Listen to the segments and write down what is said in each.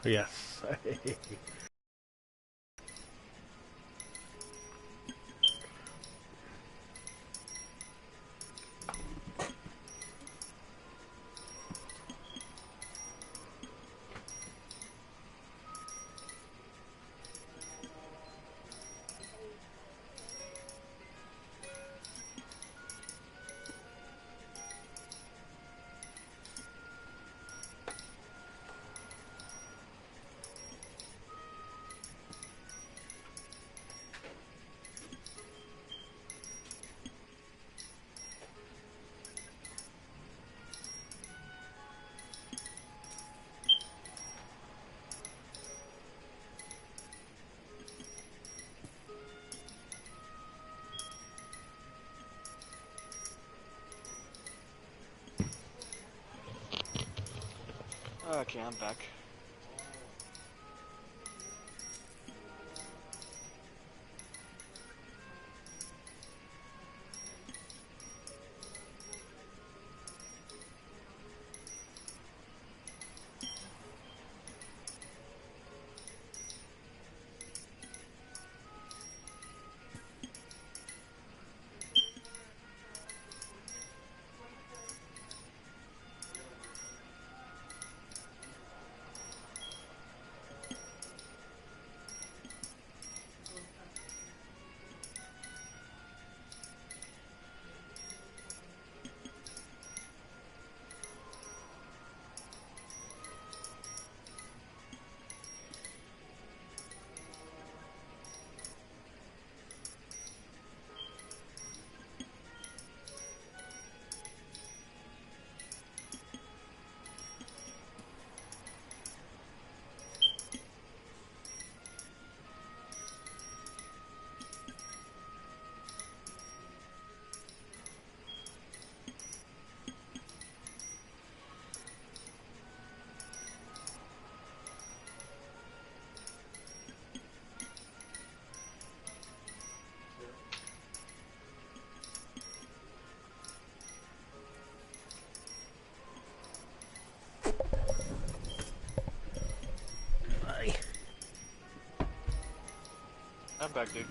Yes. Okay, I'm back. Bye. I'm back, dude.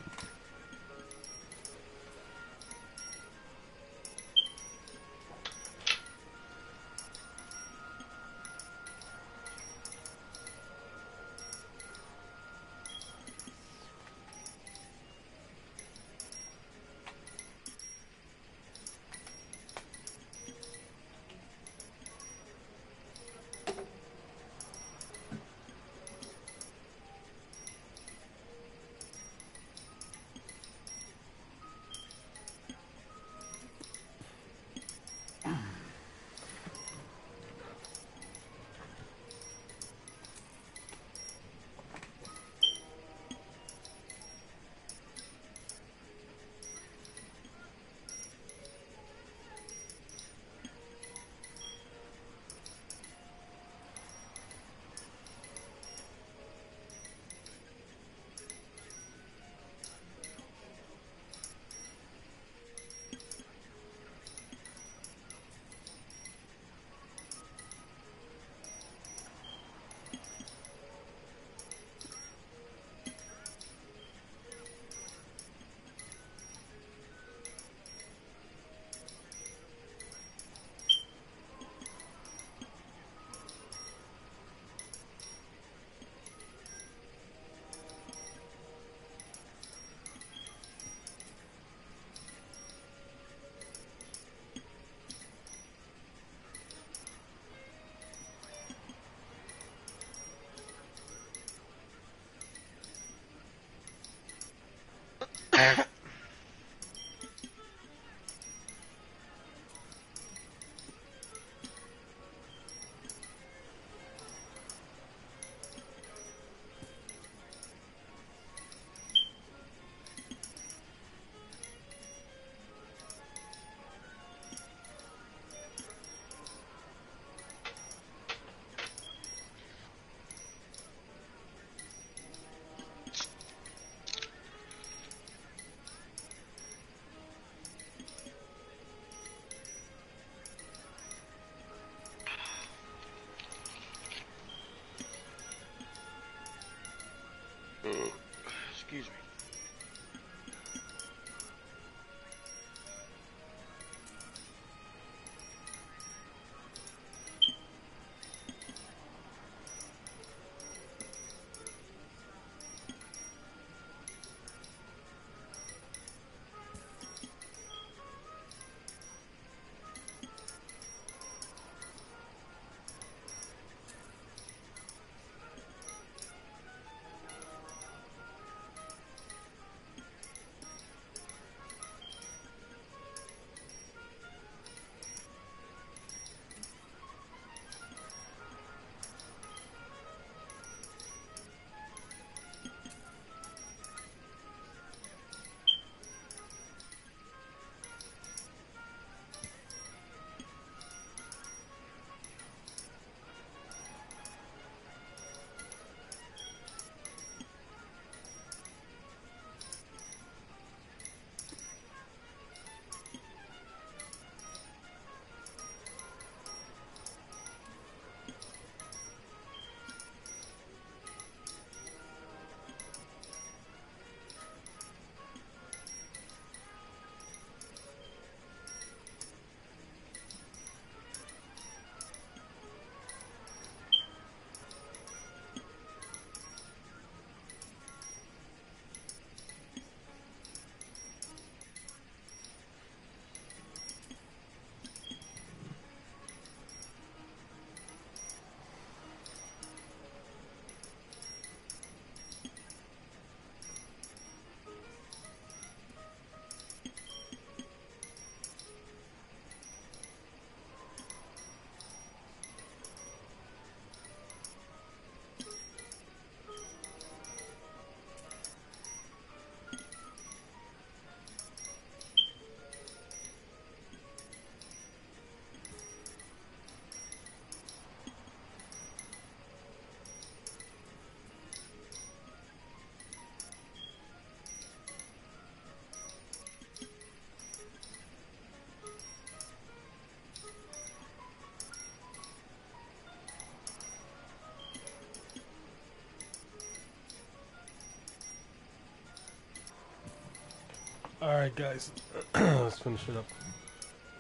Alright, guys. Let's finish it up.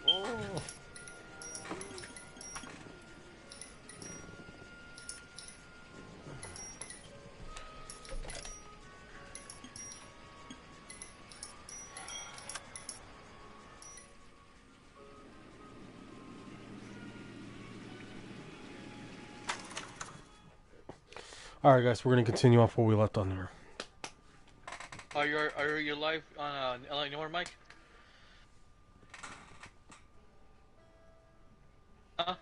Oh. Alright, guys, we're going to continue off where we left on there. Are you live on LA Noire, Mike? Huh?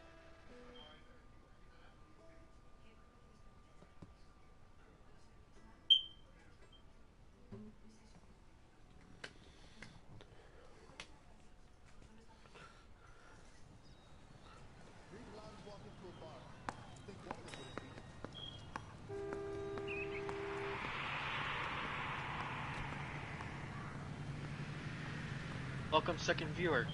Welcome, second viewer.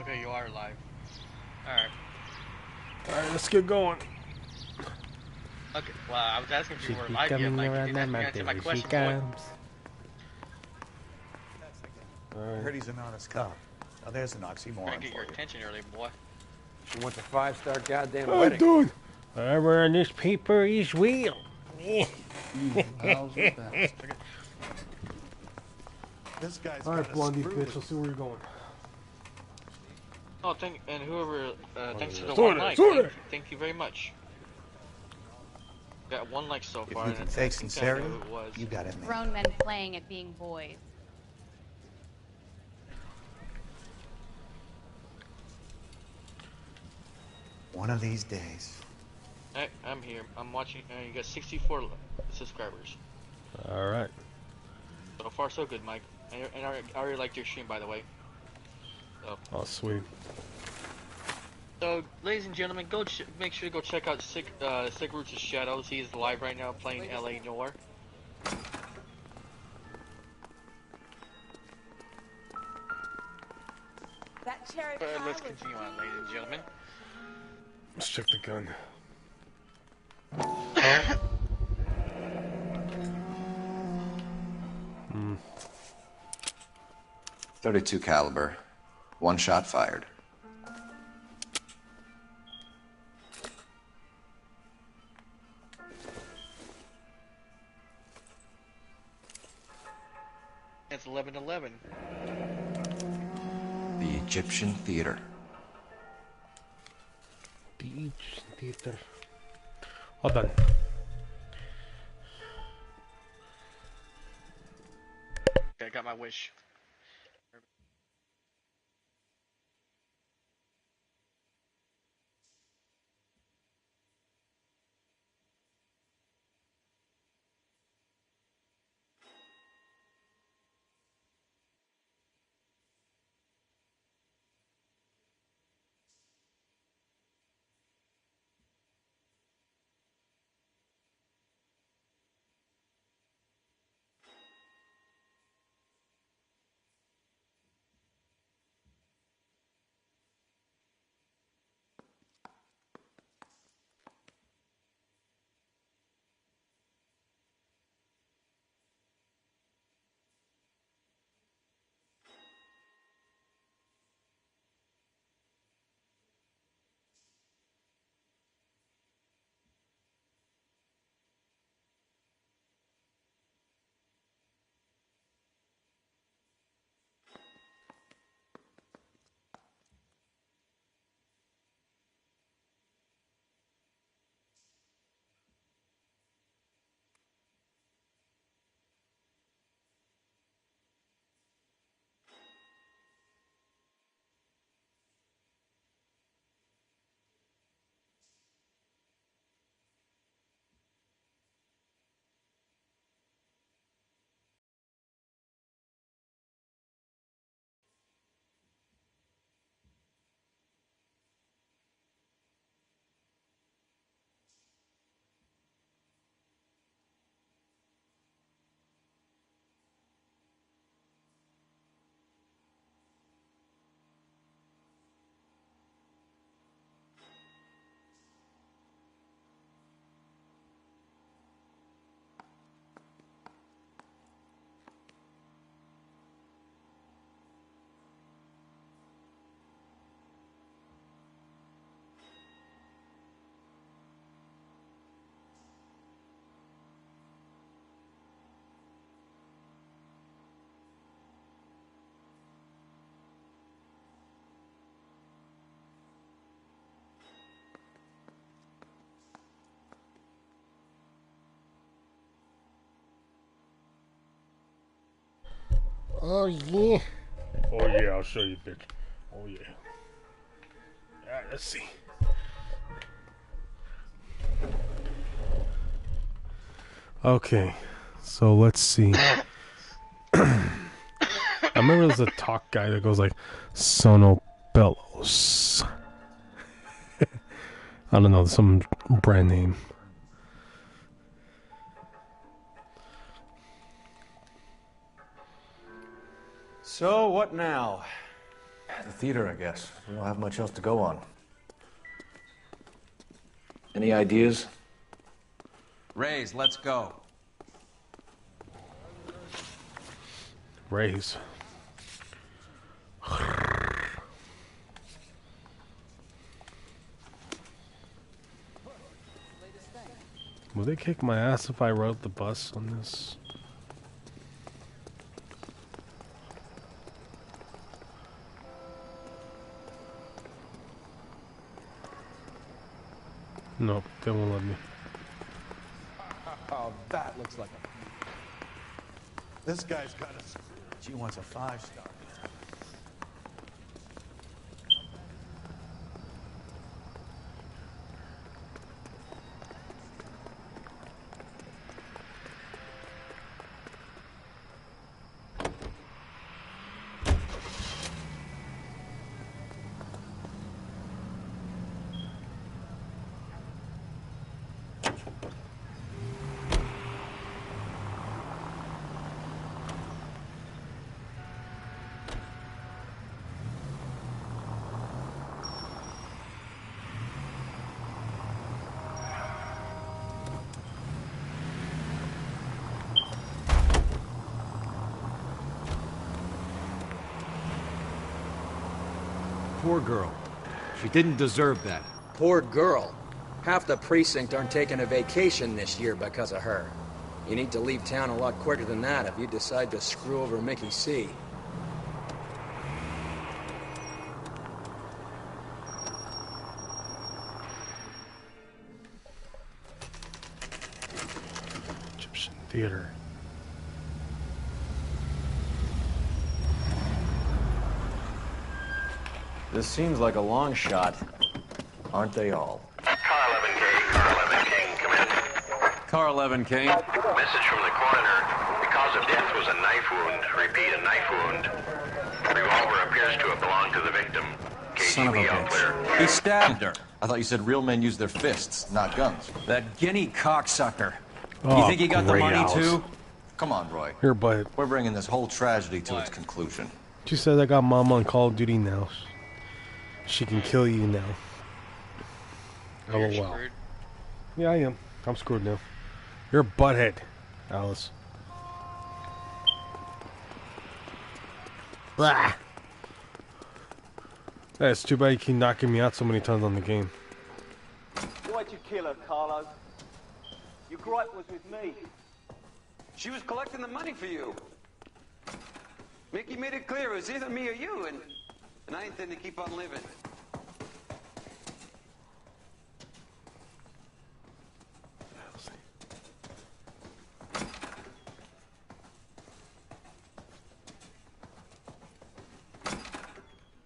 Okay, you are live. Alright. Alright, let's get going. Okay, well, I was asking if She you were be live yet, coming Mike. You around didn't that answer my mountain. Here question, she boy. comes. I heard he's an honest cop. Now there's an Trying to oxymoron get for your you. attention early, boy. She wants a 5-star goddamn Oh, wedding. dude. Whatever on this paper is real. How's the best? This guy's Alright, got a Blondie screw bitch, loose. let's see where you're going. Oh, and whoever, thanks to the Sorry, one like. sorry. Thank you very much. Got one like so If far, you and can I fake think I know sincerity, who it was. you got it made. Grown men playing at being boys. One of these days. I'm here. I'm watching. You got 64 subscribers. Alright. So far, so good, Mike. And I already liked your stream, by the way. So, Oh, sweet. so ladies and gentlemen, make sure to go check out Sick Roots of Shadows. He is live right now playing LA Noire. That cherry Let's continue on, ladies and gentlemen. Let's check the gun. Hmm. 32 caliber. One shot fired. It's 11:11. The Egyptian Theater. The Egyptian Theater. All done. Okay, I got my wish. Oh yeah. Oh yeah, I'll show you, bitch. Oh yeah. Alright, let's see. Okay, so let's see. I remember there's a talk guy that goes like, Sonobellos. I don't know, some brand name. So, what now? The theater, I guess. We don't have much else to go on. Any ideas? Raise, let's go. Raise. Will they kick my ass if I rode the bus on this? Nope, they won't let me. Oh, that looks like a... This guy's got a screw. She wants a 5-star. Poor girl. She didn't deserve that. Poor girl. Half the precinct aren't taking a vacation this year because of her. You need to leave town a lot quicker than that if you decide to screw over Mickey C. Egyptian theater. This seems like a long shot. Aren't they all? Car 11K, Car 11 King, come in. Car 11 King. Message from the coroner. The cause of death was a knife wound. Repeat, a knife wound. Revolver appears to have belonged to the victim. Son of a KGB all bitch. clear. He stabbed her. I thought you said real men use their fists, not guns. That guinea cocksucker. Oh, You think he got the great money house. too? Come on, Roy. Here, bud. We're bringing this whole tragedy to its conclusion. She says I got mom on Call of Duty now. She can kill you now. Oh, you're LOL. screwed. Yeah, I am. I'm screwed now. You're a butthead, Alice. Blah. Hey, it's too bad you keep knocking me out so many times on the game. Why'd you kill her, Carlo? Your gripe was with me. She was collecting the money for you. Mickey made it clear it was either me or you, and I intend to keep on living.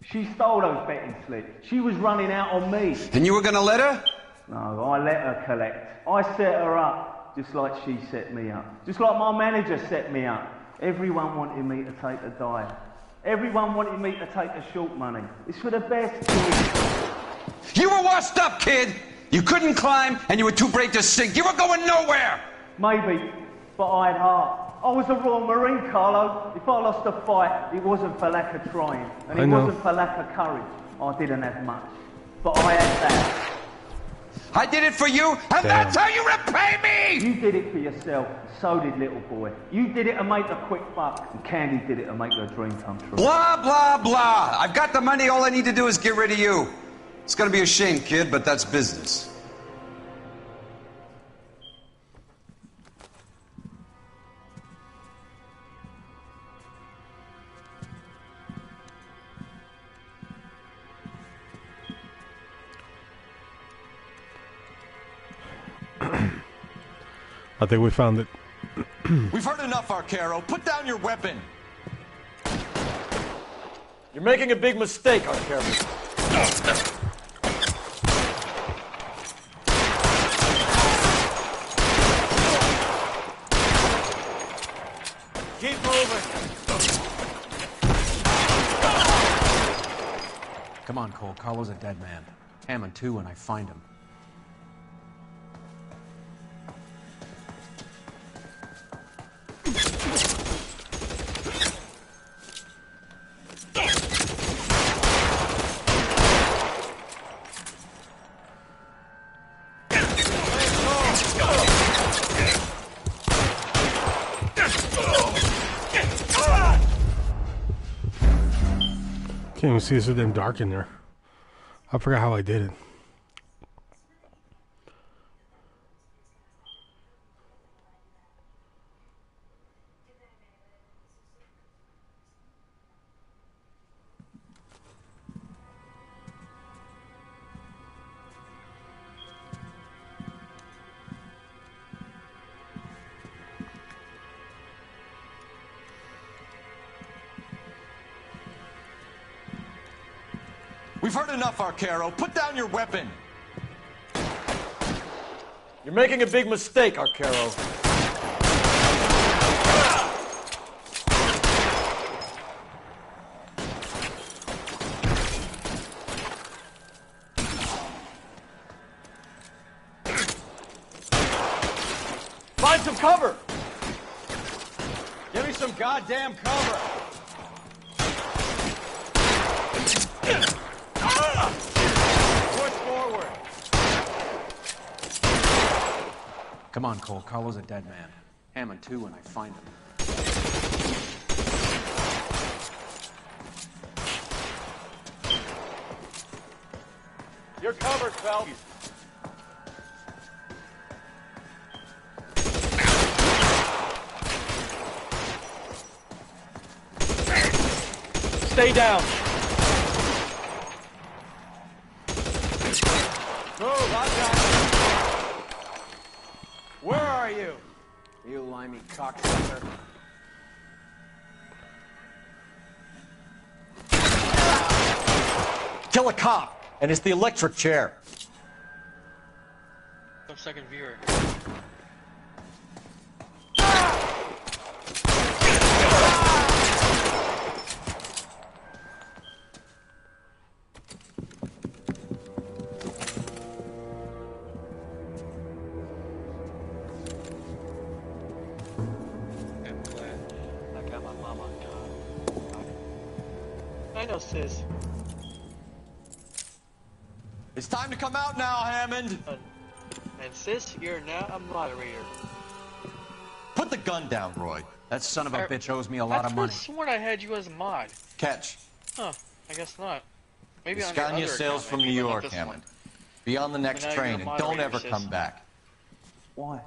She stole those betting slips. She was running out on me. And you were gonna let her? No, I let her collect. I set her up, just like she set me up. Just like my manager set me up. Everyone wanted me to take a dive. Everyone wanted me to take the short money. It's for the best, kid. You were washed up, kid! You couldn't climb, and you were too brave to sink. You were going nowhere! Maybe, but I had heart. I was a Royal Marine, Carlo. If I lost a fight, it wasn't for lack of trying. And it wasn't for lack of courage. I didn't have much. But I had that. I did it for you, and that's how you repay me! You did it for yourself. So did little boy. You did it to make a quick buck. And Candy did it to make her dream come true. Blah, blah, blah. I've got the money. All I need to do is get rid of you. It's gonna be a shame, kid, but that's business. I think we found it. We've heard enough, Arcaro. Put down your weapon. You're making a big mistake, Arcaro. Keep moving. Come on, Cole. Carlo's a dead man. Hammond, too, when I find him. Can't even see it's so damn dark in there. I forgot how I did it. We've heard enough, Arcaro. Put down your weapon. You're making a big mistake, Arcaro. Find some cover! Give me some goddamn cover! Push forward! Come on, Cole. Carlo's a dead man. Hammond, too, when I find him. You're covered, Phelps. Stay down. Move, I've got you. Where are you? You limey cocksucker. Kill a cop, and it's the electric chair. Some second viewer. I got my mom on God. I know, sis. It's time to come out now, Hammond. And sis, you're now a moderator. Put the gun down, Roy. That son of a bitch owes me a lot of money. I sworn I had you as a mod. Catch. Huh, I guess not. Maybe on your Scania other sails account, from maybe, New but not York, this Hammond. one. Be on the next But now train you're a and don't moderator, ever sis. come back. Why?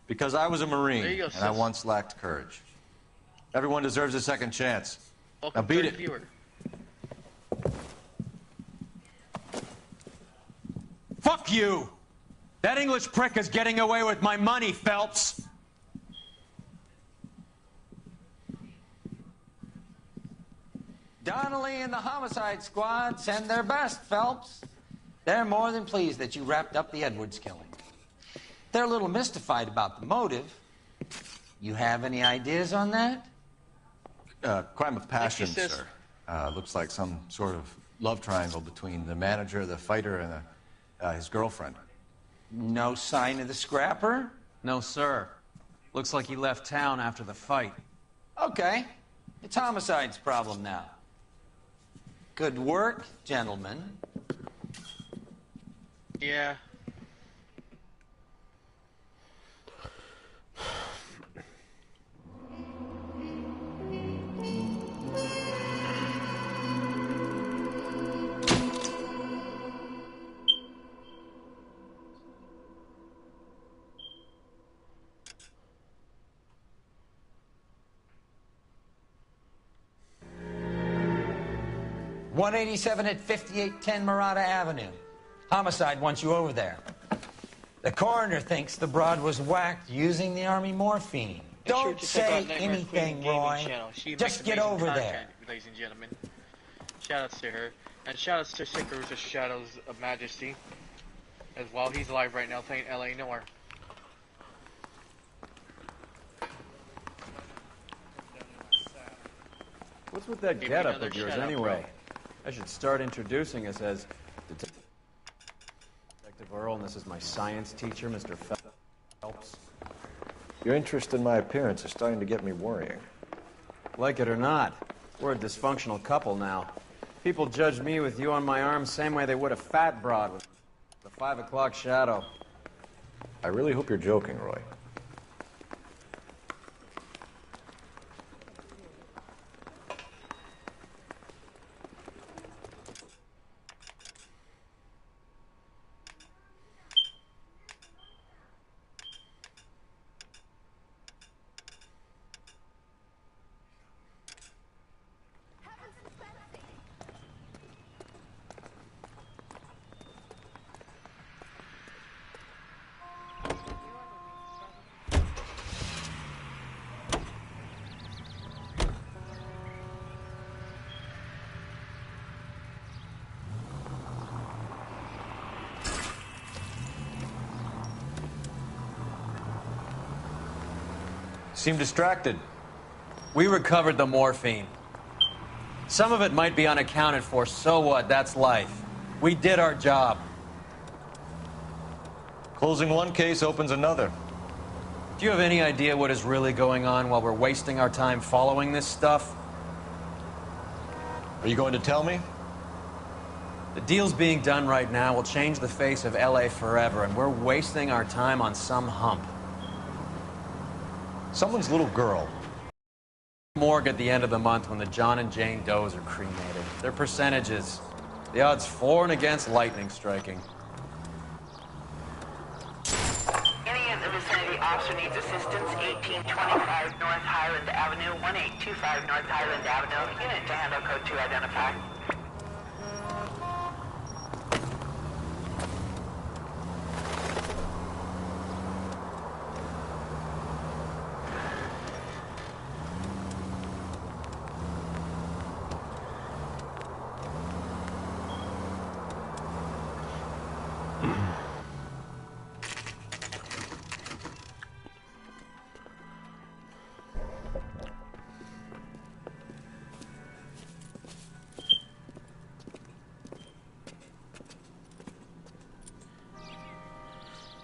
Because I was a Marine, There you go, and I sis. once lacked courage. Everyone deserves a second chance. Welcome, Now beat third it. viewer. Fuck you! That English prick is getting away with my money, Phelps! Donnelly and the homicide squad send their best, Phelps. They're more than pleased that you wrapped up the Edwards killing. They're a little mystified about the motive. You have any ideas on that? Crime of passion, Thank you, sis. sir. Looks like some sort of love triangle between the manager, the fighter, and his girlfriend. No sign of the scrapper? No, sir. Looks like he left town after the fight. Okay. It's homicide's problem now. Good work, gentlemen. Yeah. .187 at 5810 Murata Avenue. Homicide wants you over there. The coroner thinks the broad was whacked using the army morphine. Don't to check out say Nightmare Queen anything, Gaming Roy. Channel. She Just makes get amazing over content, there. ladies and gentlemen. Shoutouts to her. And shoutouts to Sikarusa Shadows of Majesty as well. He's live right now playing LA Noire. What's with that Give me getup another of yours shout-out, anyway? bro. I should start introducing us as Detective Earl, and this is my science teacher, Mr. Phelps. Your interest in my appearance is starting to get me worrying. Like it or not, we're a dysfunctional couple now. People judge me with you on my arm same way they would a fat broad with the 5 o'clock shadow. I really hope you're joking, Roy. Seem distracted. We recovered the morphine. Some of it might be unaccounted for, so what? That's life. We did our job. Closing one case opens another. Do you have any idea what is really going on while we're wasting our time following this stuff? Are you going to tell me? The deals being done right now will change the face of LA forever, and we're wasting our time on some hump. Someone's little girl. Morgue at the end of the month when the John and Jane Does are cremated. Their percentages. The odds for and against lightning striking. Any in the vicinity officer needs assistance, 1825 North Highland Avenue, 1825 North Highland Avenue. Unit to handle code 2 identified.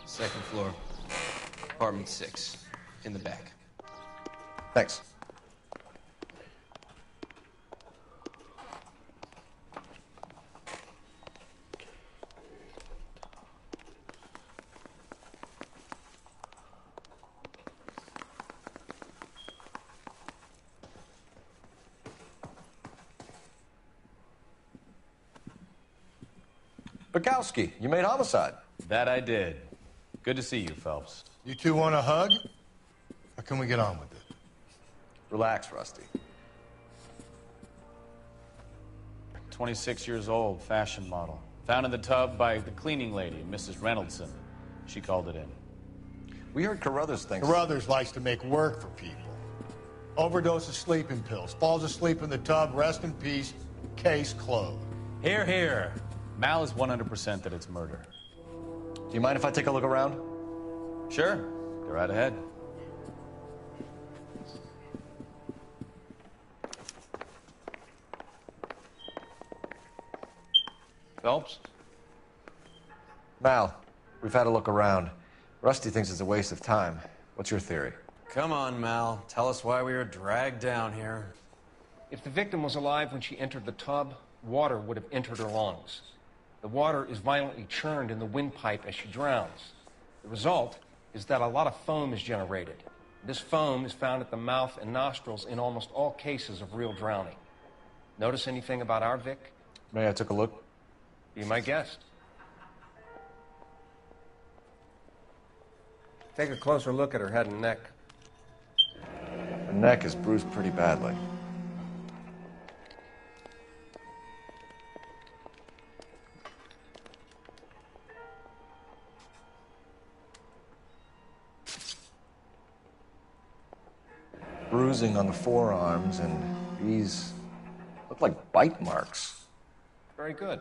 Second floor, apartment 6, in the back. Thanks. Bukowski, you made homicide. That I did. Good to see you, Phelps. You two want a hug? Or can we get on with it? Relax, Rusty. 26 years old, fashion model. Found in the tub by the cleaning lady, Mrs. Reynoldson. She called it in. We heard Carruthers thinks... Carruthers likes to make work for people. Overdose of sleeping pills. Falls asleep in the tub. Rest in peace. Case closed. Here, here. Mal is 100% that it's murder. Do you mind if I take a look around? Sure. Go right ahead. Phelps? Mal, we've had a look around. Rusty thinks it's a waste of time. What's your theory? Come on, Mal. Tell us why we were dragged down here. If the victim was alive when she entered the tub, water would have entered her lungs. The water is violently churned in the windpipe as she drowns. The result is that a lot of foam is generated. This foam is found at the mouth and nostrils in almost all cases of real drowning. Notice anything about our Vic? May I take a look? Be my guest. Take a closer look at her head and neck. Her neck is bruised pretty badly. bruising on the forearms, and these look like bite marks. Very good.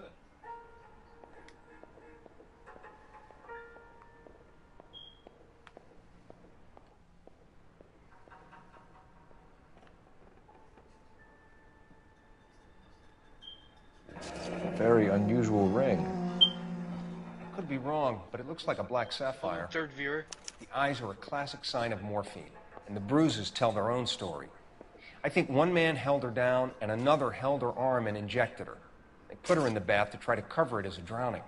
A very unusual ring. Could be wrong, but it looks like a black sapphire. Third viewer. The eyes are a classic sign of morphine, and the bruises tell their own story. I think one man held her down, and another held her arm and injected her. They put her in the bath to try to cover it as a drowning.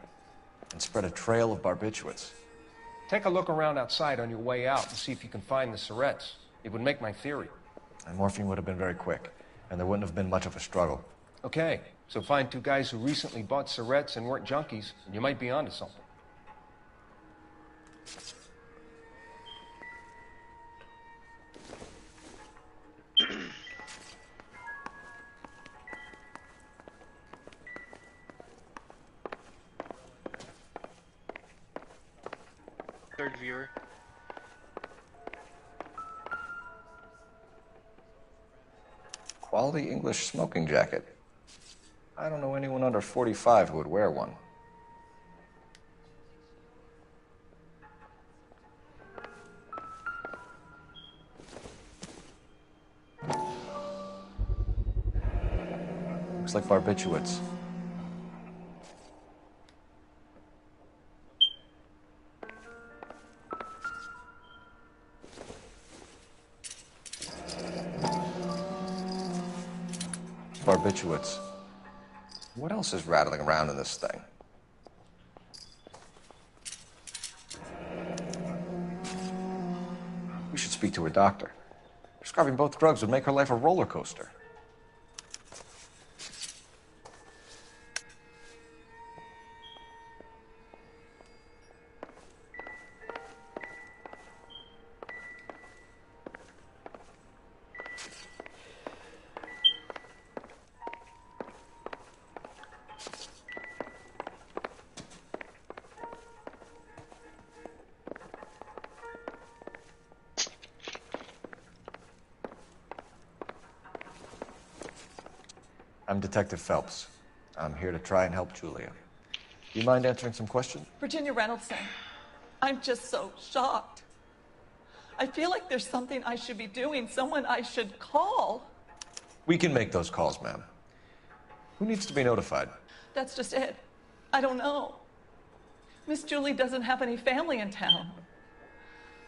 And spread a trail of barbiturates. Take a look around outside on your way out and see if you can find the syrettes. It would make my theory. And morphine would have been very quick, and there wouldn't have been much of a struggle. Okay, so find two guys who recently bought syrettes and weren't junkies, and you might be onto something. Third viewer. Quality English smoking jacket. I don't know anyone under 45 who would wear one. Looks like barbiturates. Barbiturates. What else is rattling around in this thing? We should speak to her doctor. Prescribing both drugs would make her life a roller coaster. I'm Detective Phelps. I'm here to try and help Julia. Do you mind answering some questions? Virginia Reynoldson, I'm just so shocked. I feel like there's something I should be doing, someone I should call. We can make those calls, ma'am. Who needs to be notified? That's just it. I don't know. Miss Julie doesn't have any family in town.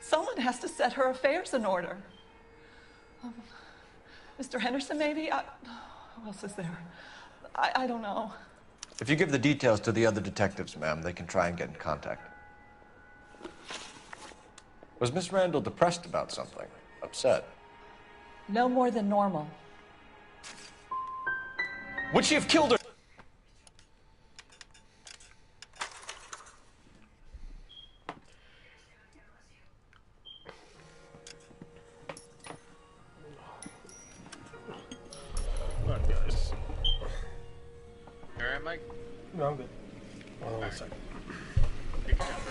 Someone has to set her affairs in order. Mr. Henderson, maybe? Who else is there? I don't know. If you give the details to the other detectives, ma'am, they can try and get in contact. Was Miss Randall depressed about something? Upset? No more than normal. Would she have killed her? Come on, guys. All right, Mike? No, I'm good. Hold on one second. Take your time.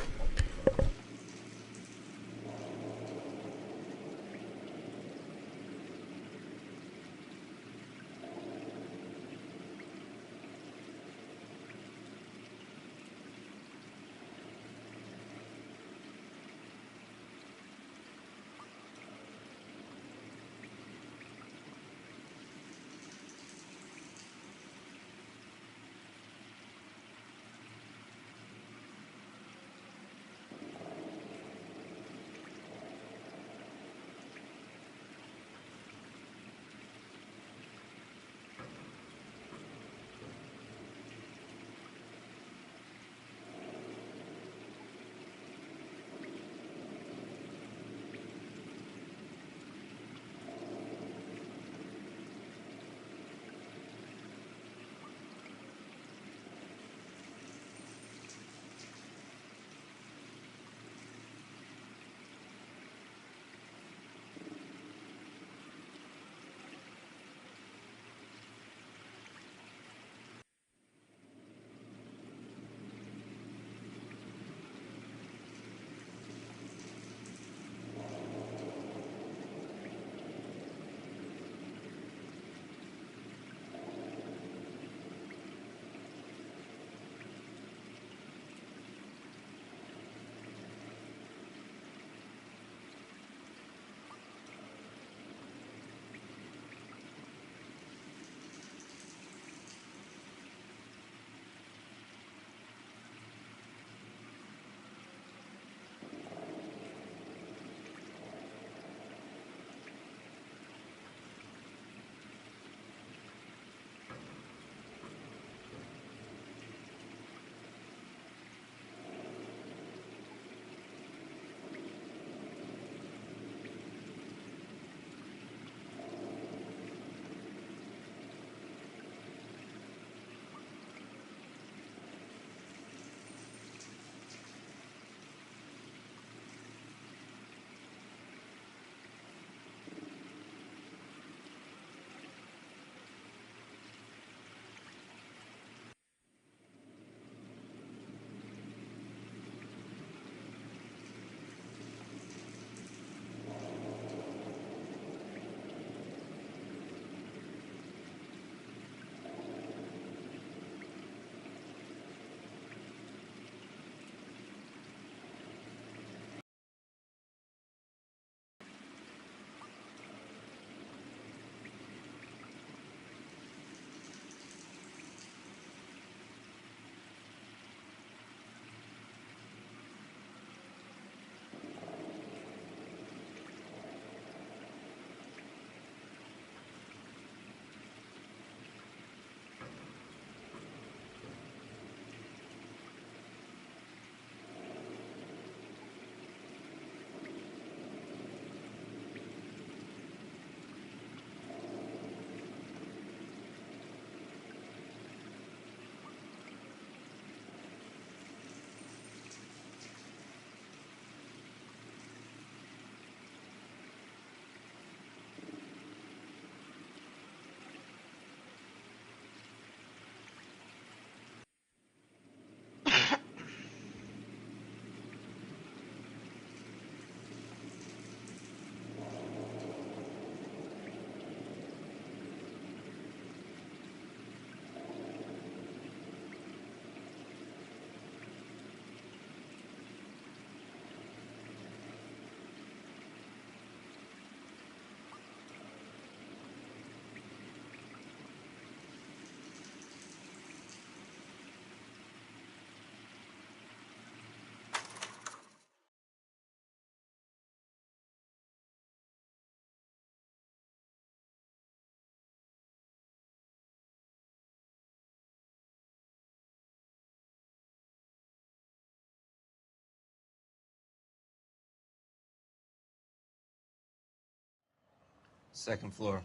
Second floor.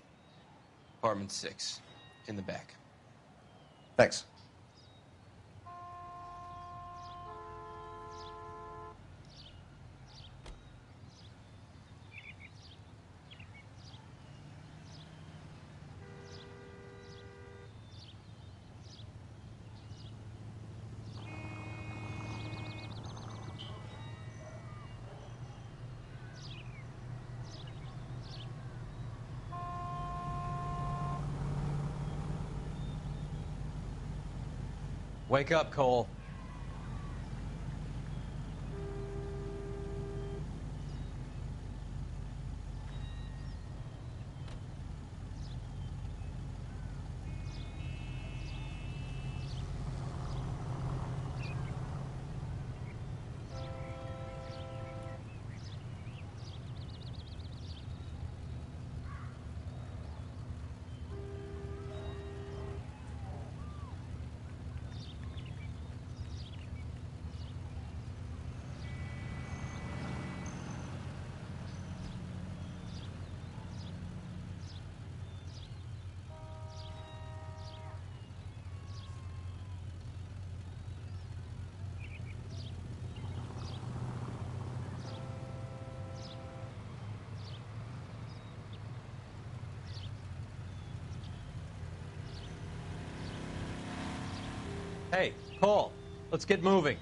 Apartment 6. In the back. Thanks. Wake up, Cole. Hey, Cole, let's get moving.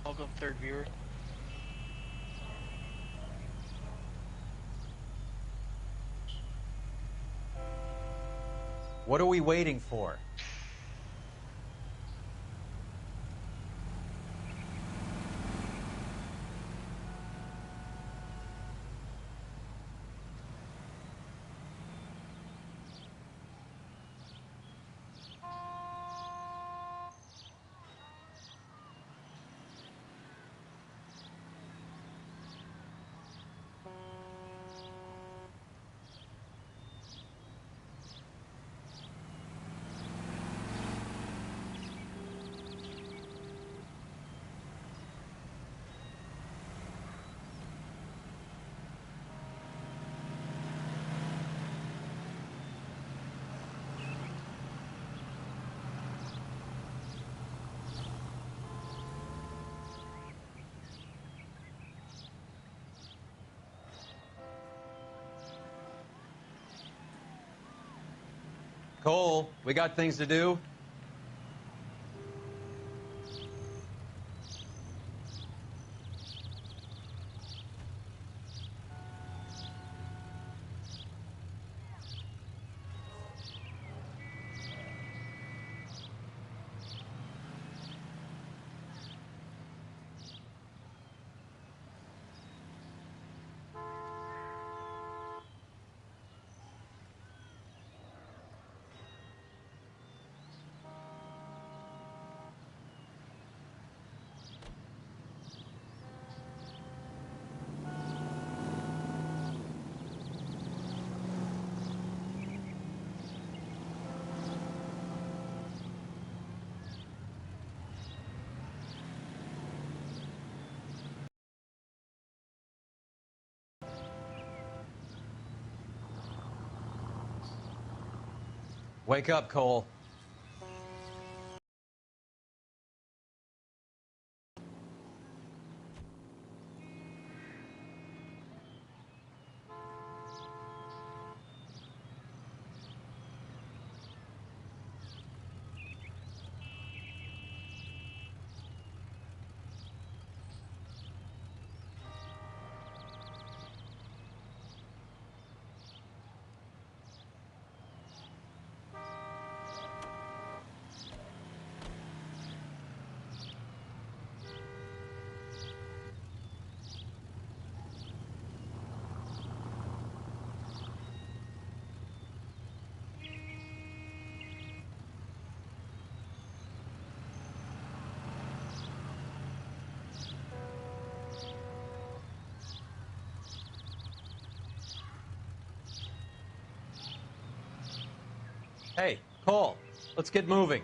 Welcome, third viewer. What are we waiting for? Cole, we got things to do. Wake up, Cole. Hey, Cole, let's get moving.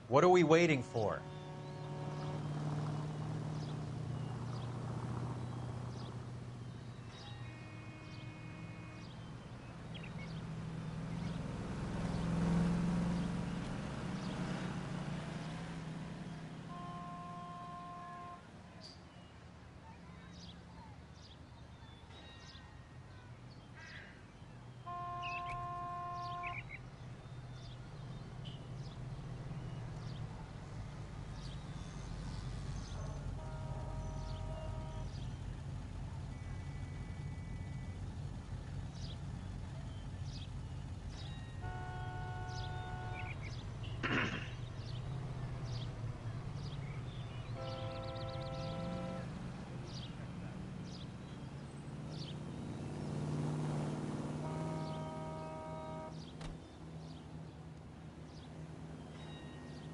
What are we waiting for?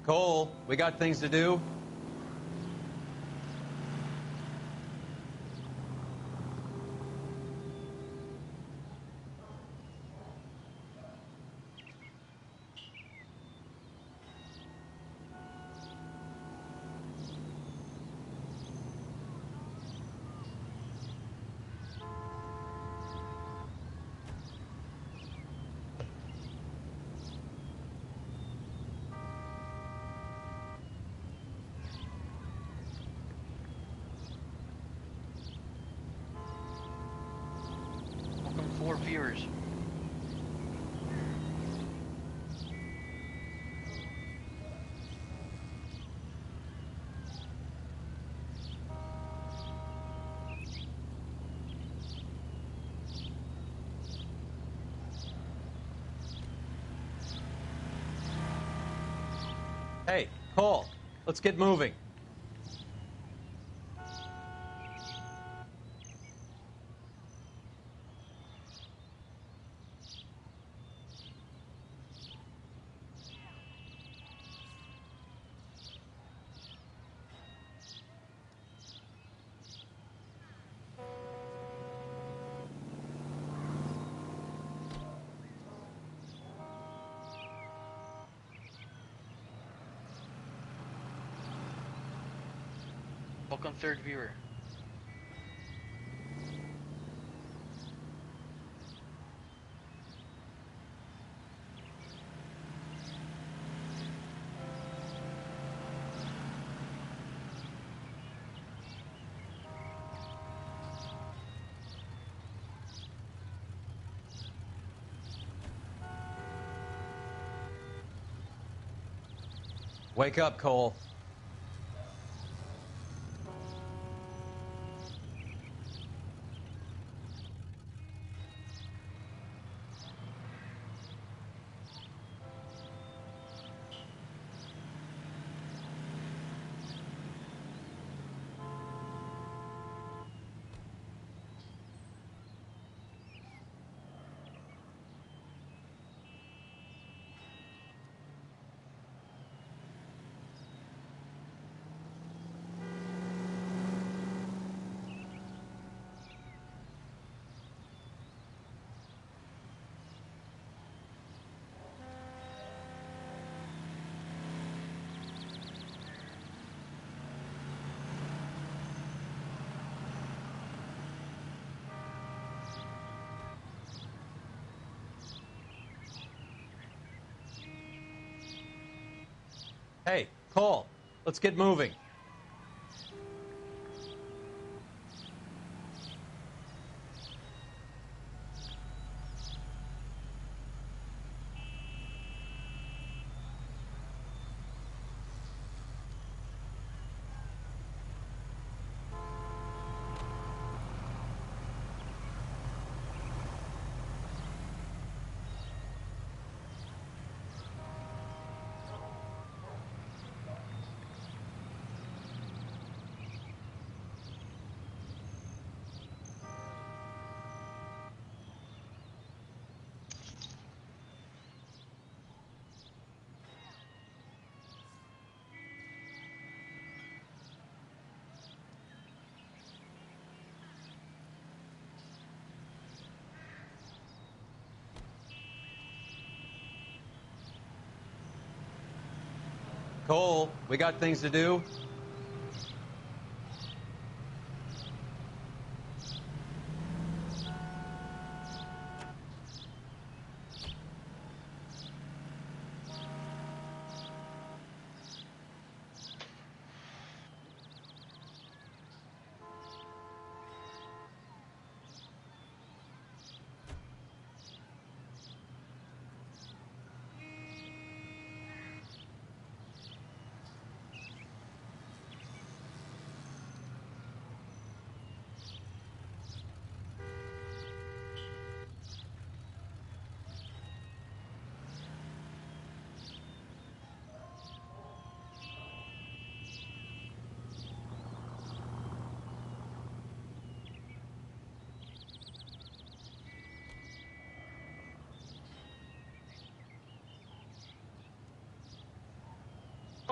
Cole, we got things to do. Welcome 4 viewers. Hey, Cole, let's get moving. Welcome 3rd viewer. Wake up, Cole. Hey, Cole, let's get moving. Cole, we got things to do.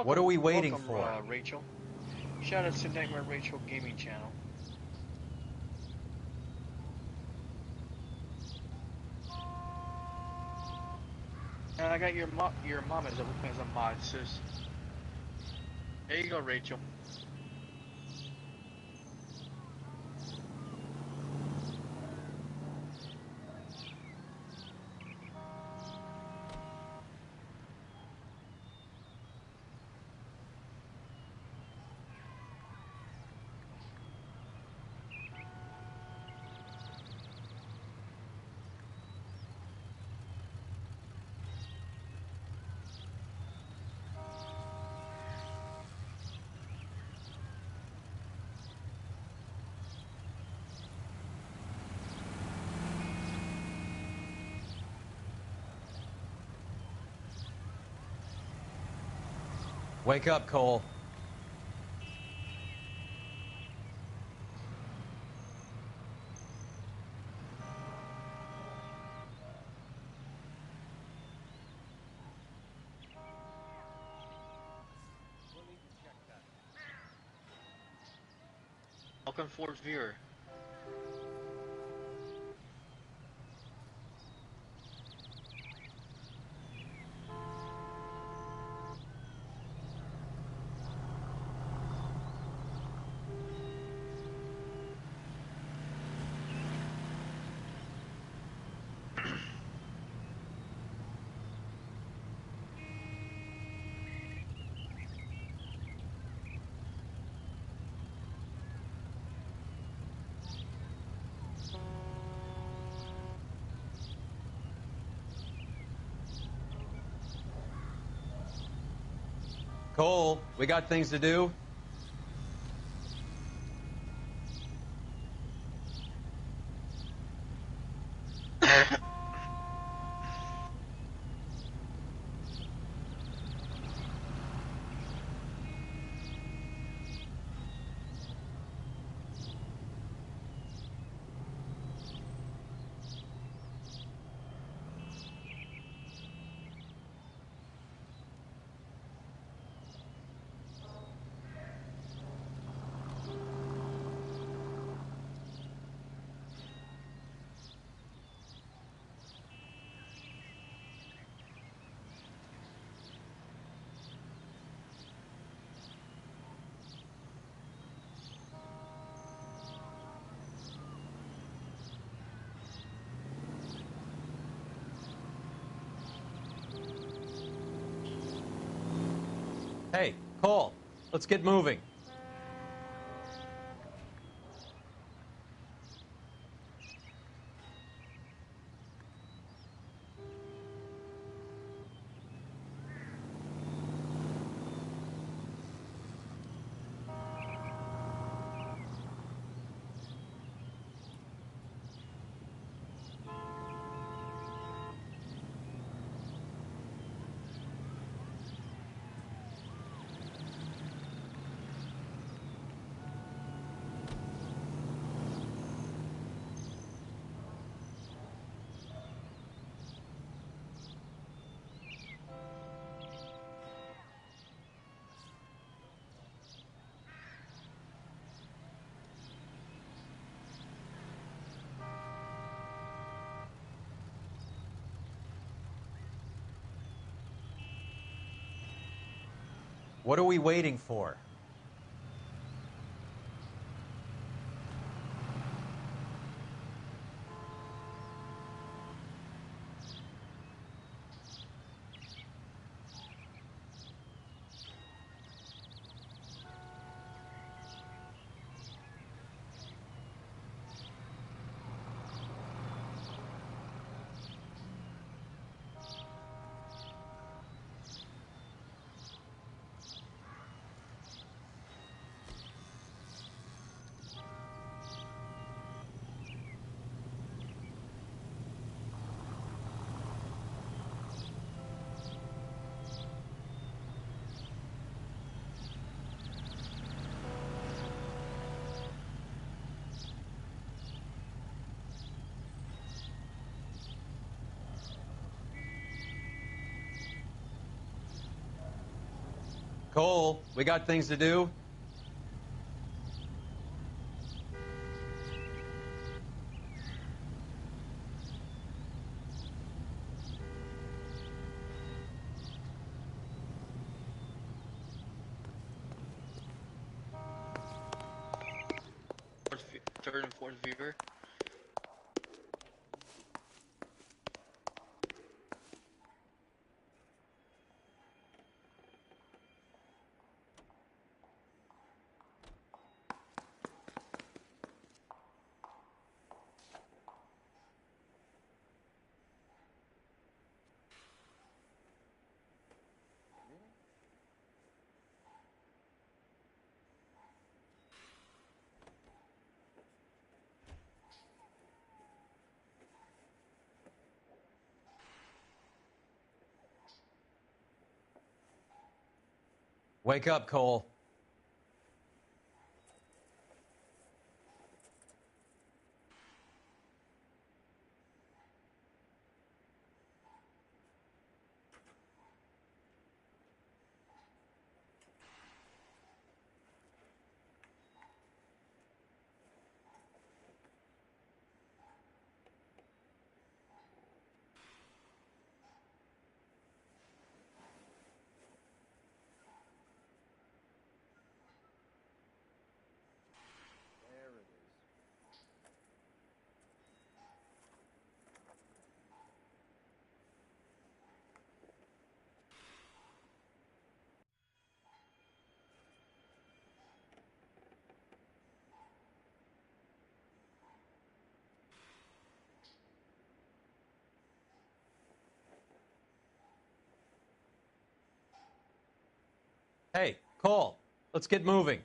What are we waiting for? Rachel. Shout out to Nightmare Rachel Gaming Channel. And I got your mom as a mod, sis. There you go, Rachel. Wake up, Cole. Welcome, fourth viewer. Cole, we got things to do. Hey, Cole, let's get moving. What are we waiting for? Cole, we got things to do. Third and fourth viewer. Wake up, Cole. Hey, Cole, let's get moving.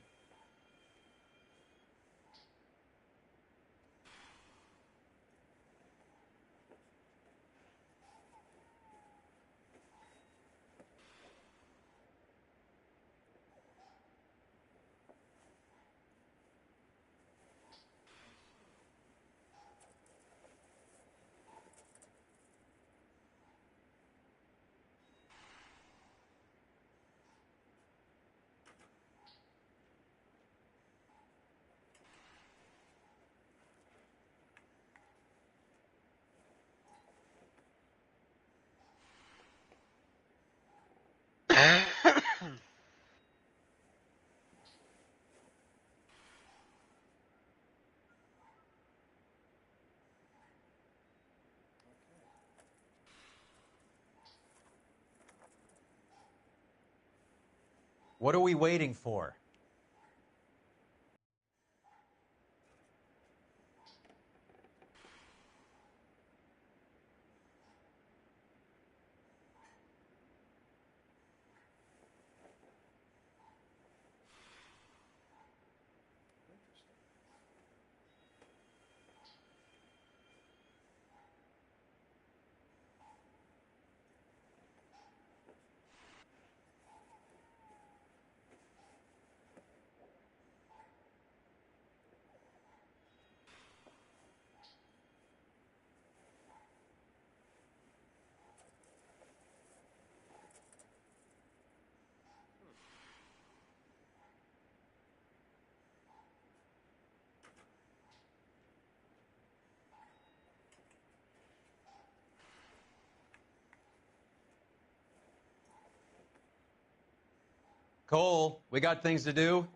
What are we waiting for? Cole, we got things to do.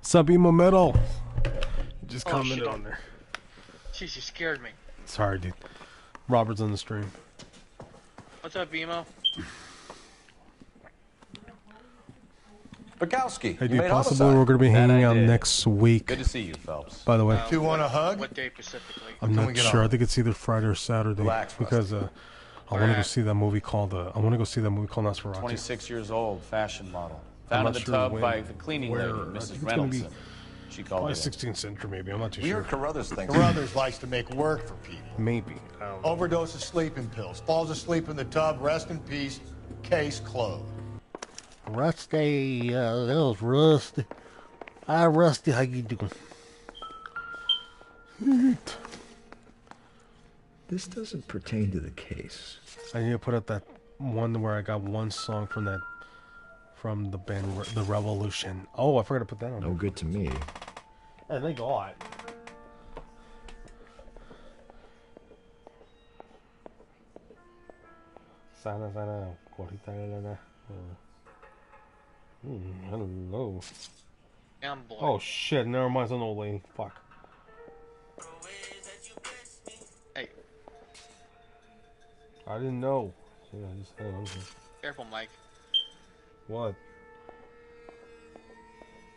Sub emo metal. Just Oh, commented shit. on there. Jeez, you scared me. Sorry, dude. Robert's on the stream. What's up, Emo? Bukowski, Hey, you dude, made possibly Homicide. we're going to be That hanging I out did. next week. Good to see you, Phelps. By the way, Do you want a hug? What day specifically? I'm Can we not get sure. on? I think it's either Friday or Saturday. Relax, because I want to go see that movie called. I want to go see that movie called Nosferatu. 26 years old, fashion model. I'm Found not in the sure tub when, by the cleaning where. lady, I think Mrs. it's gonna be Reynoldson. She called probably it. 16th century, maybe. I'm not too We sure. heard Carruthers thinks. Carruthers likes to make work for people. Maybe. Overdose of sleeping pills. Falls asleep in the tub. Rest in peace. Case closed. Rusty, that was Rusty. Hi, Rusty, how you doing? This doesn't pertain to the case. I need to put up that one where I got one song from the band The Revolution. Oh, I forgot to put that on. No good to me. And they got. Sana, corita lana. Hello. I'm bored. Oh shit! Never mind. It's an old lady. Fuck. Hey, I didn't know. Yeah, I just had it. careful, Mike. What?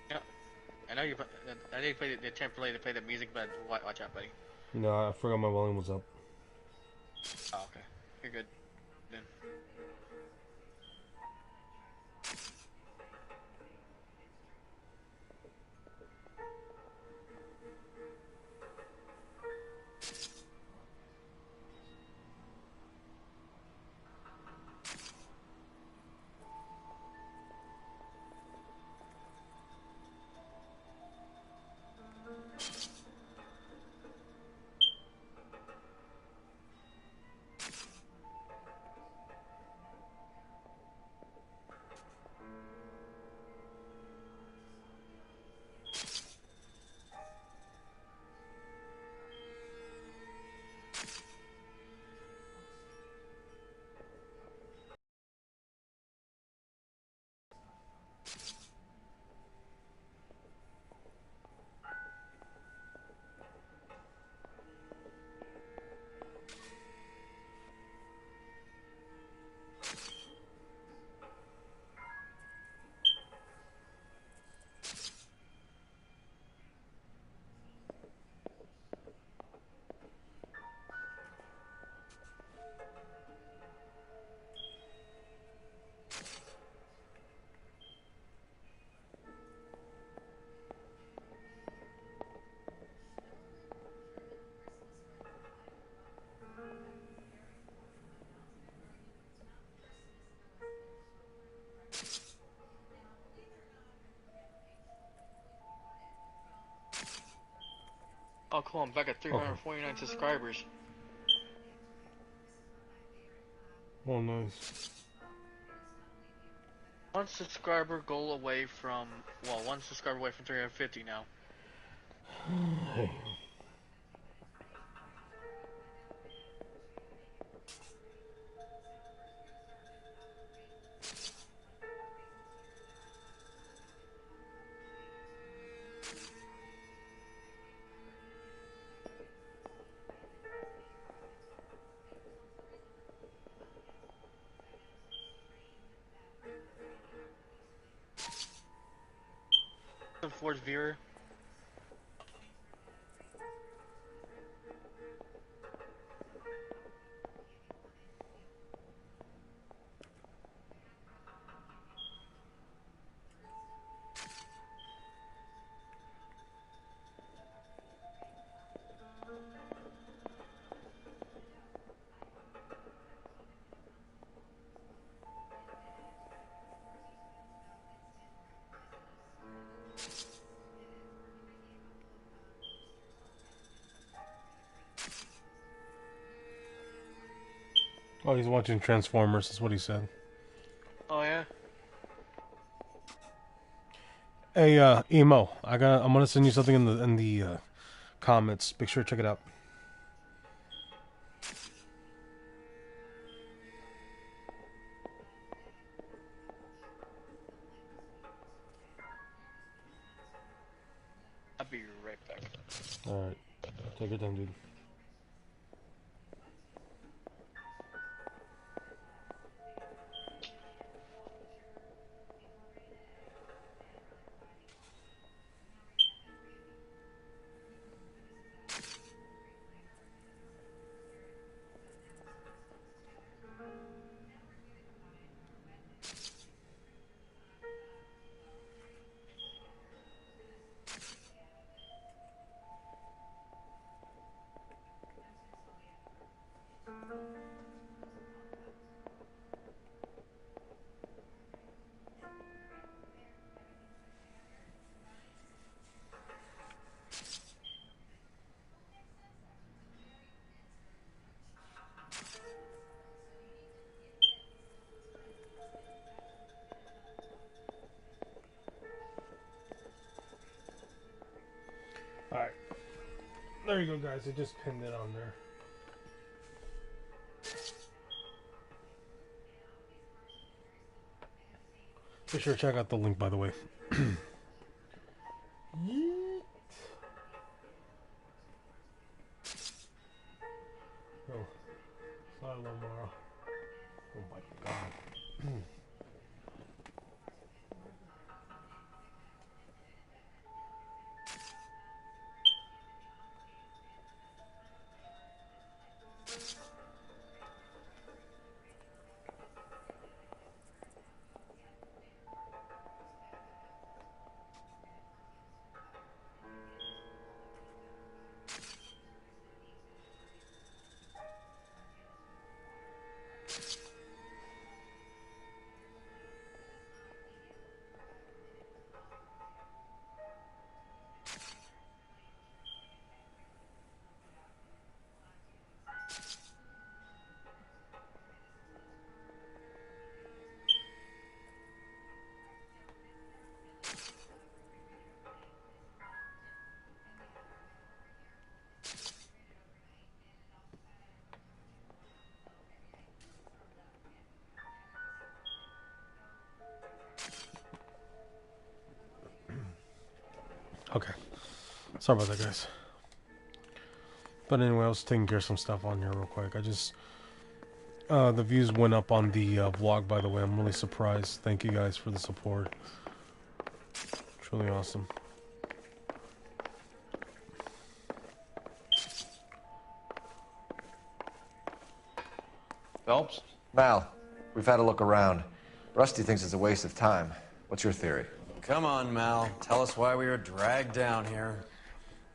Yeah, I know you. I didn't play the template to play the music, but watch out, buddy. No, I forgot my volume was up. Oh, okay. You're good. Then. Oh, cool. I'm back at 349 subscribers. Oh, nice. One subscriber goal away from, well, one subscriber away from 350 now. Hey. Force Vera. Oh, he's watching Transformers. That's what he said. Oh yeah. Hey, Emo, I'm gonna send you something in the comments. Make sure to check it out. I'll be right back. All right, take your time, dude. Alright. There you go, guys. I just pinned it on there. Be sure to check out the link, by the way. Yeet. Oh. Sorry, Lamar. Oh my god. Okay. Sorry about that, guys. But anyway, I was taking care of some stuff on here real quick. I just... the views went up on the vlog, by the way. I'm really surprised. Thank you guys for the support. Truly awesome. Phelps? Mal, we've had a look around. Rusty thinks it's a waste of time. What's your theory? Come on, Mal. Tell us why we were dragged down here.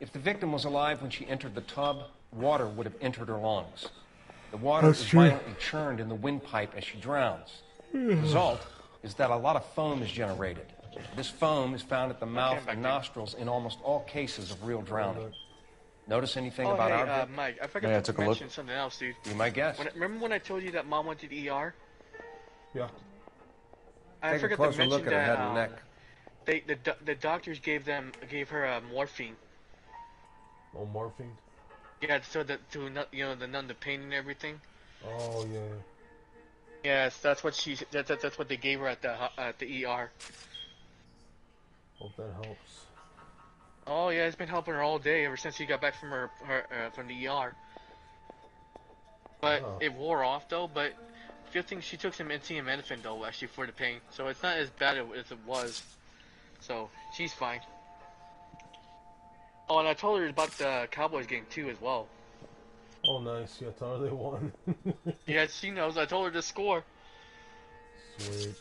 If the victim was alive when she entered the tub, water would have entered her lungs. The water is violently churned in the windpipe as she drowns. The result is that a lot of foam is generated. This foam is found at the mouth and nostrils in almost all cases of real drowning. Notice anything about our victim? Mike, I forgot to mention something else, dude. Be my guest. Remember when I told you that Mom went to the ER? Yeah. I forgot to mention look at her head and neck. The doctors gave her morphine. Oh, morphine? Yeah, so that to numb the pain and everything. Oh yeah. Yes, that's what that's what they gave her at the ER. Hope that helps. Oh yeah, it's been helping her all day ever since she got back from from the ER. But it wore off though. But good thing she took some acetaminophen though, actually for the pain, so it's not as bad as it was. So she's fine. Oh, and I told her about the Cowboys game too as well. Oh, nice. Yeah, tell her they won. Yeah, she knows. I told her to score. Sweet.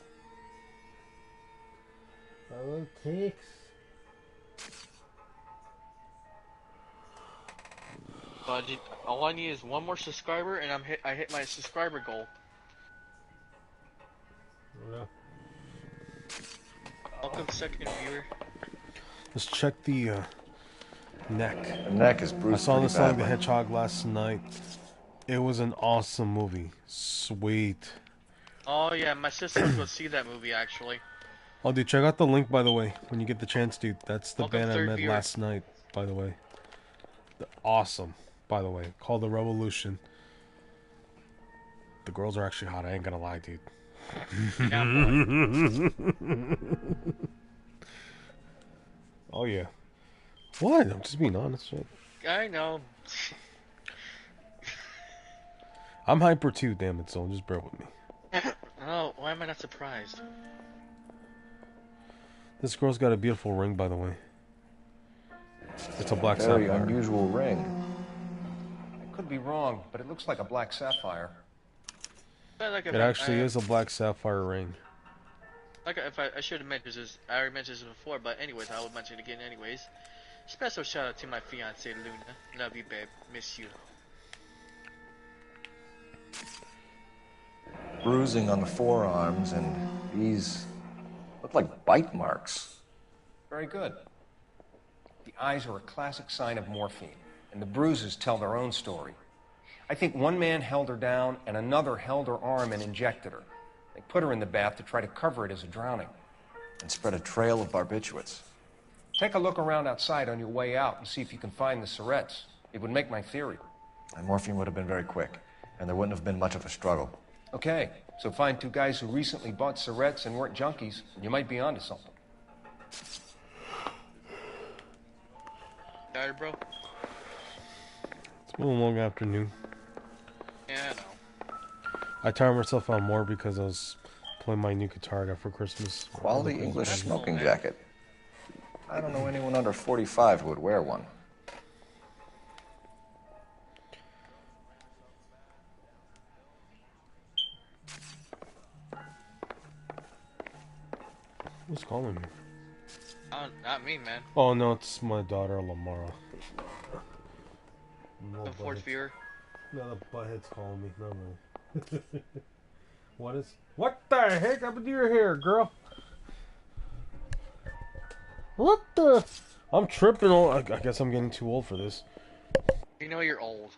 Hello, Tix. But all I need is one more subscriber, and I hit my subscriber goal. Yeah. Welcome, second viewer. Let's check the neck. The neck is bruised I saw pretty the Sonic the badly. Hedgehog last night. It was an awesome movie. Sweet. Oh yeah, my sister wants to go see that movie actually. Oh, dude, check out the link, by the way, when you get the chance, dude. That's the Welcome, band I third met viewer. last night, by the way. Awesome, by the way. Called The Revolution. The girls are actually hot, I ain't gonna lie, dude. Oh, yeah. What? I'm just being honest, right? I know. I'm hyper too, damn it, so just bear with me. Oh, why am I not surprised? This girl's got a beautiful ring, by the way. It's a black Very sapphire. unusual ring. I could be wrong, but it looks like a black sapphire. Like It actually is a black sapphire ring. Like if I should have mentioned this, I already mentioned this before, but anyways, I will mention it again anyways. Special shout out to my fiance Luna. Love you, babe. Miss you. Bruising on the forearms, and these look like bite marks. Very good. The eyes are a classic sign of morphine, and the bruises tell their own story. I think one man held her down, and another held her arm and injected her. They put her in the bath to try to cover it as a drowning. And spread a trail of barbiturates. Take a look around outside on your way out and see if you can find the syrettes. It would make my theory. And morphine would have been very quick, and there wouldn't have been much of a struggle. Okay, so find two guys who recently bought syrettes and weren't junkies, and you might be onto something. Tired, bro? It's been a long afternoon. Yeah, I know. I tired myself out more because I was playing my new guitar I got for Christmas. Quality English smoking jacket. I don't know anyone under 45 who would wear one. Who's calling me? Not me, man. Oh no, it's my daughter Lamara. The fourth viewer. No, the butthead's calling me. No, no. What the heck happened to your hair, girl? What the? I'm tripping. I guess I'm getting too old for this. You know you're old.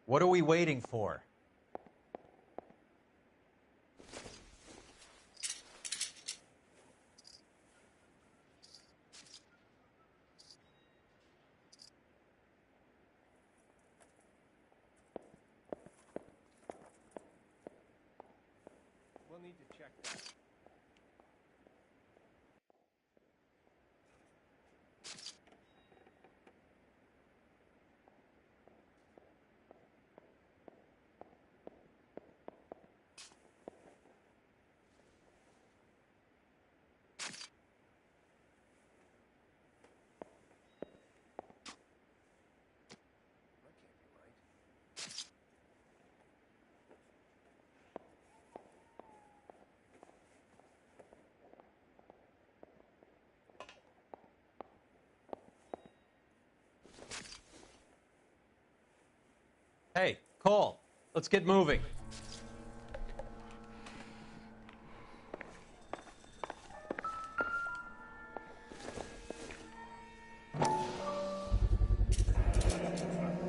What are we waiting for? We'll need to check that. Hey, Cole, let's get moving.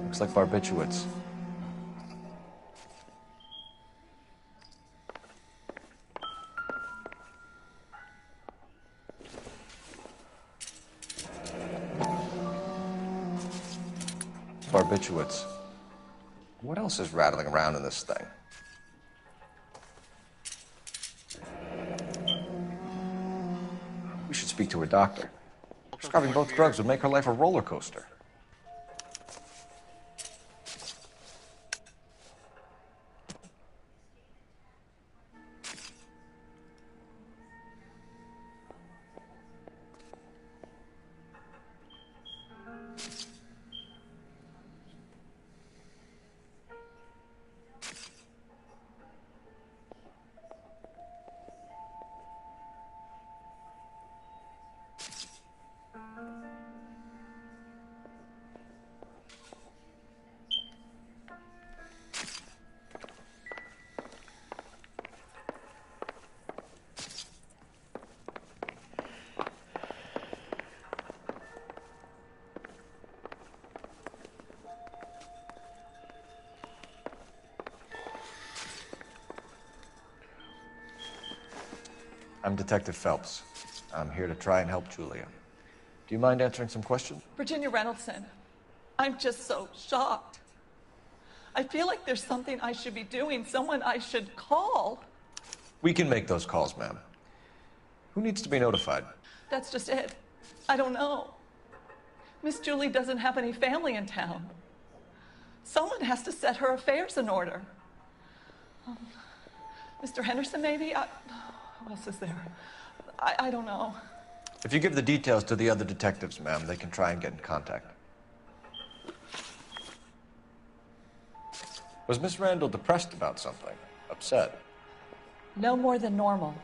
Looks like barbiturates. barbiturates. What else is rattling around in this thing? We should speak to her doctor. Prescribing both drugs would make her life a roller coaster. I'm Detective Phelps. I'm here to try and help Julia. Do you mind answering some questions? Virginia Reynoldson, I'm just so shocked. I feel like there's something I should be doing, someone I should call. We can make those calls, ma'am. Who needs to be notified? That's just it. I don't know. Miss Julie doesn't have any family in town. Someone has to set her affairs in order. Mr. Henderson, maybe? Who else is there? I don't know. If you give the details to the other detectives, ma'am, they can try and get in contact. Was Miss Randall depressed about something? Upset? No more than normal.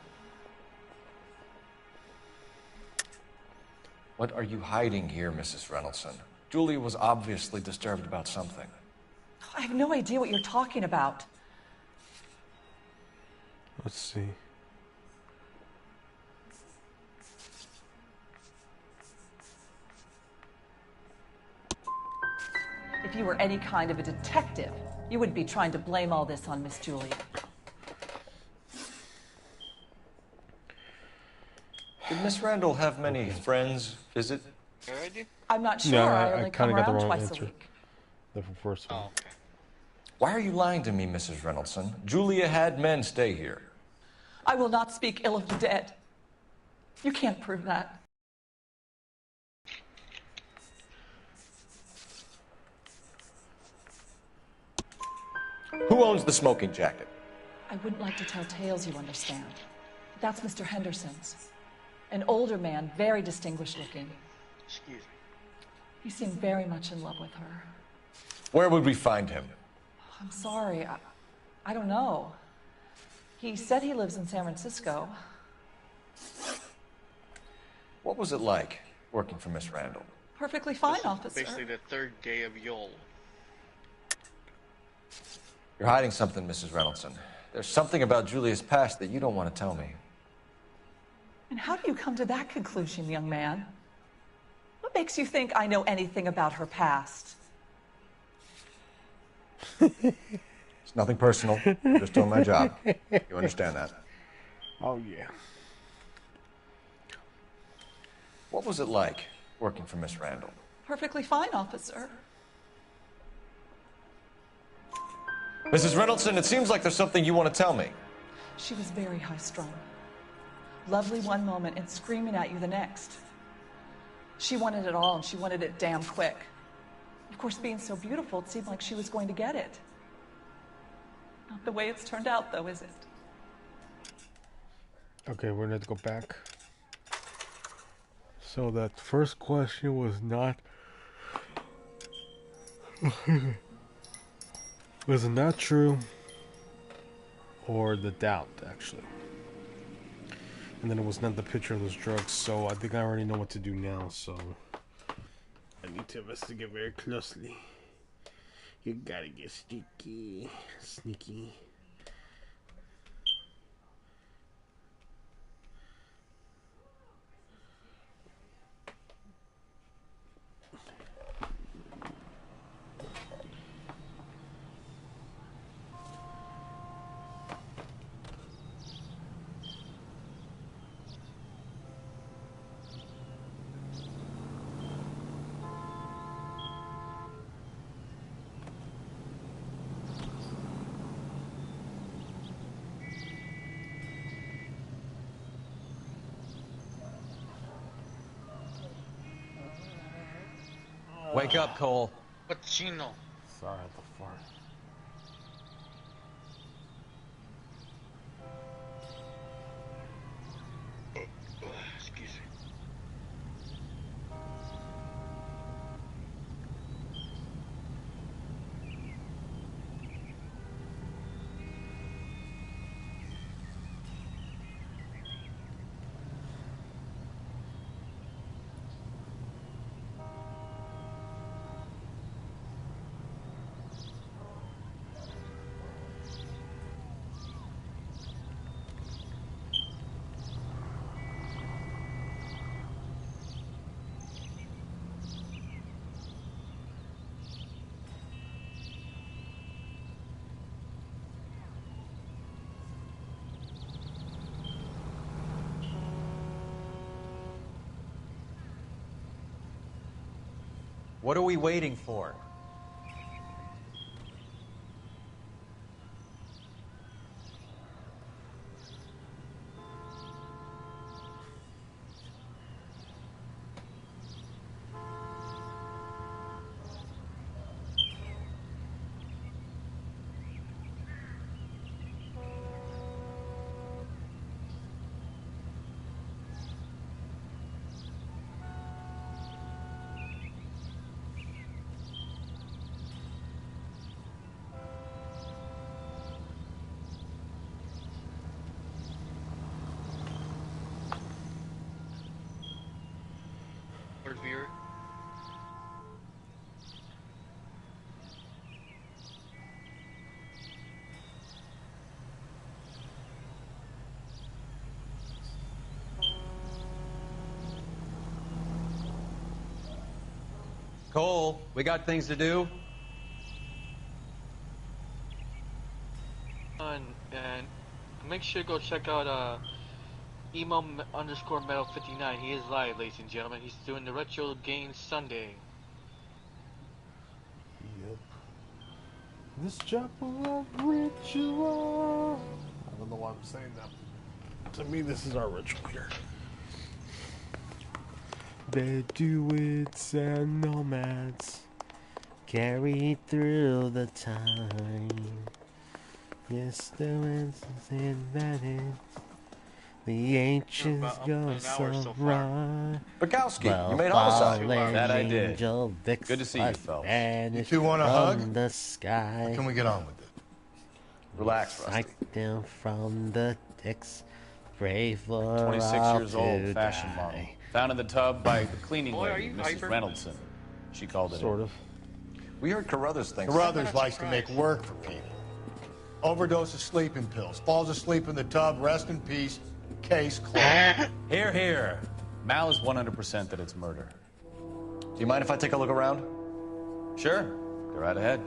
What are you hiding here, Mrs. Reynoldson? Julia was obviously disturbed about something. I have no idea what you're talking about. Let's see. If you were any kind of a detective, you wouldn't be trying to blame all this on Miss Julia. Did Miss Randall have many friends visit? I'm not sure. No, I I only kind come of got the around wrong twice answer. a week. The first one. Why are you lying to me, Mrs. Reynoldson? Julia had men stay here. I will not speak ill of the dead. You can't prove that. Who owns the smoking jacket? I wouldn't like to tell tales, you understand. That's Mr. Henderson's. An older man, very distinguished looking. Excuse me. He seemed very much in love with her. Where would we find him? I'm sorry. I don't know. He said he lives in San Francisco. What was it like working for Miss Randall? Perfectly fine, officer. Basically the third day of Yule. You're hiding something, Mrs. Reynoldson. There's something about Julia's past that you don't want to tell me. And how do you come to that conclusion, young man? What makes you think I know anything about her past? It's nothing personal. I'm just doing my job. You understand that? Oh, yeah. What was it like working for Miss Randall? Perfectly fine, officer. Mrs. Reynoldson, it seems like there's something you want to tell me. She was very high-strung. Lovely one moment and screaming at you the next. She wanted it all, and she wanted it damn quick. Of course, being so beautiful, it seemed like she was going to get it. Not the way it's turned out, though, is it? Okay, we're going to go back. So that first question was not... was it not true? Or the doubt, actually. And then it was not the picture of those drugs, so I think I already know what to do now, so... I need to investigate very closely. You gotta get sneaky. Sneaky. Wake up, Cole. Pacino. Sorry, at the fart. Excuse me. What are we waiting for? Lord Viewer. Cole, we got things to do. And make sure to go check out emo_metal 59. He is live, ladies and gentlemen. He's doing the Retro Games Sunday. Yep. This chapel of ritual. I don't know why I'm saying that. To me, this is our ritual here. They do it and nomads carry through the time. Yes, the winds invented. The ancients go so right. Bukowski, you made homicide. That I did. Good to see you, Phelps. You two want a hug? The sky. Or can we get on with it? Relax, Rusty. Sight down from the decks. Pray for 26 all years old, to fashion die. model. Found in the tub by the cleaning Boy, are lady, you Mrs. hyper? Reynoldson. She called it Sort in. of. We heard Carruthers thinks. Carruthers likes to make work for people. Overdose of sleeping pills. Falls asleep in the tub. Rest in peace. Case closed. Here, here. Mal is 100% that it's murder. Do you mind if I take a look around? Sure. Go right ahead.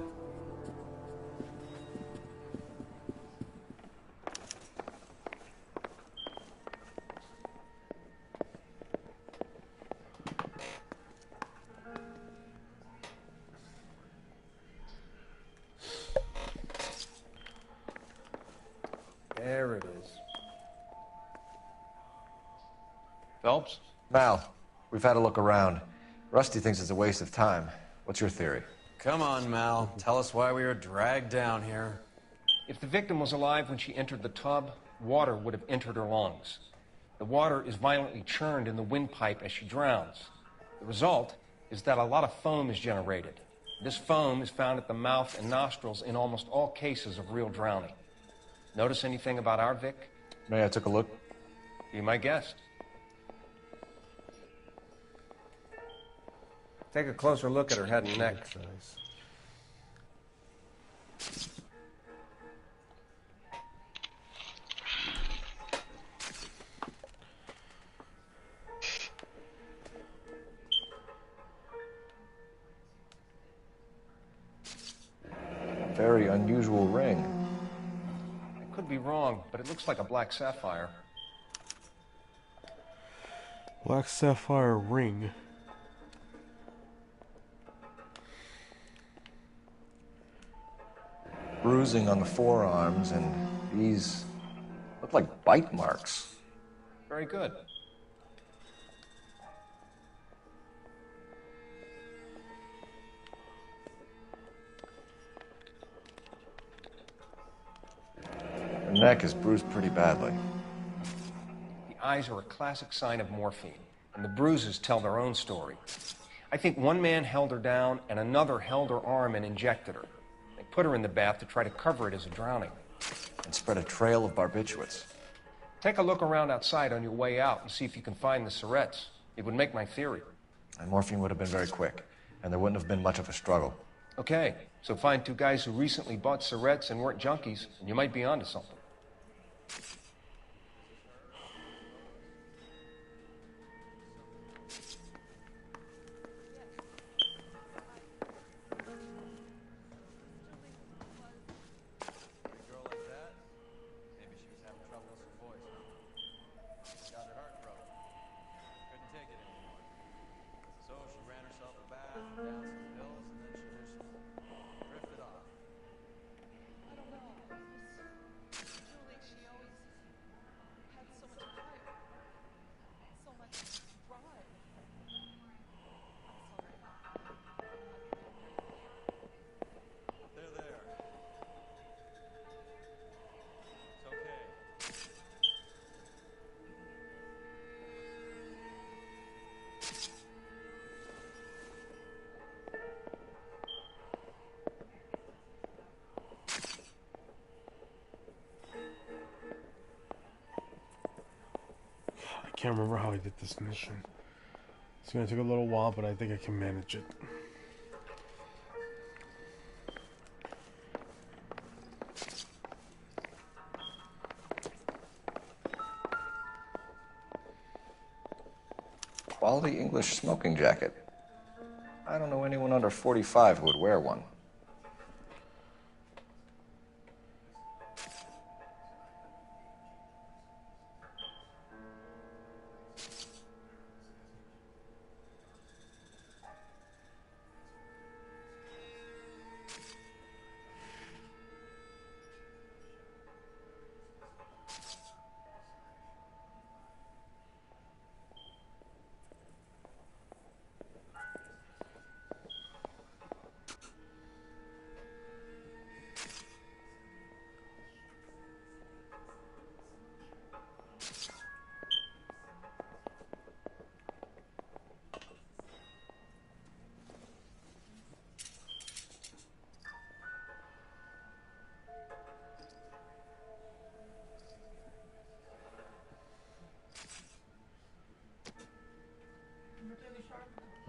There it is. Phelps? Mal, we've had a look around. Rusty thinks it's a waste of time. What's your theory? Come on, Mal. Tell us why we were dragged down here. If the victim was alive when she entered the tub, water would have entered her lungs. The water is violently churned in the windpipe as she drowns. The result is that a lot of foam is generated. This foam is found at the mouth and nostrils in almost all cases of real drowning. Notice anything about our Vic? May I took a look? Be my guest. Take a closer look at her head and neck. Very unusual ring. I could be wrong, but it looks like a black sapphire. Black sapphire ring. Bruising on the forearms, and these look like bite marks. Very good. neck is bruised pretty badly. The eyes are a classic sign of morphine, and the bruises tell their own story. I think one man held her down and another held her arm and injected her. They put her in the bath to try to cover it as a drowning. And spread a trail of barbiturates. Take a look around outside on your way out and see if you can find the Surretts. It would make my theory. And morphine would have been very quick, and there wouldn't have been much of a struggle. Okay, so find two guys who recently bought Surretts and weren't junkies, and you might be onto something. I can't remember how I did this mission. It's gonna take a little while, but I think I can manage it. Quality English smoking jacket. I don't know anyone under 45 who would wear one.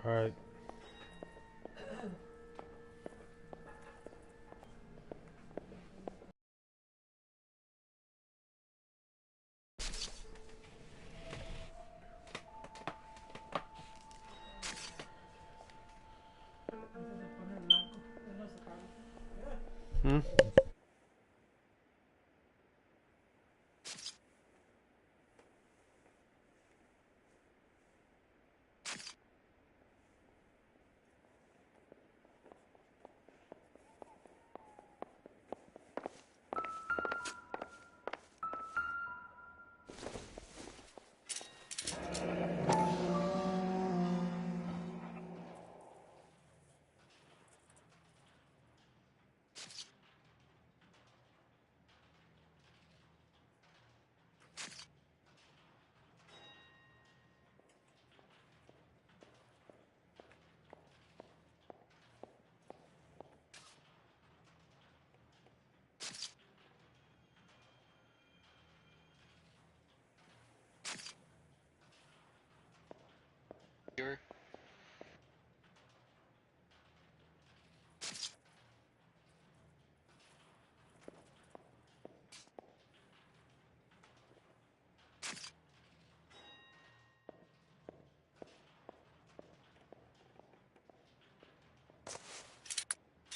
All right. Hmm?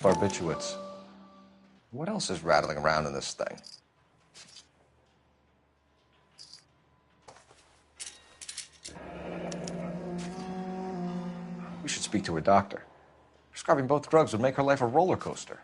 Barbiturates. What else is rattling around in this thing? We should speak to her doctor. Prescribing both drugs would make her life a roller coaster.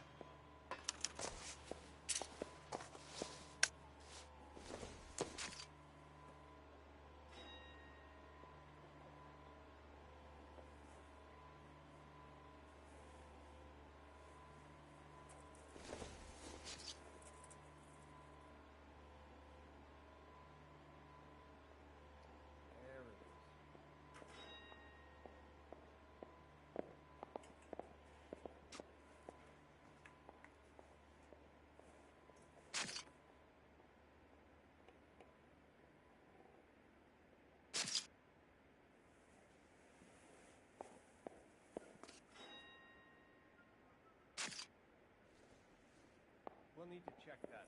need to check that.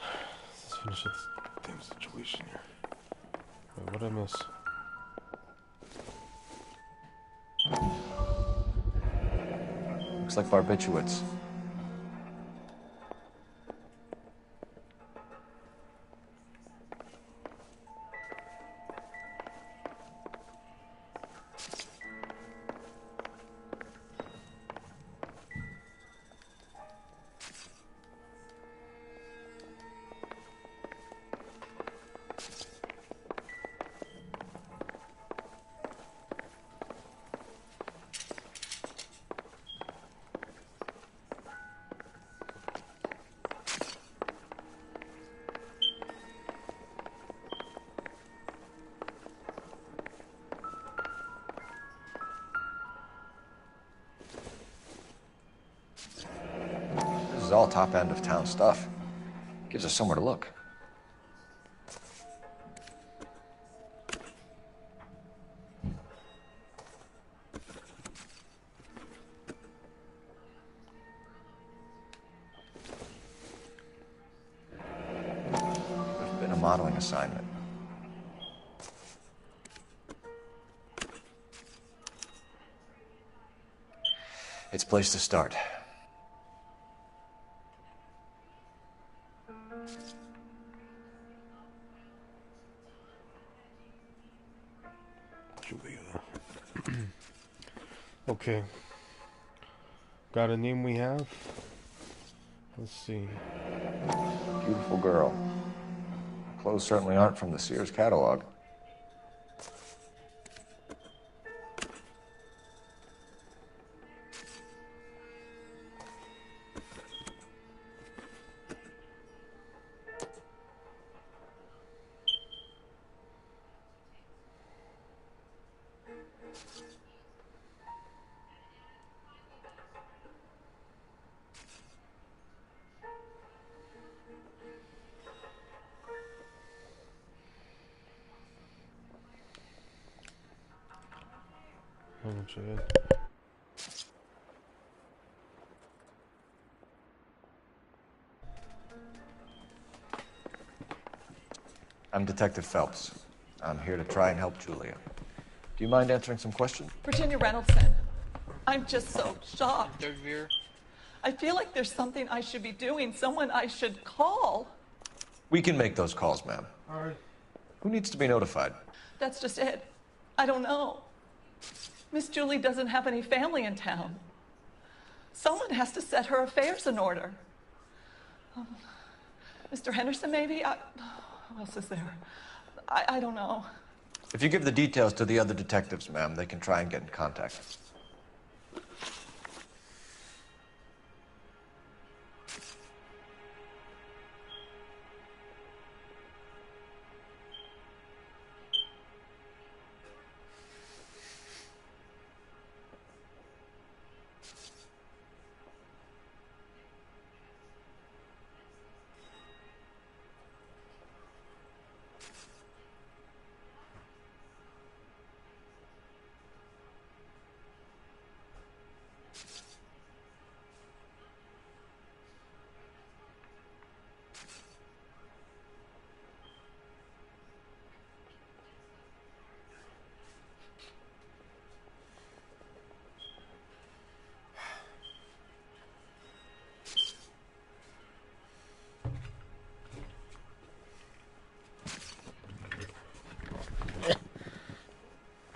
Let's finish this damn situation here. Wait, what did I miss? Looks like barbiturates. This is all top end of town stuff. Gives us somewhere to look. There's been a modeling assignment. It's a place to start. Julia. Okay. Got a name we have? Let's see. Beautiful girl. Clothes certainly aren't from the Sears catalog. Oh, shit. I'm Detective Phelps. I'm here to try and help Julia. Do you mind answering some questions? Virginia Reynoldson. I'm just so shocked. Third veer. I feel like there's something I should be doing, someone I should call. We can make those calls, ma'am. All right. Who needs to be notified? That's just it. I don't know. Miss Julie doesn't have any family in town. Someone has to set her affairs in order. Mr. Henderson, maybe? Who else is there? I don't know. If you give the details to the other detectives, ma'am, they can try and get in contact.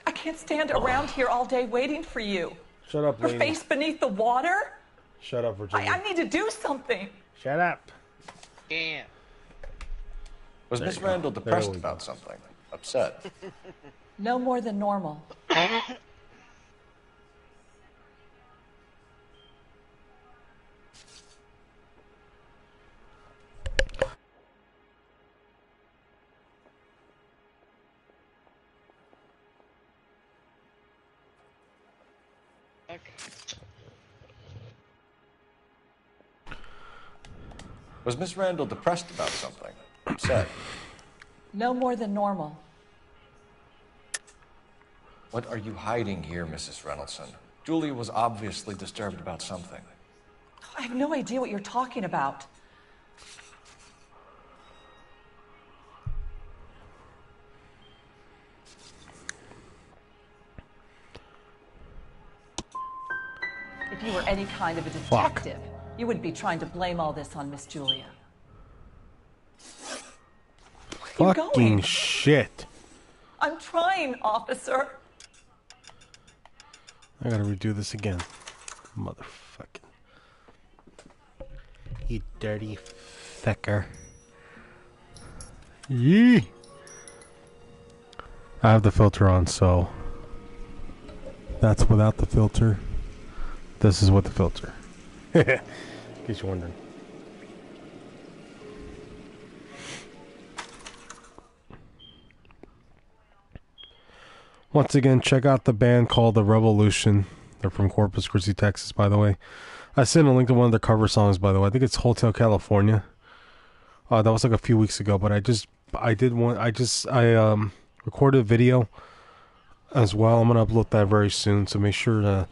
I can't stand around here all day waiting for you. Shut up, Her lady. face beneath the water? Shut up, Virginia. I need to do something. Shut up. Damn. Was There Miss you go. Randall There depressed we about something? Upset? No more than normal. Was Miss Randall depressed about something? Upset? No more than normal. What are you hiding here, Mrs. Reynoldsson? Julia was obviously disturbed about something. I have no idea what you're talking about. If you were any kind of a detective, you wouldn't be trying to blame all this on Miss Julia. Where are you Fucking going? shit. I'm trying, officer. I gotta redo this again. Motherfucking. You dirty fecker. Yee! I have the filter on, so that's without the filter. This is with the filter. In case you're wondering. Once again, check out the band called The Revolution. They're from Corpus Christi, Texas, by the way. I sent a link to one of their cover songs, by the way. I think it's Hotel California. That was like a few weeks ago, but I recorded a video as well. I'm gonna upload that very soon, so make sure to,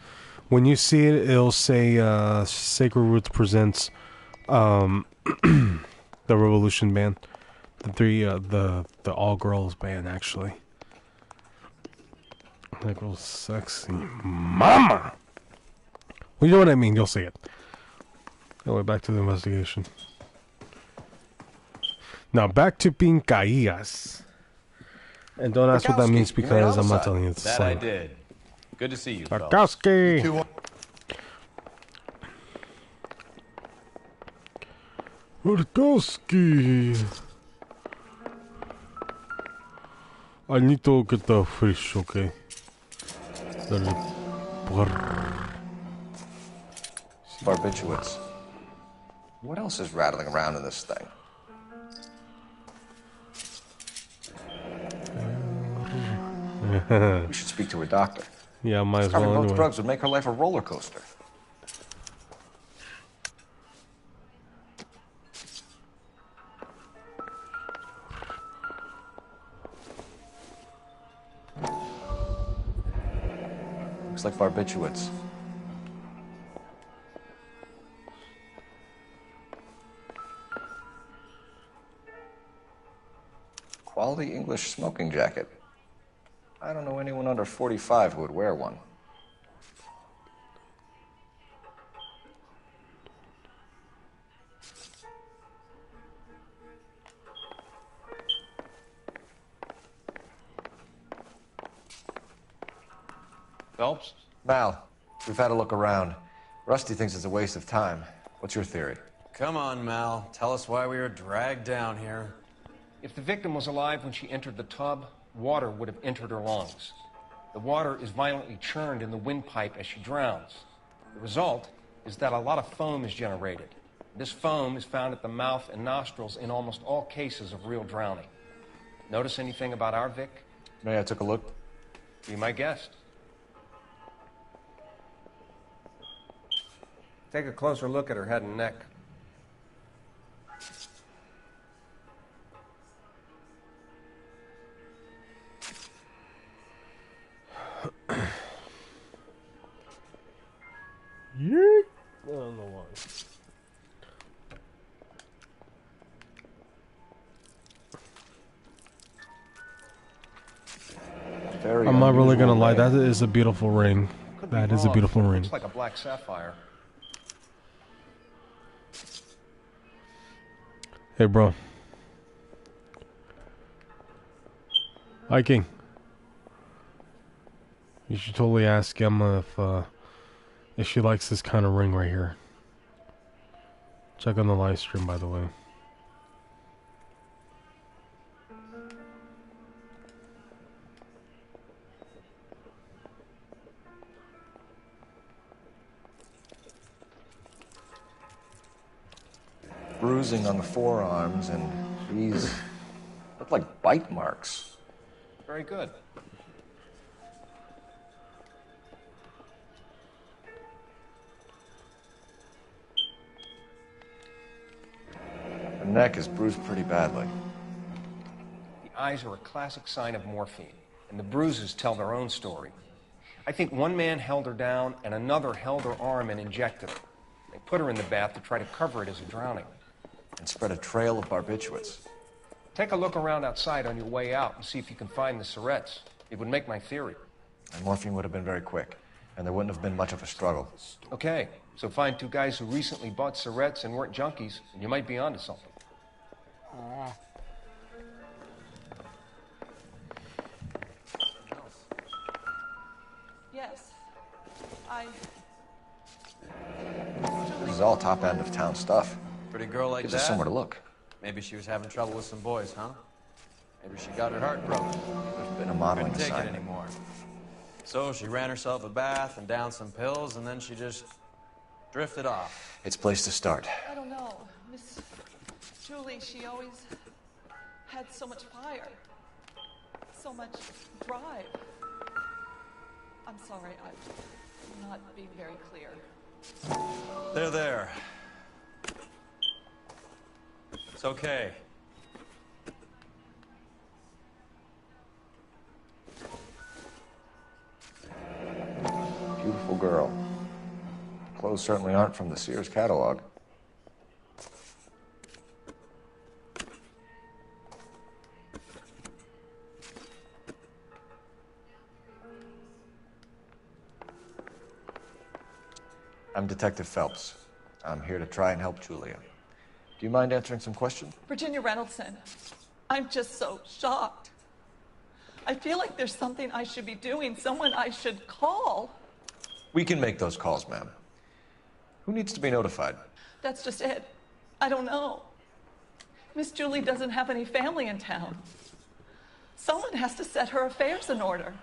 when you see it, it'll say Sacred Roots presents the Revolution band, the all girls band actually. Like real sexy mama. Well, you know what I mean. You'll see it. Anyway, back to the investigation. Now back to Pincayas. And don't ask what that means because I'm not telling you. It's That slang. I did. Good to see you, fellas. Tarkowski. Tarkowski. I need to get the fish, okay? Barbiturates. What else is rattling around in this thing? We should speak to her doctor. Yeah, might as Discovering well both anyway. drugs would make her life a roller coaster. Looks like barbiturates. Quality English smoking jacket. I don't know anyone under 45 who would wear one. Phelps? Mal, we've had a look around. Rusty thinks it's a waste of time. What's your theory? Come on, Mal. Tell us why we were dragged down here. If the victim was alive when she entered the tub, water would have entered her lungs. The water is violently churned in the windpipe as she drowns. The result is that a lot of foam is generated. This foam is found at the mouth and nostrils in almost all cases of real drowning. Notice anything about our Vic? May I took a look? Be my guest. Take a closer look at her head and neck. Yeet. I don't know why. Very I'm not really gonna unusual lie. ring. That is a beautiful ring. Could be That is a wrong. beautiful ring. Looks like a black sapphire. Hey, bro. Viking. You should totally ask Emma if she likes this kind of ring right here. Check on the live stream, by the way. bruising on the forearms, and these look like bite marks. Very good. Her neck is bruised pretty badly. The eyes are a classic sign of morphine, and the bruises tell their own story. I think one man held her down, and another held her arm and injected her. They put her in the bath to try to cover it as a drowning. And spread a trail of barbiturates. Take a look around outside on your way out and see if you can find the Surretts. It would make my theory. And morphine would have been very quick, and there wouldn't have been much of a struggle. Okay, so find two guys who recently bought Surretts and weren't junkies, and you might be onto something. Yes. I... This is all top end of town stuff. Pretty girl like Gives that? us somewhere to look. Maybe she was having trouble with some boys, huh? Maybe she got her heart broken. There's been a modeling Couldn't take it assignment. anymore. So she ran herself a bath and downed some pills, and then she just drifted off. It's a place to start. I don't know. Miss Julie, she always had so much fire. So much drive. I'm sorry, I'm not being very clear. There. It's okay. Beautiful girl. Clothes certainly aren't from the Sears catalog. I'm Detective Phelps. I'm here to try and help Julia. Do you mind answering some questions? Virginia Reynoldson, I'm just so shocked. I feel like there's something I should be doing, someone I should call. We can make those calls, ma'am. Who needs to be notified? That's just it. I don't know. Miss Julie doesn't have any family in town. Someone has to set her affairs in order.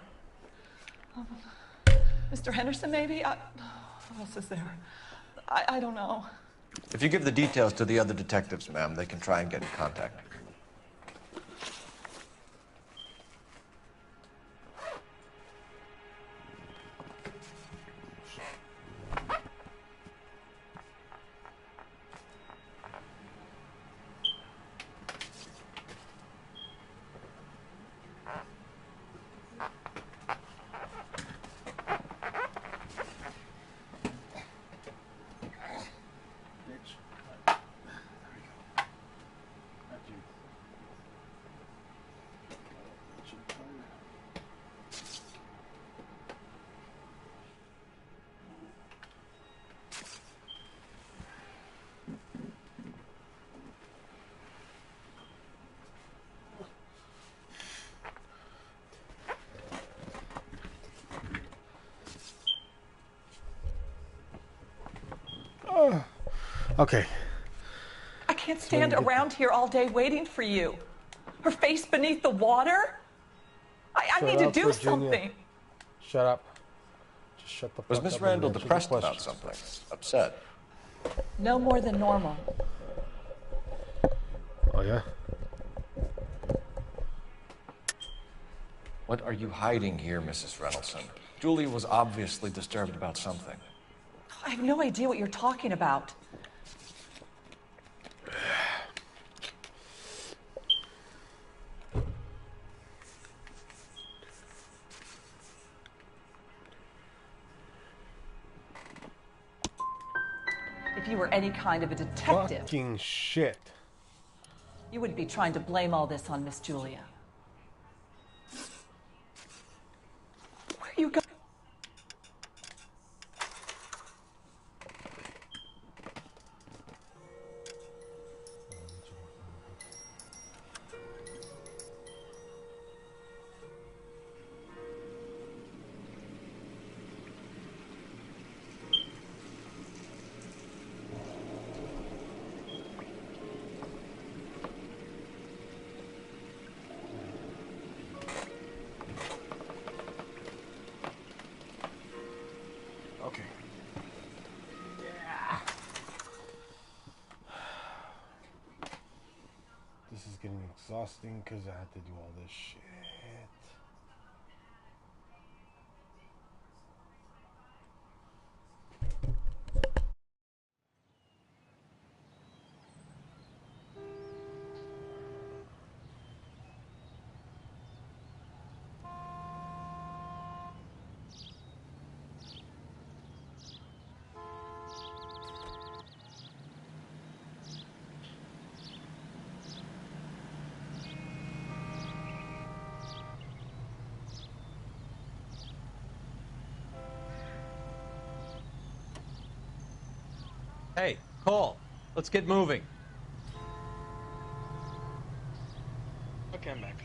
Mr. Henderson, maybe? Who else is there? I don't know. If you give the details to the other detectives, ma'am, they can try and get in contact. Okay. I can't stand around here all day waiting for you. Her face beneath the water? I need to do something. Shut up. Just shut the fuck up. Was Miss Randall depressed about something? Upset? No more than normal. Oh, yeah? What are you hiding here, Mrs. Reynoldson? Julie was obviously disturbed about something. I have no idea what you're talking about. If you were any kind of a detective, Fucking shit. you wouldn't be trying to blame all this on Miss Julia. Where are you going? getting exhausting because I had to do all this shit. Hey, Cole, let's get moving. Okay, I'm back.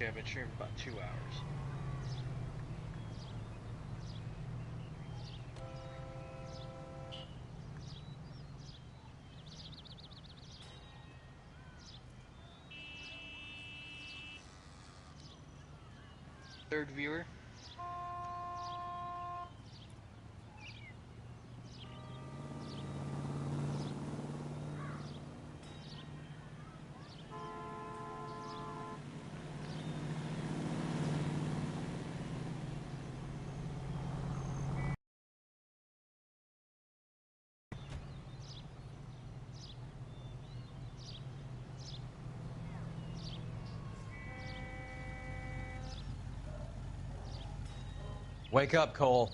Yeah, I've been streaming for about 2 hours. Third viewer. Wake up, Cole.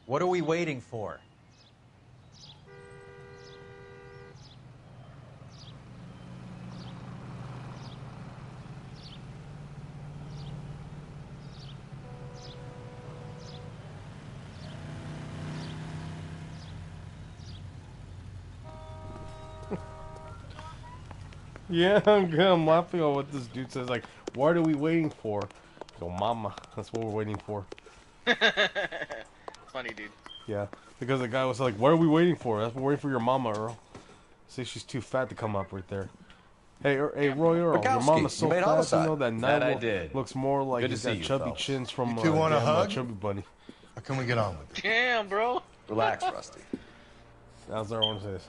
What are we waiting for? Yeah, I'm laughing at what this dude says. Like, what are we waiting for? Yo, mama, that's what we're waiting for. Funny, dude. Yeah, because the guy was like, what are we waiting for? That's what we're waiting for your mama, Earl. Say she's too fat to come up right there. Hey, hey, Roy Earl, your mama's so fat, you know that night looks more like he's got chubby chins from You two want a hug? Chubby Bunny. Or can we get on with it? Damn, bro. Relax, Rusty. That's what I want to say.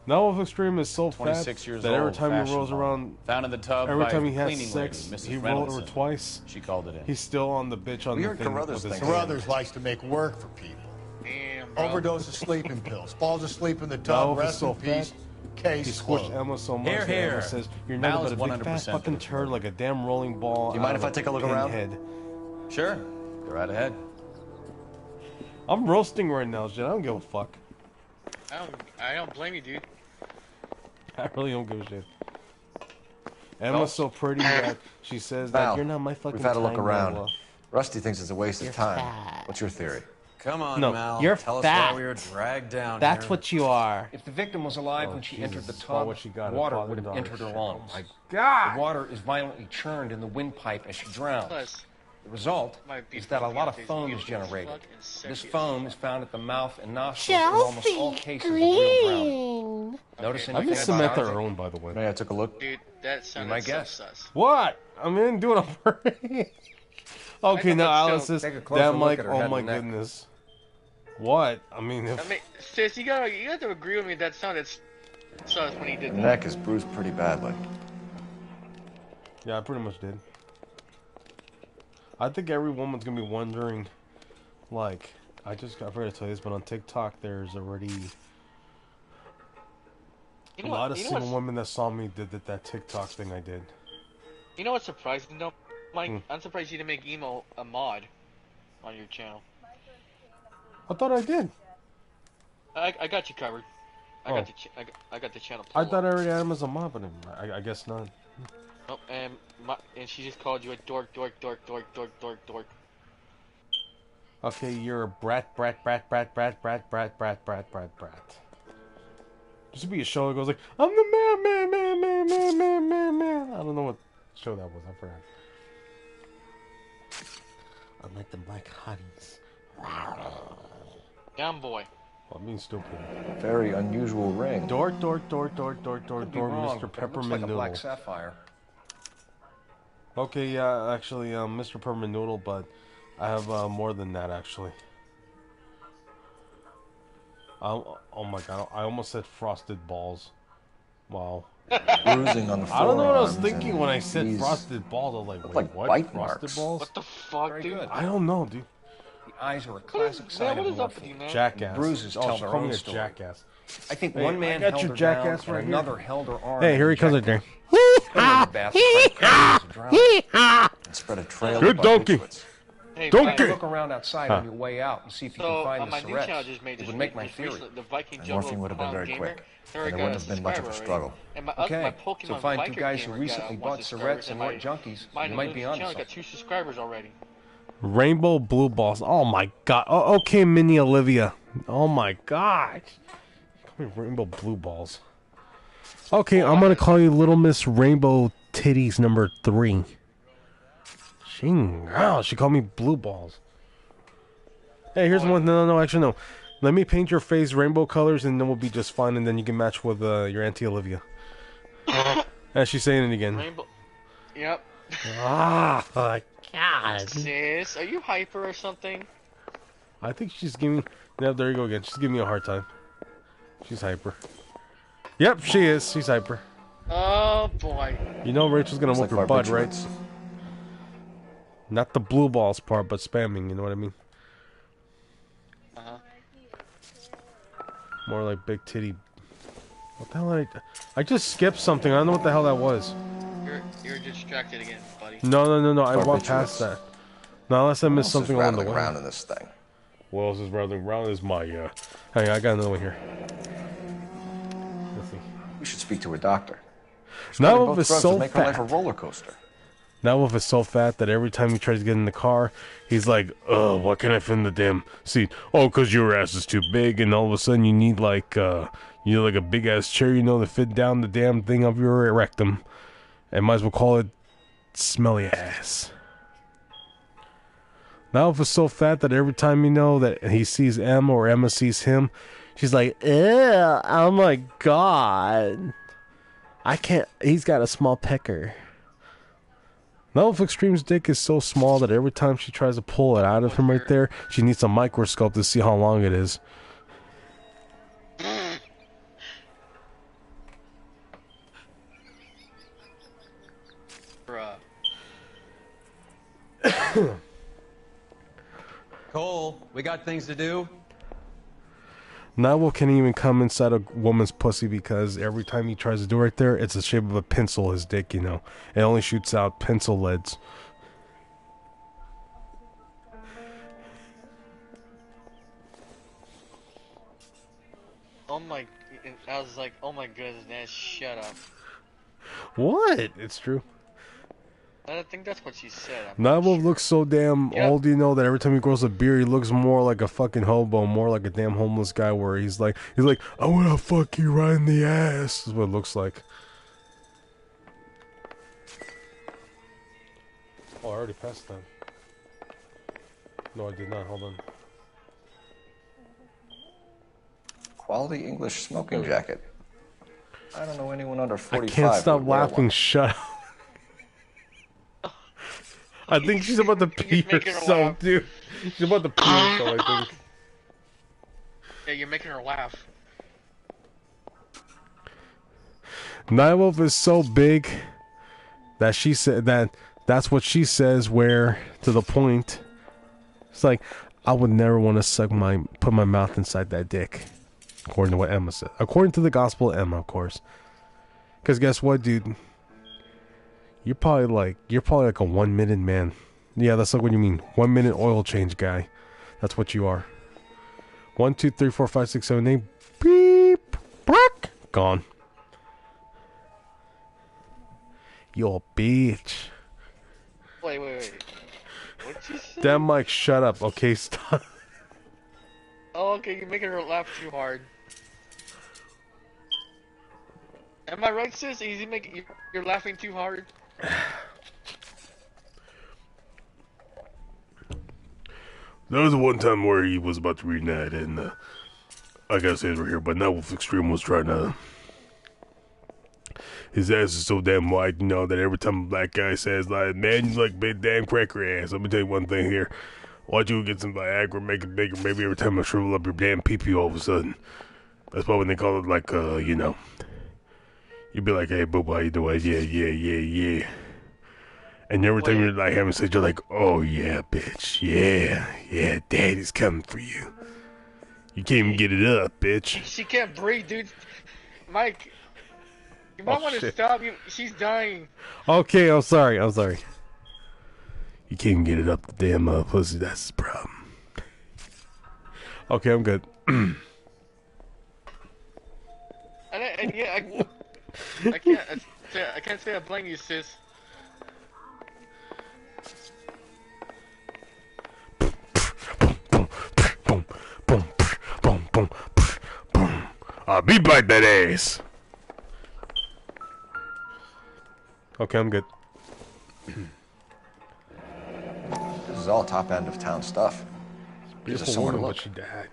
Now of Extreme is so fat 26 years that every old, time he fashion rolls model. around, Found in the tub every by time the he has cleaning sex, lady, Mrs. he rolled over Reynolds. twice. She called it in. He's still on the bitch on We the heard thing. Carruthers with his think Carruthers likes to make work for people. Damn, bro. Overdose of sleeping pills. Falls asleep in the Now tub. if he's Rest so in peace. fat, Case he squished closed. Emma so much Here, that Emma here. says, you're Mal nothing is but a big fat 100% fucking turd like a damn rolling ball. Do you mind out if I of take a look pinhead. around? Sure. Go right ahead. I'm roasting right now, shit. I don't give a fuck. I don't blame you, dude. I really don't give a shit. Emma's so pretty that she says that Val, you're not my fucking we've had a look time, around. Noah. Rusty thinks it's a waste You're of time. fat. What's your theory? Come on, No, Mal. you're Tell fat. us why we were dragged down That's here. what you are. If the victim was alive Oh, when she Jesus. entered the Oh, tub, what she got, a water father would have and entered her daughter. lungs. Oh my God! The water is violently churned in the windpipe as she drowns. Plus, The result my is that a lot of fiance's foam is beautiful as generated. fuck and This sexy as foam fuck. is found at the mouth and nostrils in almost all cases of real drowning. Notice I anything think Samantha about it? Irwin, by the way. May I took a look? Dude, that sounded might so guess. sus. What? I mean, do it on purpose. Okay, now Alice says, Take a closer damn, look like, at her oh head my and neck. goodness. What? I mean, if... I mean, sis, you have to agree with me. That sounded sus when he did The that. neck is bruised pretty badly. Yeah, I pretty much did. I think every woman's gonna be wondering, like, I forgot to tell you this, but on TikTok there's already You A know, lot of you know single what's, women that saw me did that TikTok thing I did. you know what's surprising though, Mike? Hmm. I'm surprised you didn't make emo a mod on your channel. I thought I did. I got you covered. I Oh. got the I got the channel. I pulled thought I up. already had him as a mob, but I guess not. Oh, and she just called you a dork. Okay, you're a brat. There should be a show that goes like, I'm the man. I don't know what show that was. I forgot. I like them black hotties. Down boy. Well, I'm being stupid. Very unusual ring. Dork, Could be wrong, Mr. but it Peppermint looks like a Noodle. black sapphire. Okay, yeah, actually, Mr. Peppermint Noodle, but I have more than that, actually. Oh my god, I almost said frosted balls. Wow. Bruising on the I don't know what I was forearms thinking when I and said these frosted balls. I was like, look wait, like what? bite Frosted marks. balls? What the fuck, Very dude? good. I don't know, dude. The eyes are a classic sign what of is up with you, morphine. man? Jackass. Bruises Oh, tell she their called own me a story. jackass. I think Hey, one I man got held your her jackass down right and here. another held her arm. Hey, here he and comes injected right her in the bath to try to drown her. and spread a trail Good of donkey. barbiturates. Hey, Donkey. Look around outside on your way out and see if you So can find on the my new channel, I Surrettes. just made It this would make my just theory. recently, the Viking And Jungle morphine would have been Clown very Gamer, quick, there and I there got wouldn't have been much of a subscriber struggle. already. And Okay, my Pokemon so find two Biker guys who Gamer recently got one bought subscriber, Surrettes and weren't junkies. my You might be new onto channel got something. 2 subscribers already. Rainbow blue balls. Oh my god. Oh, okay, Mini Olivia. Oh my god. Call me Rainbow blue balls. Okay, I'm gonna call you Little Miss Rainbow Titties number 3. She called me blue balls. Hey, here's one. No, actually no. Let me paint your face rainbow colors, and then we'll be just fine. And then you can match with your Auntie Olivia. And she's saying it again. Rainbow. Yep. Ah, my god. Sis, are you hyper or something? I think she's giving. Yeah, there you go again. She's giving me a hard time. She's hyper. Yep, she is. She's hyper. Oh boy. You know Rachel's gonna whoop your butt, right? Not the blue balls part, but spamming. You know what I mean? More like big titty. What the hell did I just skipped something. I don't know what the hell that was. You're distracted again, buddy. No. I walked past that. No, unless I missed something along the way. Around in this thing. What else is rattling around? Is my Hey, I got another one here. Let's see. We should speak to a doctor. Now both if it's drugs so would make her life a fat. roller coaster. Now if it's so fat that every time he tries to get in the car, he's like, "Oh, what can I fit in the damn seat? Oh, 'cause your ass is too big." And all of a sudden, you need like a big ass chair, to fit down the damn thing of your rectum. And might as well call it smelly ass. Now if it's so fat that every time that he sees Emma or Emma sees him, she's like, "Ew, oh my god, I can't." He's got a small pecker. Now if Extreme's dick is so small that every time she tries to pull it out of him right there, she needs a microscope to see how long it is. Bruh. Cole, we got things to do. Nightwolf can't even come inside a woman's pussy because every time he tries to do it right there, it's the shape of a pencil, his dick, It only shoots out pencil leads. Oh my. I was like, oh my goodness, man, shut up. What? It's true. I think that's what she said. Nightwolf looks so damn old, that every time he grows a beard, he looks more like a fucking hobo, more like a damn homeless guy. Where he's like, I wanna fuck you right in the ass. Is what it looks like. Oh, I already passed that. No, I did not. Hold on. Quality English smoking jacket. I don't know anyone under 45. I can't stop who would wear laughing. one. Shut up. I think she's about to pee making her herself, laugh. dude. She's about to pee herself, I think. Yeah, you're making her laugh. Nightwolf is so big that she said that's what she says, where to the point it's like, I would never want to put my mouth inside that dick. According to what Emma said. According to the Gospel of Emma, of course. Because guess what, dude? You're probably like a 1 minute man. Yeah, that's like what you mean. 1 minute oil change guy. That's what you are. 1, 2, 3, 4, 5, 6, 7, 8. Beep. Brack. Gone. You a bitch. Wait. What'd you say? Damn, Mike, shut up. Okay, stop. Oh, okay, you're making her laugh too hard. Am I right, sis? You're laughing too hard. There was one time where he was about to read that, and I gotta say it right here, but now Wolf Extreme was trying to. His ass is so damn wide, you know, that every time a black guy says, like, man, you like big damn cracker ass. Let me tell you one thing here. Why don't you get some Viagra, make it bigger, maybe every time I shrivel up your damn pee-pee all of a sudden. That's why when they call it, like, you know. You'd be like, hey, boo, how you doing? Yeah. And every time you're like having sex, you're like, oh yeah, bitch, yeah, daddy's coming for you. You can't even get it up, bitch. She can't breathe, dude. Mike, you might want to shit. stop. She's dying. Okay, I'm sorry. You can't even get it up the damn pussy. That's the problem. Okay, I'm good. And yeah, I can't say I blame you, sis. I'll be bite that ass. Okay, I'm good. This is all top end of town stuff. Gives us Beautiful somewhere to woman, look. but she died.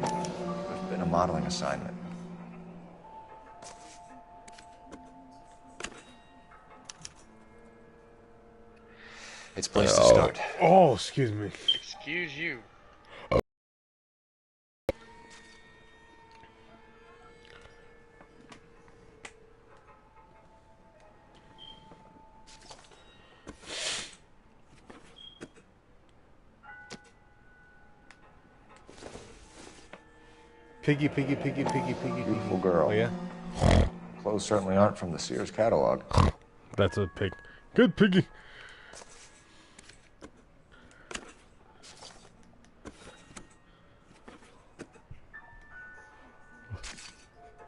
There's been a modeling assignment. It's place to start. Oh, excuse me. Excuse you. Piggy. Beautiful girl. Oh, yeah? Clothes certainly aren't from the Sears catalog. That's a pig. Good piggy.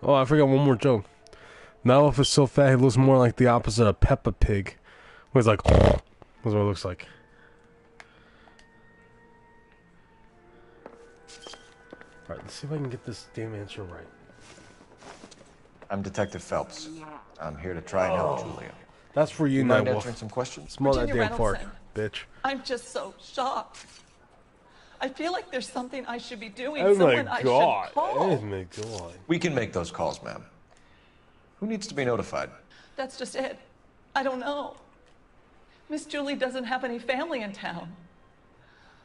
Oh, I forgot one more joke. Now if it's so fat, he looks more like the opposite of Peppa Pig. Where it's like, that's what it looks like. Alright, let's see if I can get this damn answer right. I'm Detective Phelps. I'm here to try and help Julia. That's for you, mind Nightwolf. answering some questions? Smell that Virginia damn fart, Reynolds. bitch. I'm just so shocked. I feel like there's something I should be doing. Oh Someone my I god. should call. Oh my god. We can make those calls, ma'am. Who needs to be notified? That's just it. I don't know. Miss Julie doesn't have any family in town.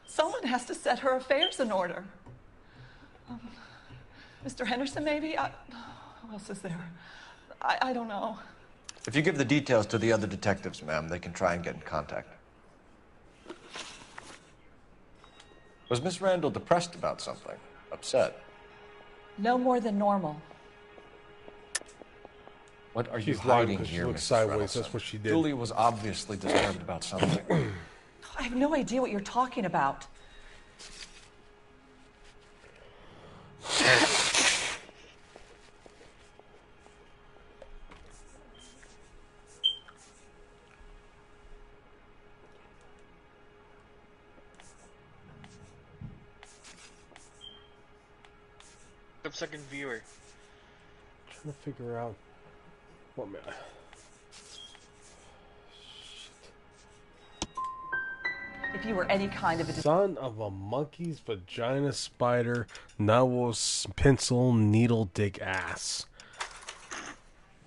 Someone has to set her affairs in order. Mr. Henderson, maybe? Who else is there? I don't know. If you give the details to the other detectives, ma'am, they can try and get in contact. Was Miss Randall depressed about something? Upset? No more than normal. What are you She's lying hiding because she here, looks Mrs. sideways. Reynolds? That's what she did. Julie was obviously disturbed about something. I have no idea what you're talking about. Second viewer. Trying to figure out what man. If you were any kind of a Son of a monkey's vagina spider, Nowell's pencil needle dick ass.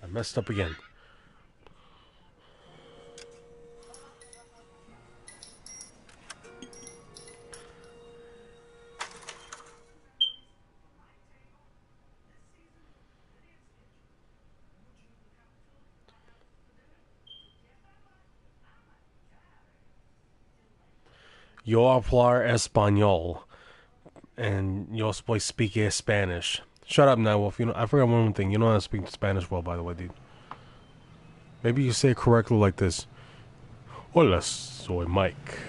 I messed up again. Yo hablar español. And yo speak Spanish. Shut up, Nightwolf. You know, I forgot one thing. You know how to speak Spanish well, by the way, dude. Maybe you say it correctly like this. Hola, soy Mike.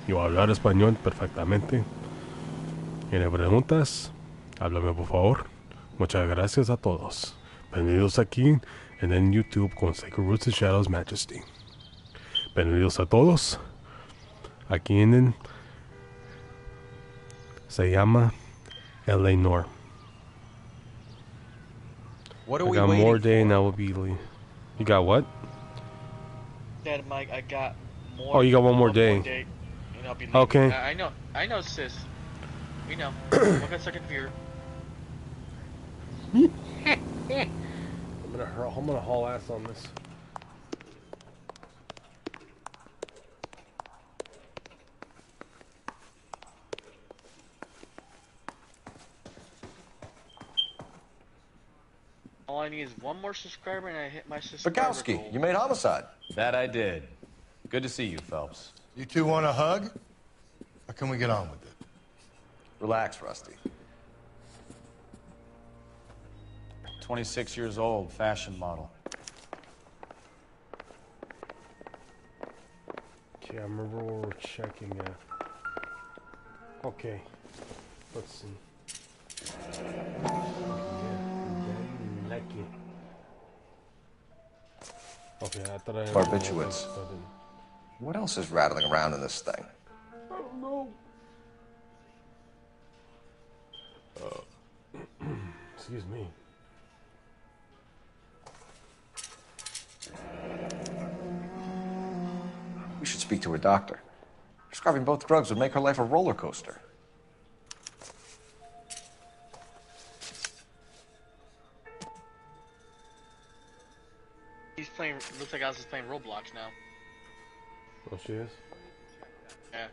Yo hablar español perfectamente. ¿Tiene preguntas? Háblame, por favor. Muchas gracias a todos. Bienvenidos aquí en el YouTube con Sacred Roots and Shadows Majesty. Bienvenidos a todos. Aquí en el... Se llama LA Noire. What are I we got waiting more day for? and I will be leaving. You got what? Dad, Mike, I got more. Oh, you got one more day. And I'll be leaving. Okay. I know, sis. We know. Look at second viewer. I'm gonna haul ass on this. All I need is one more subscriber and I hit my subscriber Bukowski, goal. you made homicide. That I did. Good to see you, Phelps. You two want a hug? Or can we get on with it? Relax, Rusty. 26 years old, fashion model. Okay, I remember what we're checking at. Okay, let's see. Okay, I thought I... Barbiturates. What else is rattling around in this thing? I don't know. Excuse me. We should speak to her doctor. Prescribing both drugs would make her life a roller coaster. He's playing. Looks like Alice is playing Roblox now. Oh, she is? Yeah.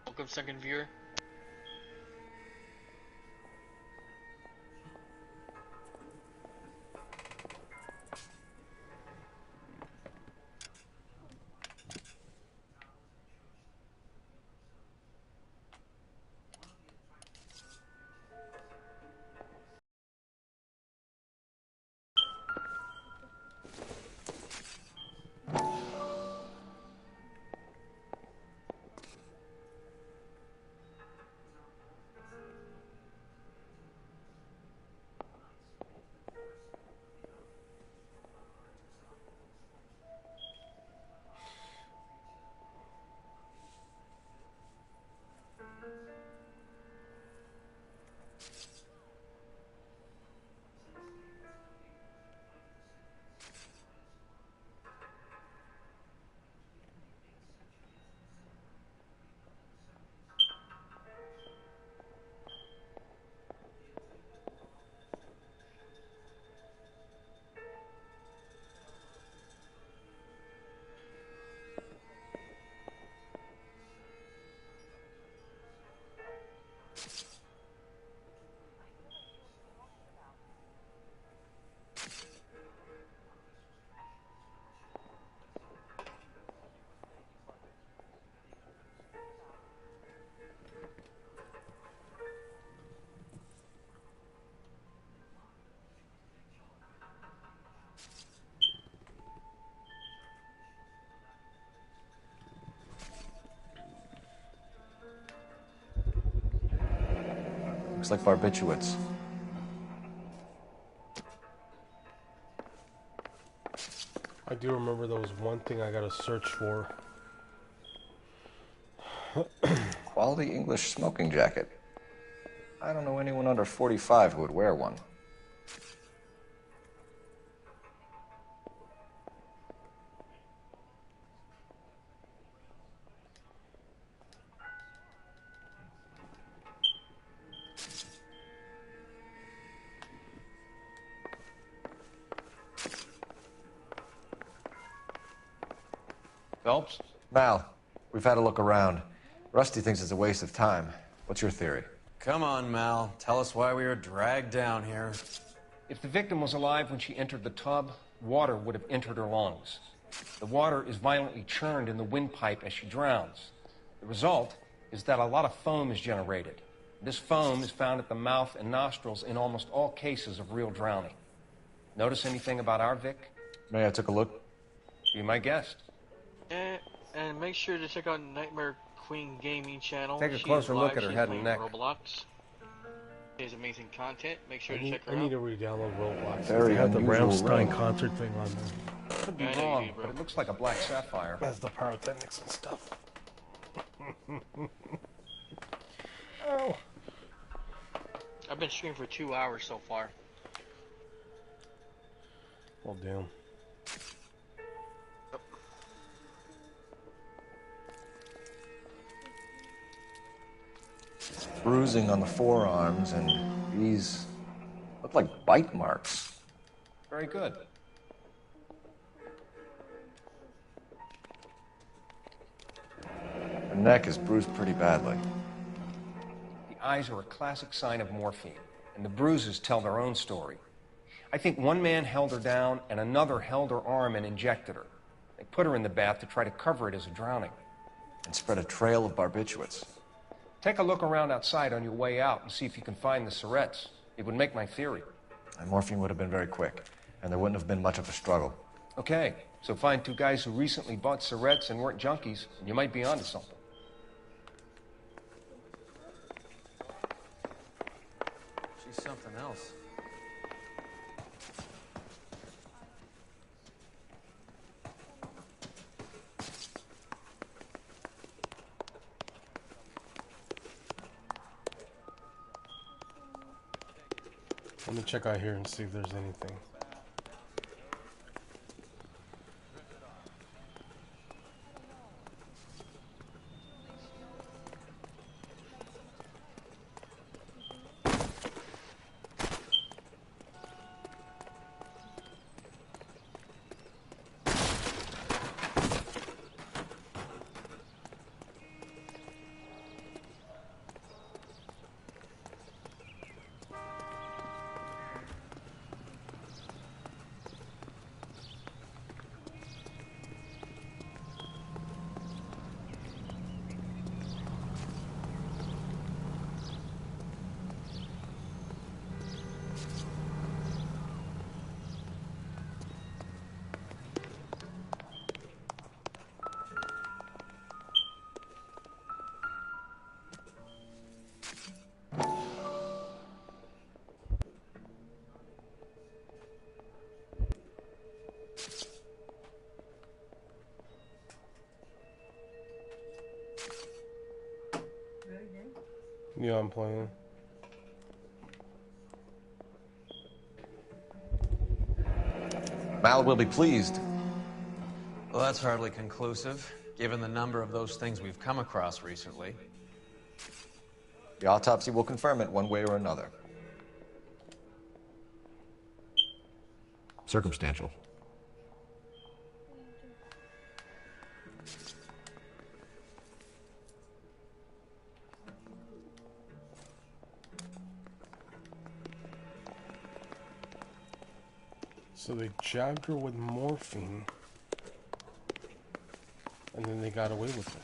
Welcome, second viewer. Looks like barbiturates. I do remember there was one thing I gotta search for. Quality English smoking jacket. I don't know anyone under 45 who would wear one. Phelps? Mal, we've had a look around. Rusty thinks it's a waste of time. What's your theory? Come on, Mal. Tell us why we were dragged down here. If the victim was alive when she entered the tub, water would have entered her lungs. The water is violently churned in the windpipe as she drowns. The result is that a lot of foam is generated. This foam is found at the mouth and nostrils in almost all cases of real drowning. Notice anything about our Vic? May I take a look? Be my guest. And make sure to check out Nightmare Queen Gaming channel. Take a She closer is look live. at her She's head and playing neck. Roblox. She has amazing content. Make sure I to need, check her I need out. to re-download Roblox. Very They have the unusual Rammstein ring. concert thing on there. Could be Yeah, I know you wrong, do, bro. but it looks like a black sapphire. That's the pyrotechnics and stuff. Oh. I've been streaming for 2 hours so far. Well, damn. Bruising on the forearms, and these look like bite marks. Very good. Her neck is bruised pretty badly. The eyes are a classic sign of morphine, and the bruises tell their own story. I think one man held her down and another held her arm and injected her. They put her in the bath to try to cover it as a drowning. And spread a trail of barbiturates. Take a look around outside on your way out and see if you can find the syrettes. It would make my theory. And morphine would have been very quick, and there wouldn't have been much of a struggle. Okay, so find two guys who recently bought syrettes and weren't junkies, and you might be onto something. She's something else. Let me check out here and see if there's anything. Yeah, I'm playing. Mal will be pleased. Well, that's hardly conclusive, given the number of those things we've come across recently. The autopsy will confirm it one way or another. Circumstantial. So they jabbed her with morphine, and then they got away with it.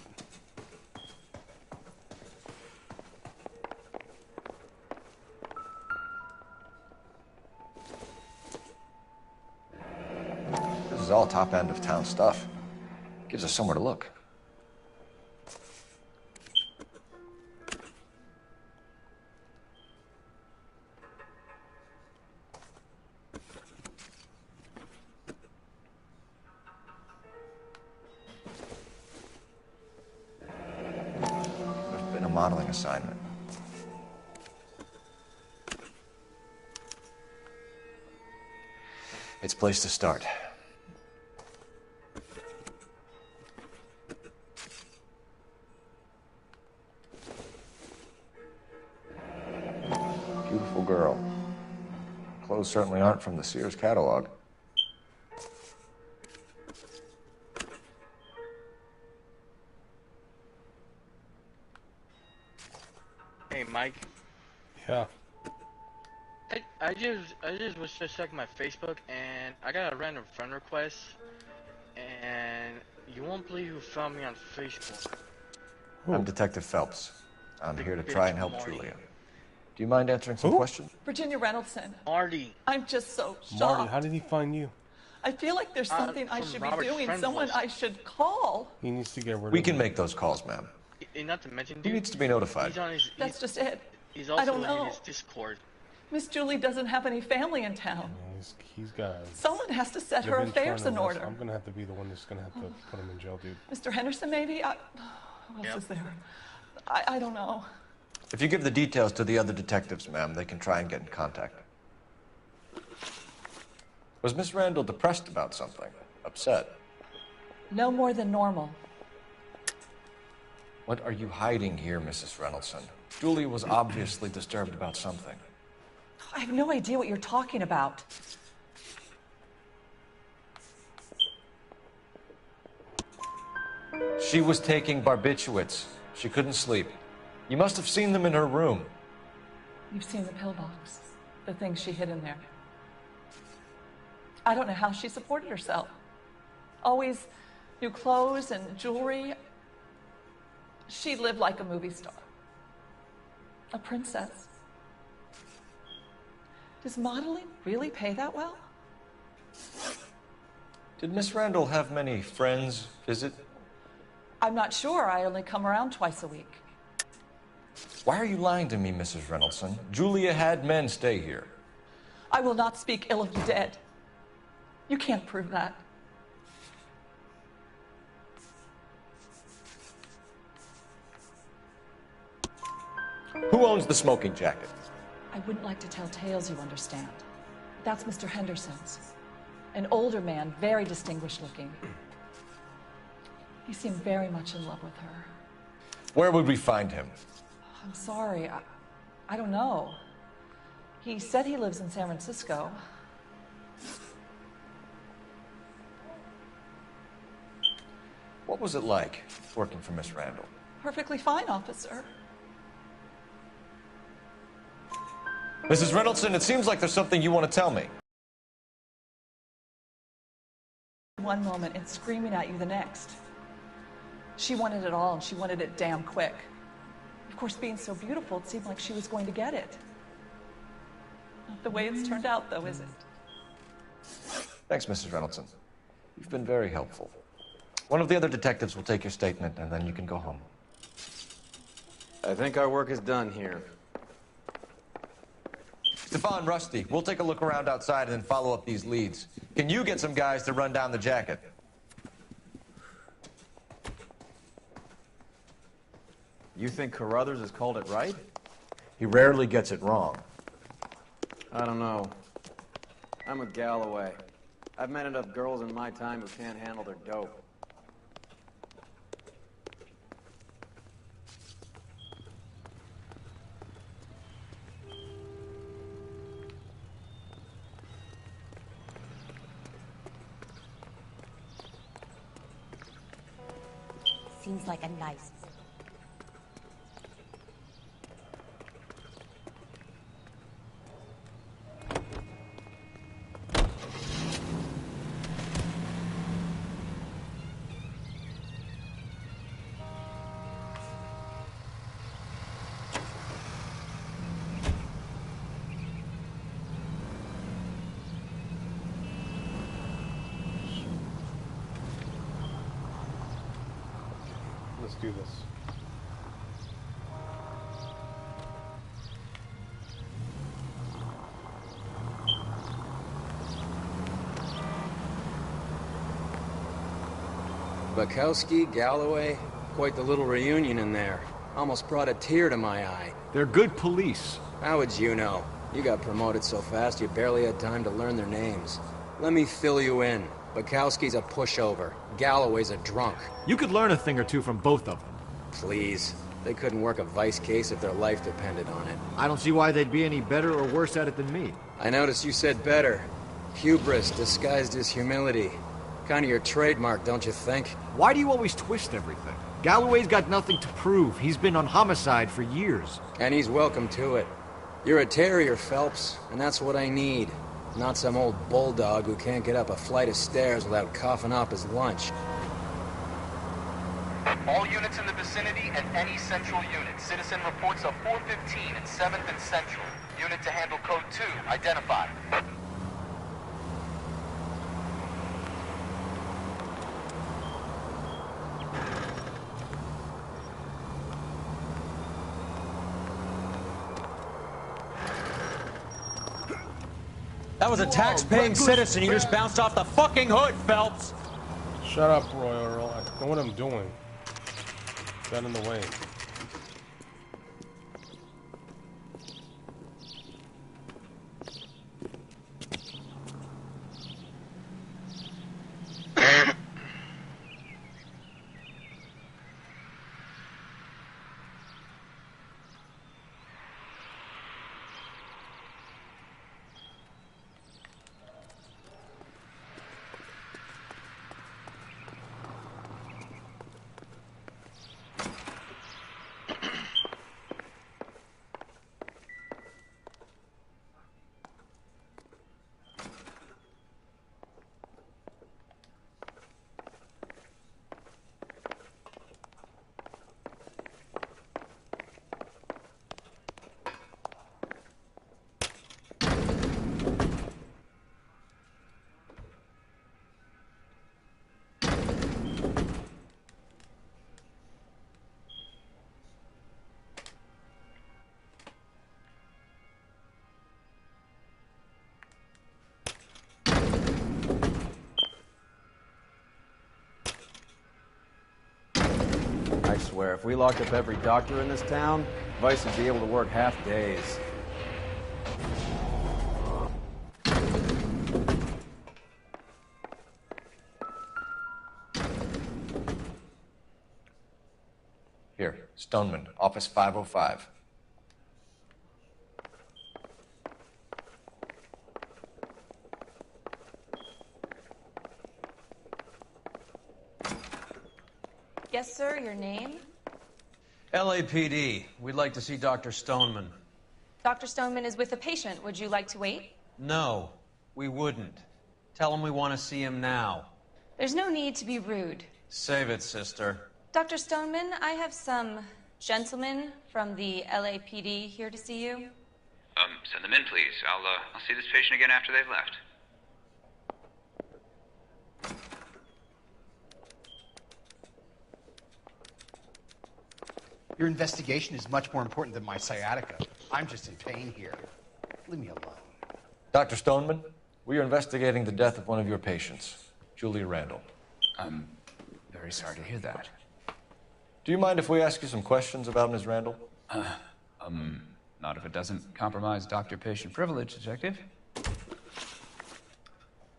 This is all top end of town stuff. Gives us somewhere to look. modeling assignment. It's a place to start. Beautiful girl. Clothes certainly aren't from the Sears catalog. Hey, Mike. Yeah. I just was just checking my Facebook and I got a random friend request, and you won't believe who found me on Facebook. I'm Detective Phelps. I'm The here to try bitch and help Marty. Julia. Do you mind answering some questions? Virginia Reynoldson. Marty. I'm just so shocked. Marty, how did he find you? I feel like there's something I from should Robert's be doing, friend someone list. I should call. He needs to get rid of We can make those calls, ma'am. And not to mention, Who dude, needs to be notified? he's on his. That's just it. He's I also don't know. in his Discord. Miss Julie doesn't have any family in town. He's got. Someone has to set They've her been trying affairs to in arrest- order. I'm gonna have to be the one that's gonna have to put him in jail, dude. Mr. Henderson, maybe? Who else is there? I don't know. If you give the details to the other detectives, ma'am, they can try and get in contact. Was Miss Randall depressed about something? Upset? No more than normal. What are you hiding here, Mrs. Reynoldson? Julia was obviously disturbed about something. I have no idea what you're talking about. She was taking barbiturates. She couldn't sleep. You must have seen them in her room. You've seen the pillbox, the things she hid in there. I don't know how she supported herself. Always new clothes and jewelry. She lived like a movie star. A princess. Does modeling really pay that well? Did Miss Randall have many friends visit? I'm not sure. I only come around twice a week. Why are you lying to me, Mrs. Reynoldson? Julia had men stay here. I will not speak ill of the dead. You can't prove that. Who owns the smoking jacket? I wouldn't like to tell tales, you understand. That's Mr. Henderson's. An older man, very distinguished looking. He seemed very much in love with her. Where would we find him? I'm sorry, I don't know. He said he lives in San Francisco. What was it like working for Miss Randall? Perfectly fine, officer. Mrs. Reynoldson, it seems like there's something you want to tell me. One moment and screaming at you the next. She wanted it all, and she wanted it damn quick. Of course, being so beautiful, it seemed like she was going to get it. Not the way it's turned out, though, is it? Thanks, Mrs. Reynoldson. You've been very helpful. One of the other detectives will take your statement, and then you can go home. I think our work is done here. Stefan, Rusty, we'll take a look around outside and then follow up these leads. Can you get some guys to run down the jacket? You think Carruthers has called it right? He rarely gets it wrong. I don't know. I'm with Galloway. I've met enough girls in my time who can't handle their dope. Seems like a nice. Let's do this. Bukowski, Galloway, quite the little reunion in there. Almost brought a tear to my eye. They're good police. How would you know? You got promoted so fast you barely had time to learn their names. Let me fill you in. Bukowski's a pushover. Galloway's a drunk. You could learn a thing or two from both of them. Please. They couldn't work a vice case if their life depended on it. I don't see why they'd be any better or worse at it than me. I noticed you said better. Hubris disguised as humility. Kind of your trademark, don't you think? Why do you always twist everything? Galloway's got nothing to prove. He's been on homicide for years. And he's welcome to it. You're a terrier, Phelps, and that's what I need. Not some old bulldog who can't get up a flight of stairs without coughing up his lunch. All units in the vicinity and any central unit. Citizen reports of 415 and 7th and Central. Unit to handle code 2. Identify. That was a tax-paying citizen. You just bounced off the fucking hood, Phelps. Shut up, Roy Earl. I know what I'm doing. Got in the way. I swear, if we locked up every doctor in this town, Vice would be able to work half days. Here, Stoneman, office 505. Yes, sir, your name? LAPD. We'd like to see Dr. Stoneman. Dr. Stoneman is with a patient. Would you like to wait? No, we wouldn't. Tell him we want to see him now. There's no need to be rude. Save it, sister. Dr. Stoneman, I have some gentlemen from the LAPD here to see you. Send them in, please. I'll see this patient again after they've left. Your investigation is much more important than my sciatica. I'm just in pain here. Leave me alone. Dr. Stoneman, we are investigating the death of one of your patients, Julia Randall. I'm very sorry to hear that. Do you mind if we ask you some questions about Ms. Randall? Not if it doesn't compromise doctor-patient privilege, Detective.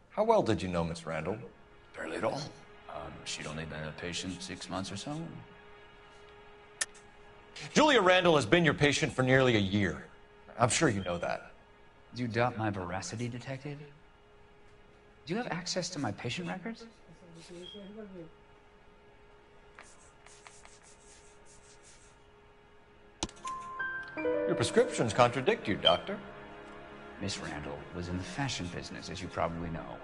How well did you know Miss Randall? Barely at all. She'd only been a patient 6 months or so. Julia Randall has been your patient for nearly a year. I'm sure you know that. Do you doubt my veracity, Detective? Do you have access to my patient records? Your prescriptions contradict you, Doctor. Miss Randall was in the fashion business, as you probably know.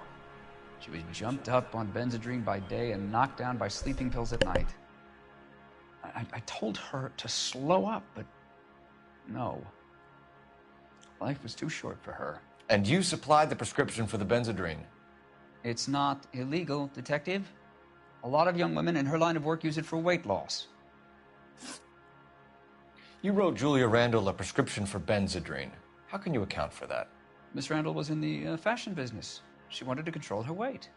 She was jumped up on Benzedrine by day and knocked down by sleeping pills at night. I told her to slow up, but no. Life was too short for her. And you supplied the prescription for the Benzedrine? It's not illegal, Detective. A lot of young women in her line of work use it for weight loss. You wrote Julia Randall a prescription for Benzedrine. How can you account for that? Miss Randall was in the fashion business. She wanted to control her weight.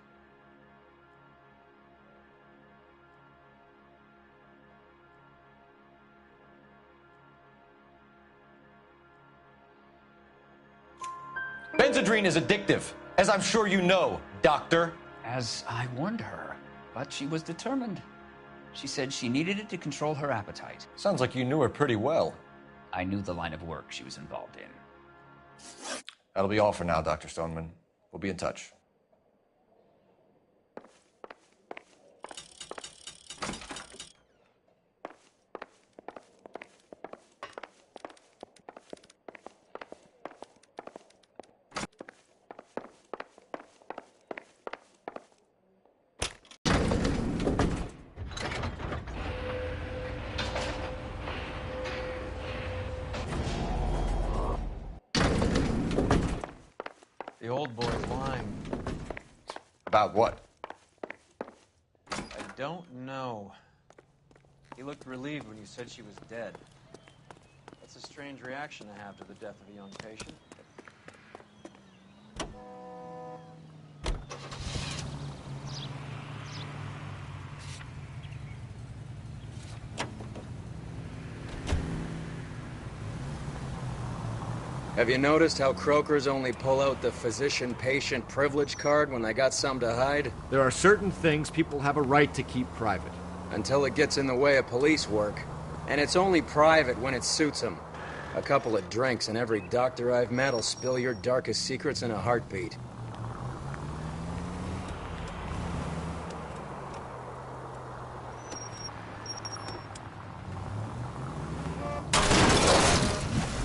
Benzedrine is addictive, as I'm sure you know, Doctor. As I warned her, but she was determined. She said she needed it to control her appetite. Sounds like you knew her pretty well. I knew the line of work she was involved in. That'll be all for now, Dr. Stoneman. We'll be in touch. The old boy's lying. About what? I don't know. He looked relieved when you said she was dead. That's a strange reaction to have to the death of a young patient. Have you noticed how croakers only pull out the physician-patient privilege card when they got something to hide? There are certain things people have a right to keep private. Until it gets in the way of police work. And it's only private when it suits them. A couple of drinks and every doctor I've met will spill your darkest secrets in a heartbeat.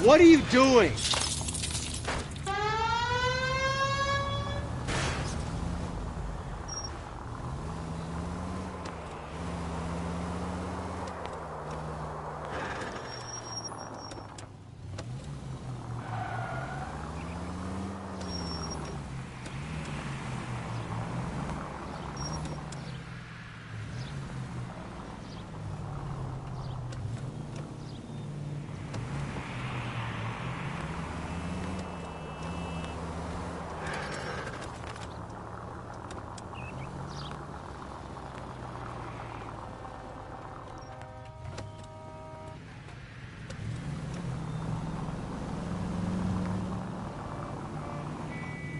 What are you doing?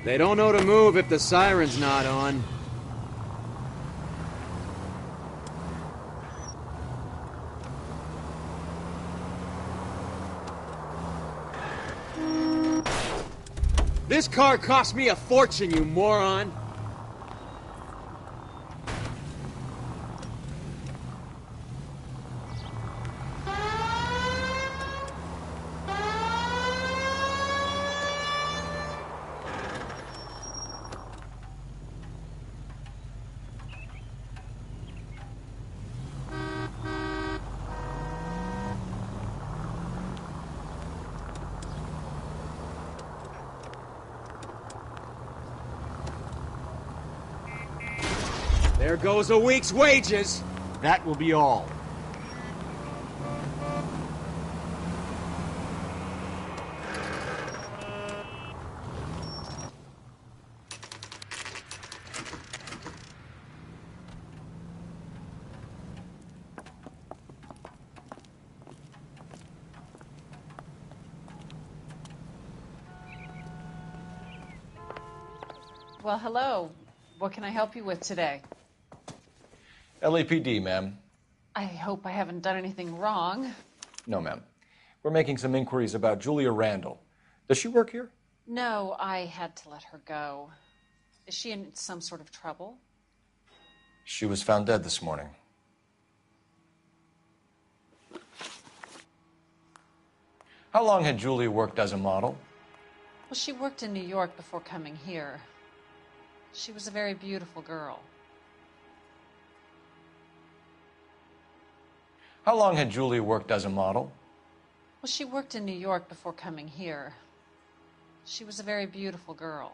They don't know to move if the siren's not on. This car cost me a fortune, you moron! There goes a week's wages. That will be all. Well, hello. What can I help you with today? LAPD, ma'am. I hope I haven't done anything wrong. No, ma'am. We're making some inquiries about Julia Randall. Does she work here? No, I had to let her go. Is she in some sort of trouble? She was found dead this morning. How long had Julia worked as a model? Well, she worked in New York before coming here. She was a very beautiful girl. How long had Julia worked as a model? Well, she worked in New York before coming here. She was a very beautiful girl.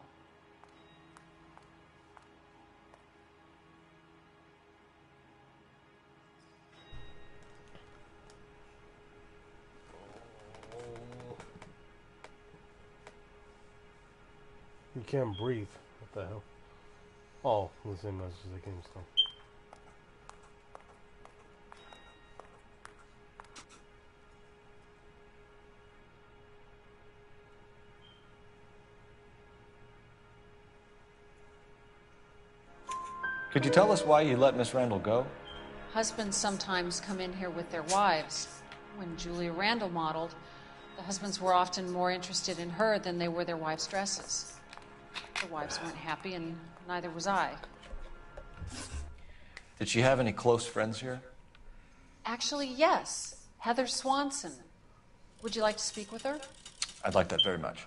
You can't breathe. What the hell? Oh, the same message that came still. Could you tell us why you let Miss Randall go? Husbands sometimes come in here with their wives. When Julia Randall modeled, the husbands were often more interested in her than they were their wives' dresses. The wives weren't happy, and neither was I. Did she have any close friends here? Actually, yes. Heather Swanson. Would you like to speak with her? I'd like that very much.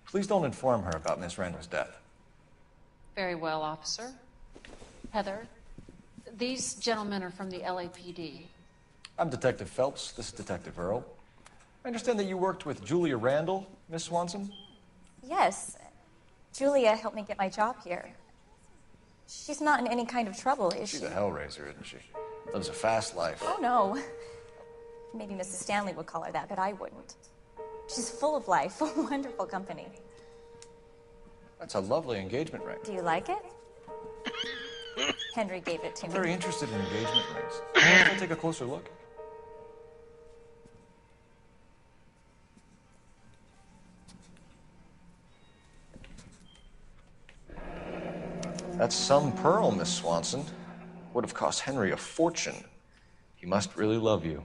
Please don't inform her about Miss Randall's death. Very well, officer. Heather, these gentlemen are from the LAPD. I'm Detective Phelps. This is Detective Earl. I understand that you worked with Julia Randall, Miss Swanson? Yes. Julia helped me get my job here. She's not in any kind of trouble, is she? She's a hellraiser, isn't she? Lives a fast life. Oh, no. Maybe Mrs. Stanley would call her that, but I wouldn't. She's full of life, a wonderful company. That's a lovely engagement ring. Do you like it? Henry gave it to I'm me. very interested in engagement rings. Can I take a closer look? That's some pearl, Miss Swanson. Would have cost Henry a fortune. He must really love you.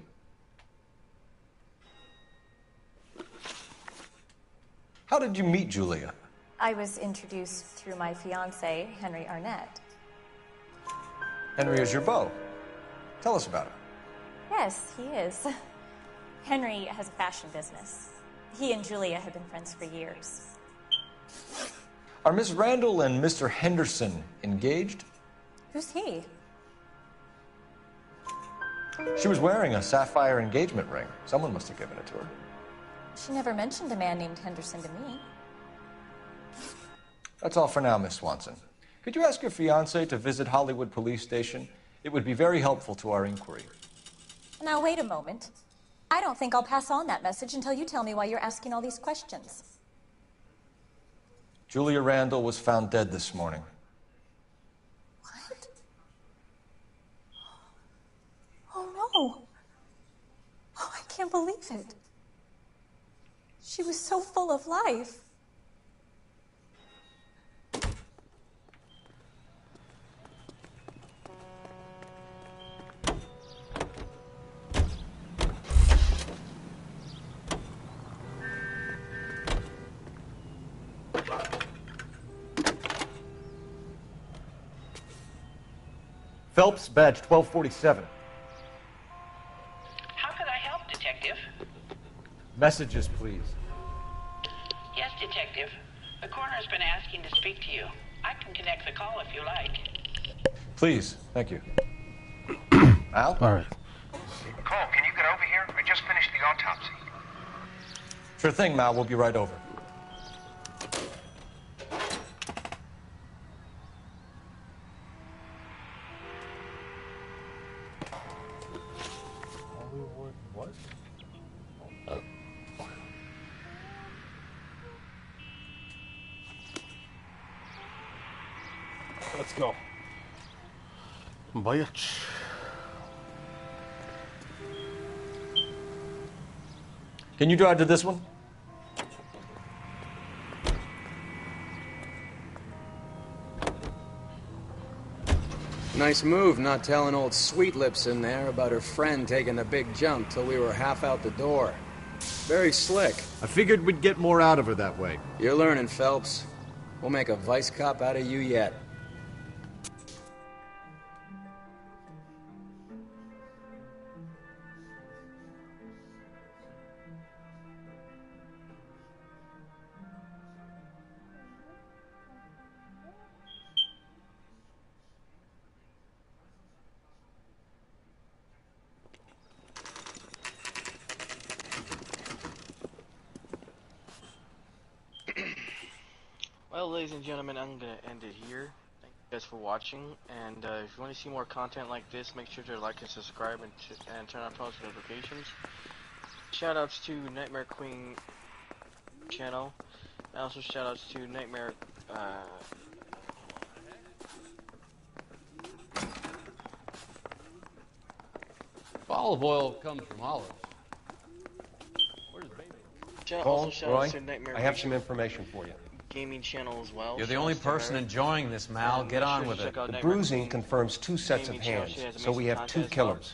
How did you meet Julia? I was introduced through my fiancé, Henry Arnett. Henry is your beau. Tell us about it. Yes, he is. Henry has a fashion business. He and Julia have been friends for years. Are Miss Randall and Mr. Henderson engaged? Who's he? She was wearing a sapphire engagement ring. Someone must have given it to her. She never mentioned a man named Henderson to me. That's all for now, Miss Swanson. Could you ask your fiancé to visit Hollywood Police Station? It would be very helpful to our inquiry. Now, wait a moment. I don't think I'll pass on that message until you tell me why you're asking all these questions. Julia Randall was found dead this morning. What? Oh, no. Oh, I can't believe it. She was so full of life. Phelps, badge 1247. How could I help, Detective? Messages, please. Yes, Detective. The coroner's been asking to speak to you. I can connect the call if you like. Please, thank you. Al? All right. Cole, can you get over here? I just finished the autopsy. Sure thing, Mal. We'll be right over. What? Let's go. Bitch. Can you drive to this one? Nice move not telling old Sweet Lips in there about her friend taking the big jump till we were half out the door. Very slick. I figured we'd get more out of her that way. You're learning, Phelps. We'll make a vice cop out of you yet. Well, ladies and gentlemen, I'm going to end it here. Thank you guys for watching, and if you want to see more content like this, make sure to like and subscribe and turn on post notifications. Shoutouts to Nightmare Queen channel, and also shoutouts to Nightmare, Olive oil comes from olives. Where's baby? also Cole, shoutouts Roy, to Nightmare I have Queen. some information for you. gaming channel as well. You're the only person enjoying this, Mal. Get on with it. The bruising confirms 2 sets of hands, so we have 2 killers.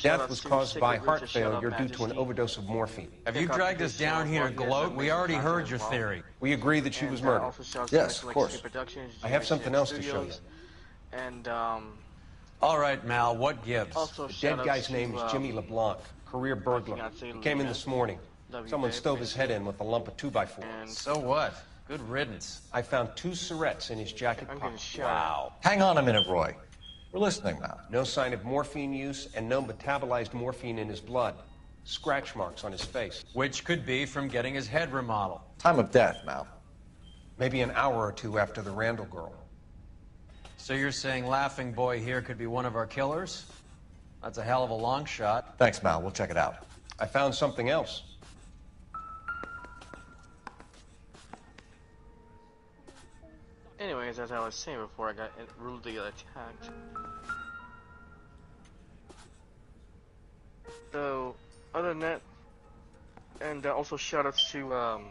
Death was caused by heart failure due to an overdose of morphine. Have you dragged us down here to gloat? We already heard your theory. We agree that she was murdered. Yes, of course. I have something else to show you. And, all right, Mal, what gives? The dead guy's name is Jimmy LeBlanc, career burglar. He came in this morning. Someone stove his head in with a lump of 2x4. So what? Good riddance. I found 2 syrettes in his jacket pocket. Wow. Hang on a minute, Roy. We're listening now. No sign of morphine use and no metabolized morphine in his blood. Scratch marks on his face. Which could be from getting his head remodeled. Time of death, Mal. Maybe an hour or 2 after the Randall girl. So you're saying Laughing Boy here could be one of our killers? That's a hell of a long shot. Thanks, Mal. We'll check it out. I found something else. anyways, as I was saying before, I got rudely attacked. So, other than that, and also shoutouts to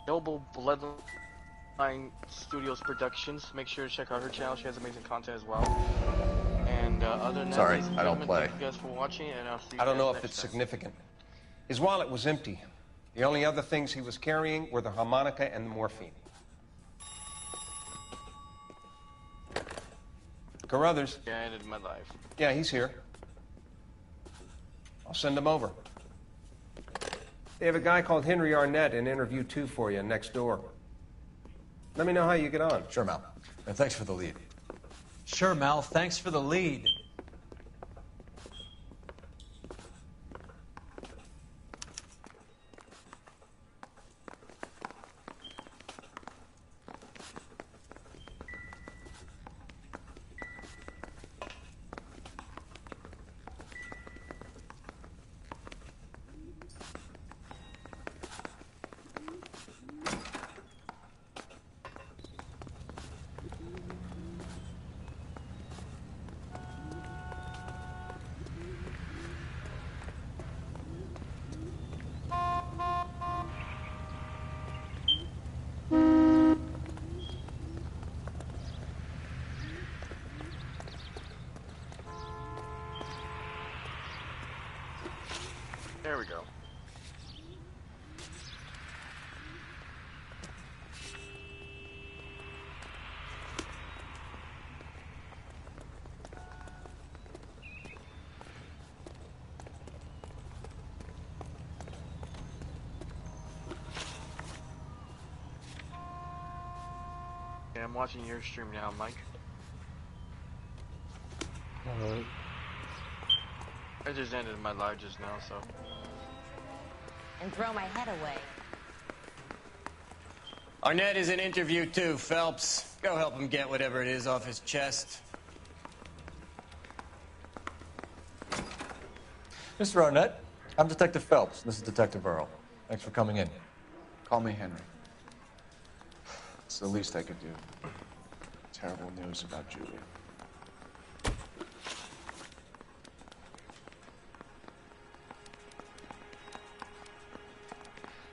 Noble Bloodline Studios Productions. Make sure to check out her channel; she has amazing content as well. And other than that, sorry, ladies and I don't gentlemen, play. Thank you guys for watching, and I'll see you I don't guys know if next it's time. significant. His wallet was empty. The only other things he was carrying were the harmonica and the morphine. Carruthers. Yeah, I ended my life. Yeah, he's here. I'll send him over. They have a guy called Henry Arnett in interview 2 for you next door. Let me know how you get on. Sure, Mal. And thanks for the lead. Sure, Mal. Thanks for the lead. There we go. Yeah, I'm watching your stream now, Mike. Alright. I just ended my live just now, so. And throw my head away. Arnett is in interview too, Phelps. Go help him get whatever it is off his chest. Mr. Arnett, I'm Detective Phelps. This is Detective Earl. Thanks for coming in. Call me Henry. It's the least I could do. Terrible news about Julia.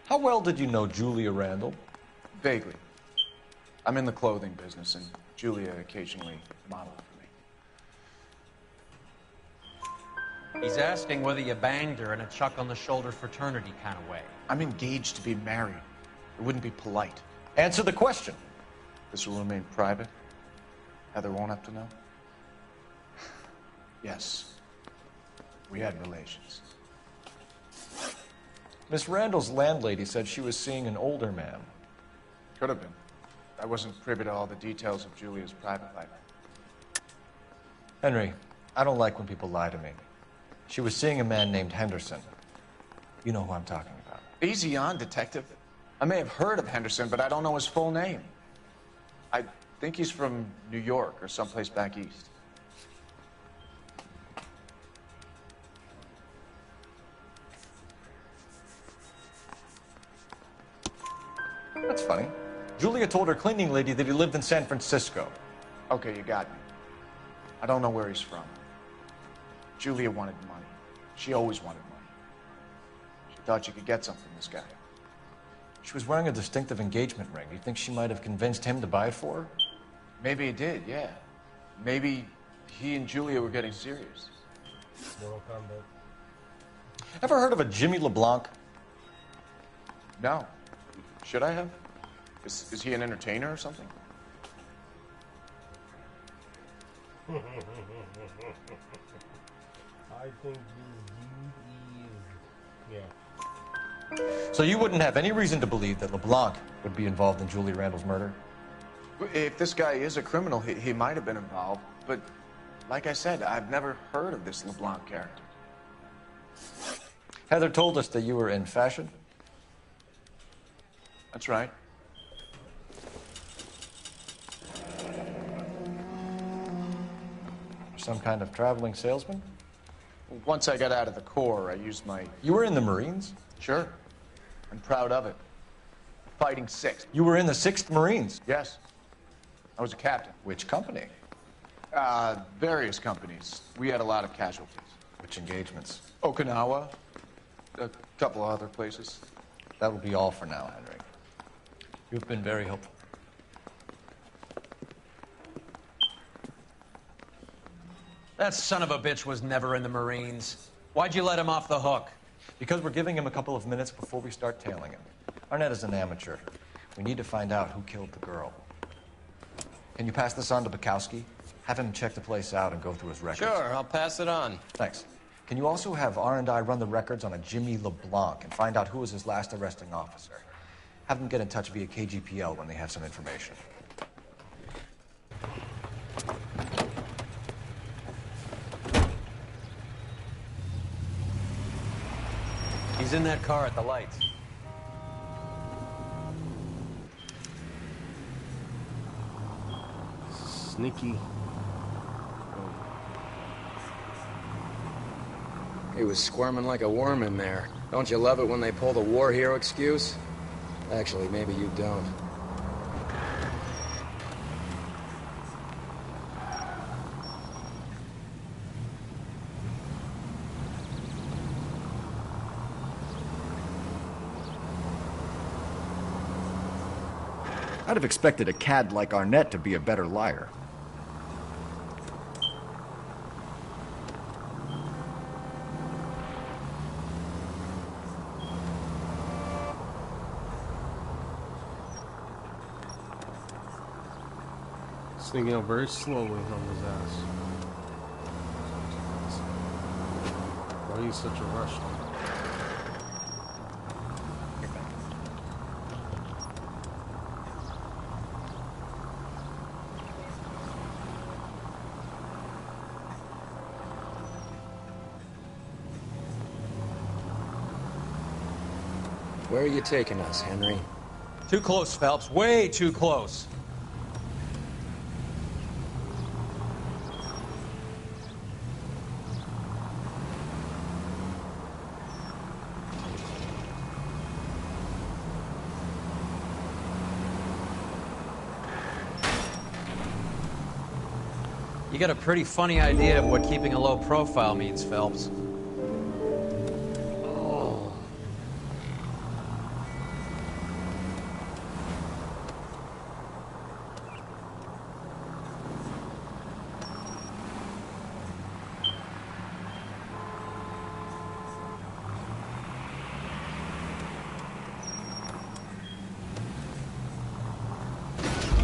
How well did you know Julia Randall? Vaguely. I'm in the clothing business, and Julia occasionally modeled for me. He's asking whether you banged her in a chuck-on-the-shoulder fraternity kind of way. I'm engaged to be married. It wouldn't be polite. Answer the question. This will remain private. Heather won't have to know. Yes. We had relations. Miss Randall's landlady said she was seeing an older man. Could have been. I wasn't privy to all the details of Julia's private life. Henry, I don't like when people lie to me. She was seeing a man named Henderson. You know who I'm talking about. Easy on, Detective. I may have heard of Henderson, but I don't know his full name. I think he's from New York or someplace back east. That's funny. Julia told her cleaning lady that he lived in San Francisco. Okay, you got me. I don't know where he's from. Julia wanted money. She always wanted money. She thought she could get some from this guy. She was wearing a distinctive engagement ring. Do you think she might have convinced him to buy it for her? Maybe he did, yeah. Maybe he and Julia were getting serious. Mortal Kombat. Ever heard of a Jimmy LeBlanc? No. Should I have? Is he an entertainer or something? I think you yeah. So you wouldn't have any reason to believe that LeBlanc would be involved in Julie Randall's murder? If this guy is a criminal, he might have been involved. But like I said, I've never heard of this LeBlanc character. Heather told us that you were in fashion. That's right. Some kind of traveling salesman? Once I got out of the Corps, I used my... You were in the Marines? Sure. I'm proud of it. Fighting 6th. You were in the 6th Marines? Yes. I was a captain. Which company? Various companies. We had a lot of casualties. Which engagements? Okinawa. A couple of other places. That will be all for now, Henry. You've been very helpful. That son of a bitch was never in the Marines. Why'd you let him off the hook? Because we're giving him a couple of minutes before we start tailing him. Arnett is an amateur. We need to find out who killed the girl. Can you pass this on to Bukowski? Have him check the place out and go through his records. Sure, I'll pass it on. Thanks. Can you also have R&I run the records on a Jimmy LeBlanc and find out who was his last arresting officer? Have them get in touch via KGPL when they have some information. He's in that car at the lights. Sneaky. He was squirming like a worm in there. Don't you love it when they pull the war hero excuse? Actually, maybe you don't. I'd have expected a cad like Arnett to be a better liar. Sneaking out very slowly on his ass. Why are you such a rush? Where are you taking us, Henry? Too close, Phelps. Way too close. You got a pretty funny idea of what keeping a low profile means, Phelps.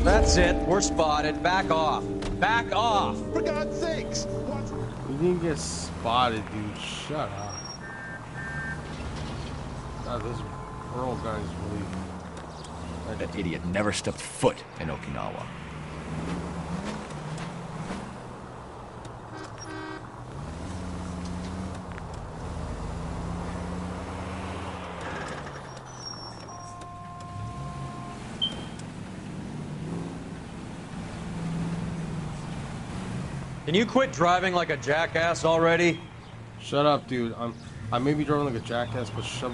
That's it. We're spotted. Back off. Back off. For God's sakes! You didn't get spotted, dude. Shut up. God, this Earl guy's really... That idiot never stepped foot in Okinawa. Can you quit driving like a jackass already? Shut up, dude. I may be driving like a jackass, but shove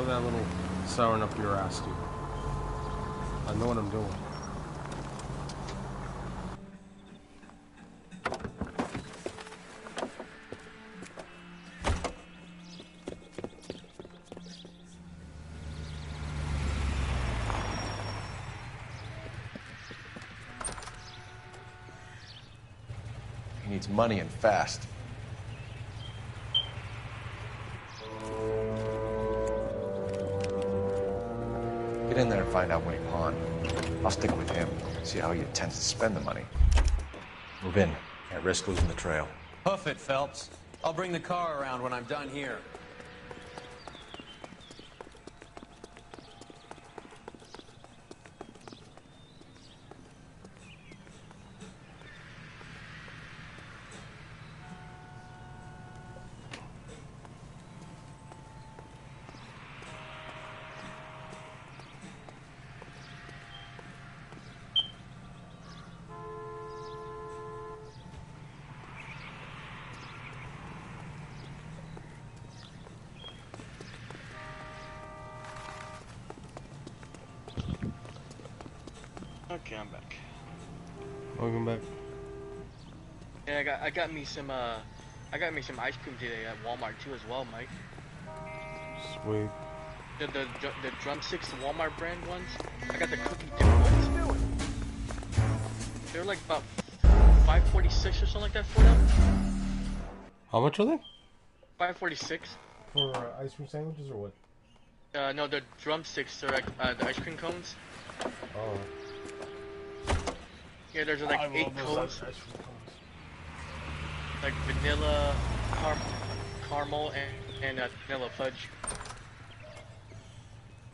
that little siren up your ass, dude. I know what I'm doing. He needs money and fast. Get in there and find out when he pawned. I'll stick with him, see how he intends to spend the money. Move in. Can't risk losing the trail. Hoof it, Phelps. I'll bring the car around when I'm done here. Okay, I'm back. Welcome back. Yeah, I got me some ice cream today at Walmart too as well, Mike. Sweet. The drumsticks, the Walmart brand ones. I got the cookie dip ones. They're like about $5.46 or something like that for them. How much are they? $5.46. For ice cream sandwiches or what? No, the drumsticks. They're like the ice cream cones. Oh. Yeah, there's like 8 cones. Like vanilla, caramel, and vanilla fudge.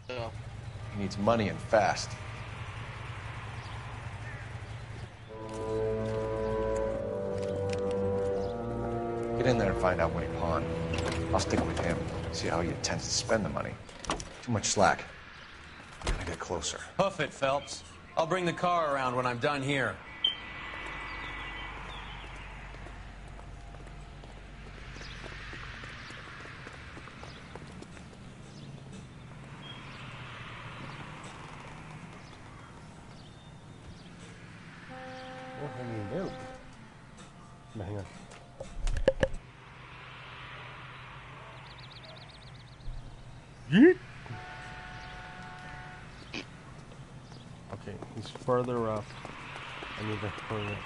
So. He needs money and fast. Get in there and find out when he pawned. I'll stick with him, see how he intends to spend the money. Too much slack. Gotta get closer. Hoof it, Phelps. I'll bring the car around when I'm done here. What hanging out? Hang on. Yeet. Okay, he's further up. I need to hurry up.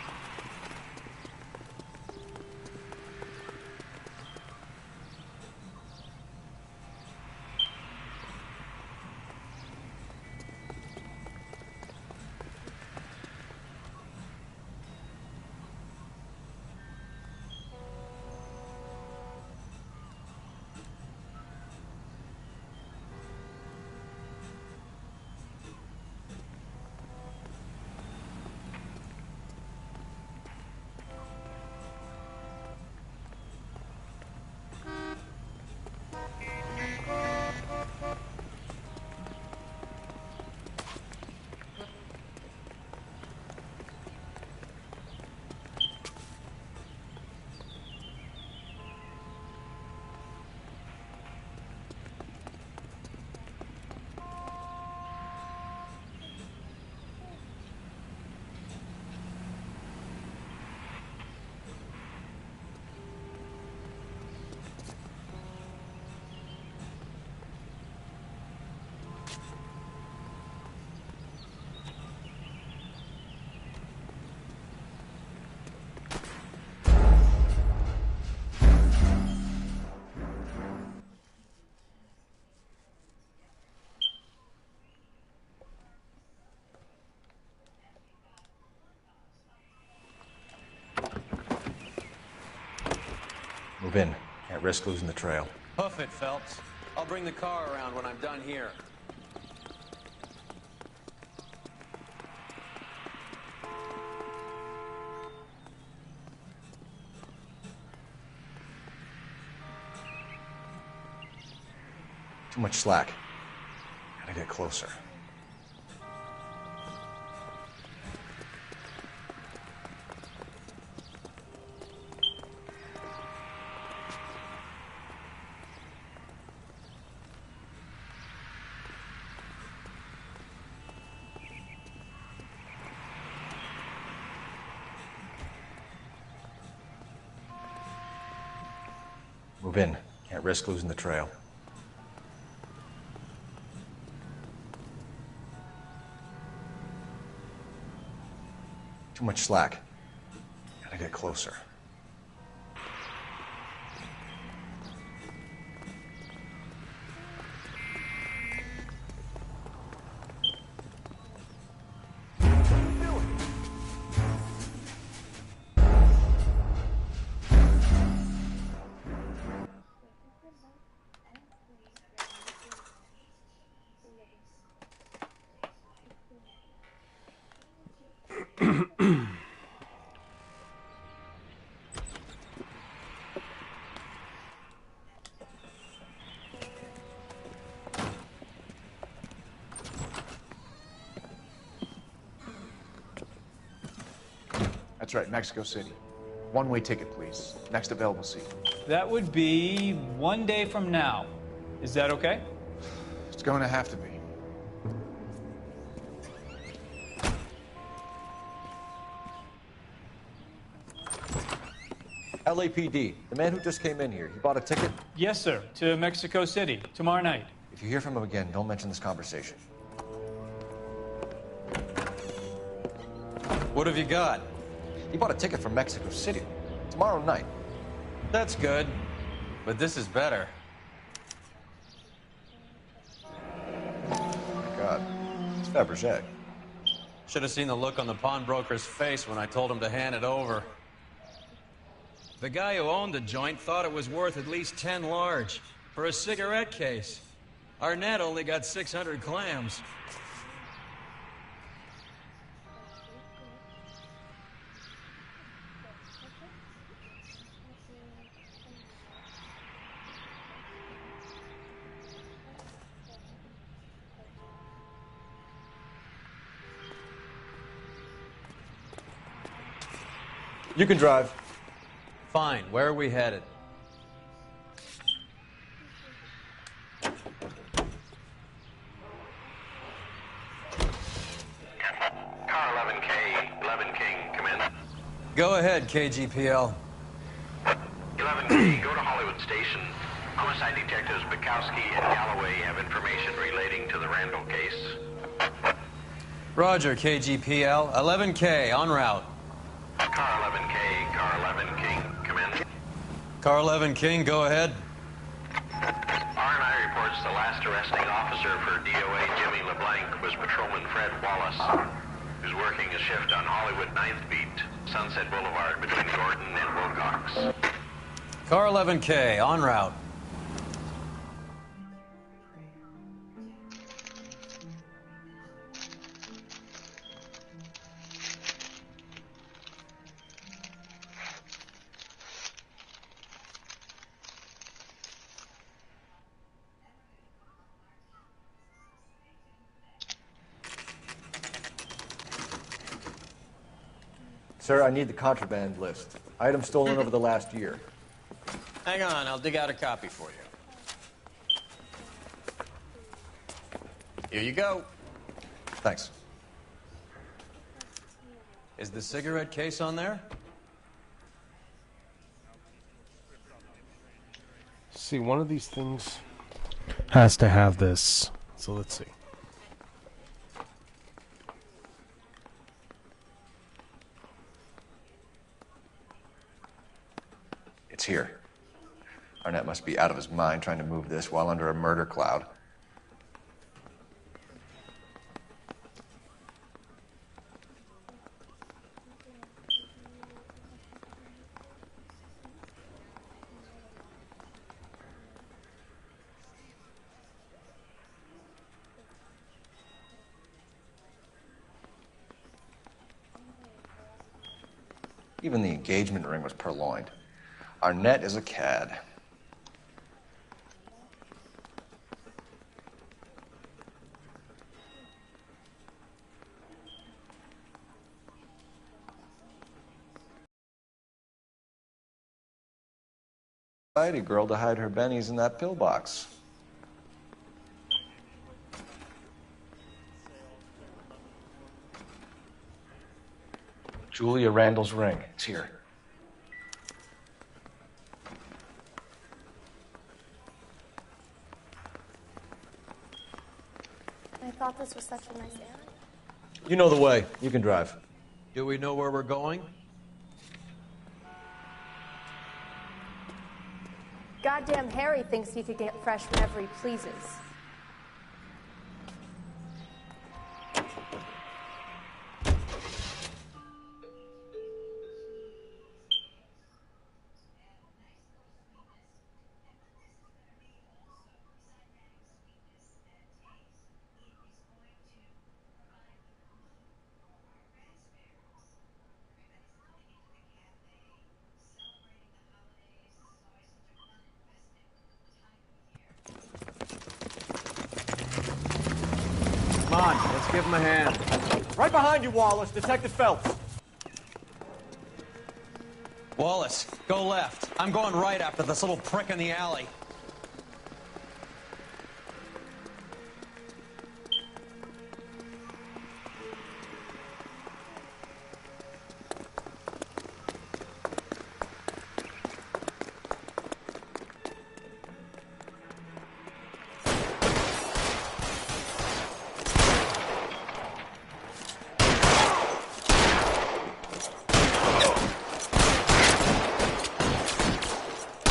Move in. Can't risk losing the trail. Hoof it, Phelps. I'll bring the car around when I'm done here. Too much slack. Gotta get closer. Move in. Can't risk losing the trail. Too much slack. Gotta get closer. That's right, Mexico City. One-way ticket, please. Next available seat. That would be 1 day from now. Is that okay? It's going to have to be. LAPD, the man who just came in here, he bought a ticket? Yes, sir. To Mexico City, tomorrow night. If you hear from him again, don't mention this conversation. What have you got? He bought a ticket from Mexico City. Tomorrow night. That's good. But this is better. Oh my God. It's Fabergé. Should have seen the look on the pawnbroker's face when I told him to hand it over. The guy who owned the joint thought it was worth at least 10 large for a cigarette case. Arnett only got 600 clams. You can drive. Fine. Where are we headed? Car 11K, 11 King, come in. Go ahead, KGPL. 11K, go to Hollywood Station. Homicide detectives Bukowski and Galloway have information relating to the Randall case. Roger, KGPL. 11K, en route. Car 11K, car 11 King, come in. Car 11 King, go ahead. R&I reports the last arresting officer for DOA Jimmy LeBlanc was Patrolman Fred Wallace, who's working a shift on Hollywood 9th Beat, Sunset Boulevard between Gordon and Wilcox. Car 11K, en route. Sir, I need the contraband list. Items stolen over the last year. Hang on, I'll dig out a copy for you. Here you go. Thanks. Is the cigarette case on there? See, one of these things has to have this. So let's see. It's here. Arnett must be out of his mind trying to move this while under a murder cloud. Even the engagement ring was purloined. Arnett is a cad. Society girl to hide her bennies in that pillbox. Julia Randall's ring. It's here. I thought this was such a nice area. You know the way. You can drive. Do we know where we're going? Goddamn Harry thinks he could get fresh whenever he pleases. Give him a hand. Right behind you, Wallace. Detective Phelps. Wallace, go left. I'm going right after this little prick in the alley.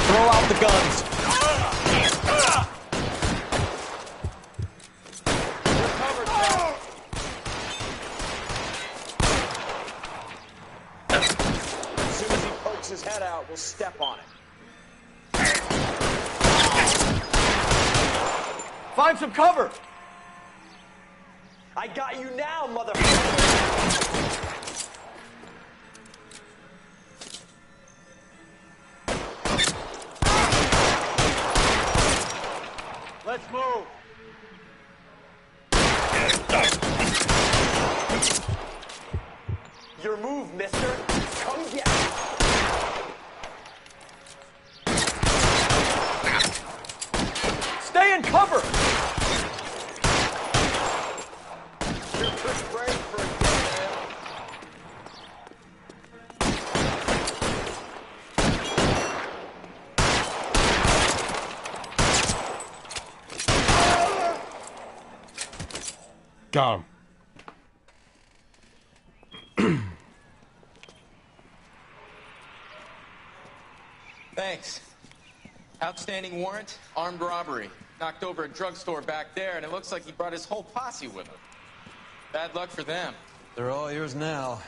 Throw out the guns. As soon as he pokes his head out, we'll step on it. Find some cover. I got you now, motherfucker! Let's move. Your move, mister. Come get it. Stay in cover. You're pretty brave for a dead man. Got him. Thanks. Outstanding warrant, armed robbery. Knocked over a drugstore back there, and it looks like he brought his whole posse with him. Bad luck for them. They're all yours now.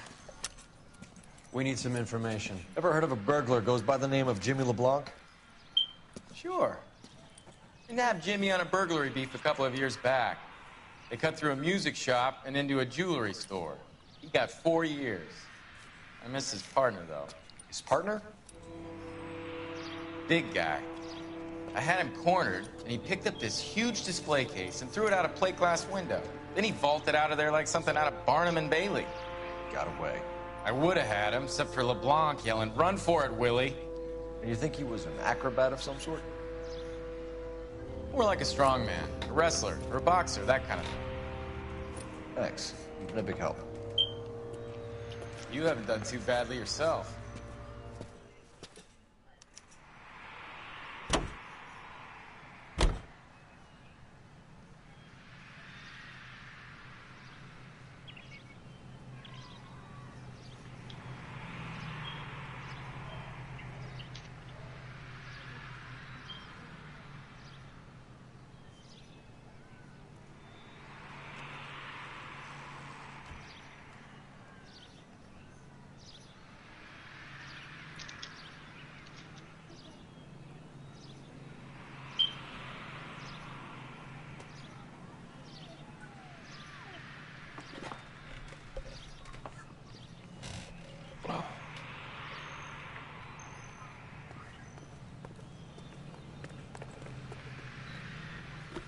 We need some information. Ever heard of a burglar goes by the name of Jimmy LeBlanc? Sure. We nabbed Jimmy on a burglary beef a couple of years back. They cut through a music shop and into a jewelry store. He got 4 years. I miss his partner, though. His partner? Big guy. I had him cornered, and he picked up this huge display case and threw it out a plate glass window. Then he vaulted out of there like something out of Barnum and Bailey. Got away. I would have had him, except for LeBlanc yelling, "Run for it, Willie!" And you think he was an acrobat of some sort? More like a strongman, a wrestler, or a boxer, that kind of thing. Thanks. You've been a big help. You haven't done too badly yourself.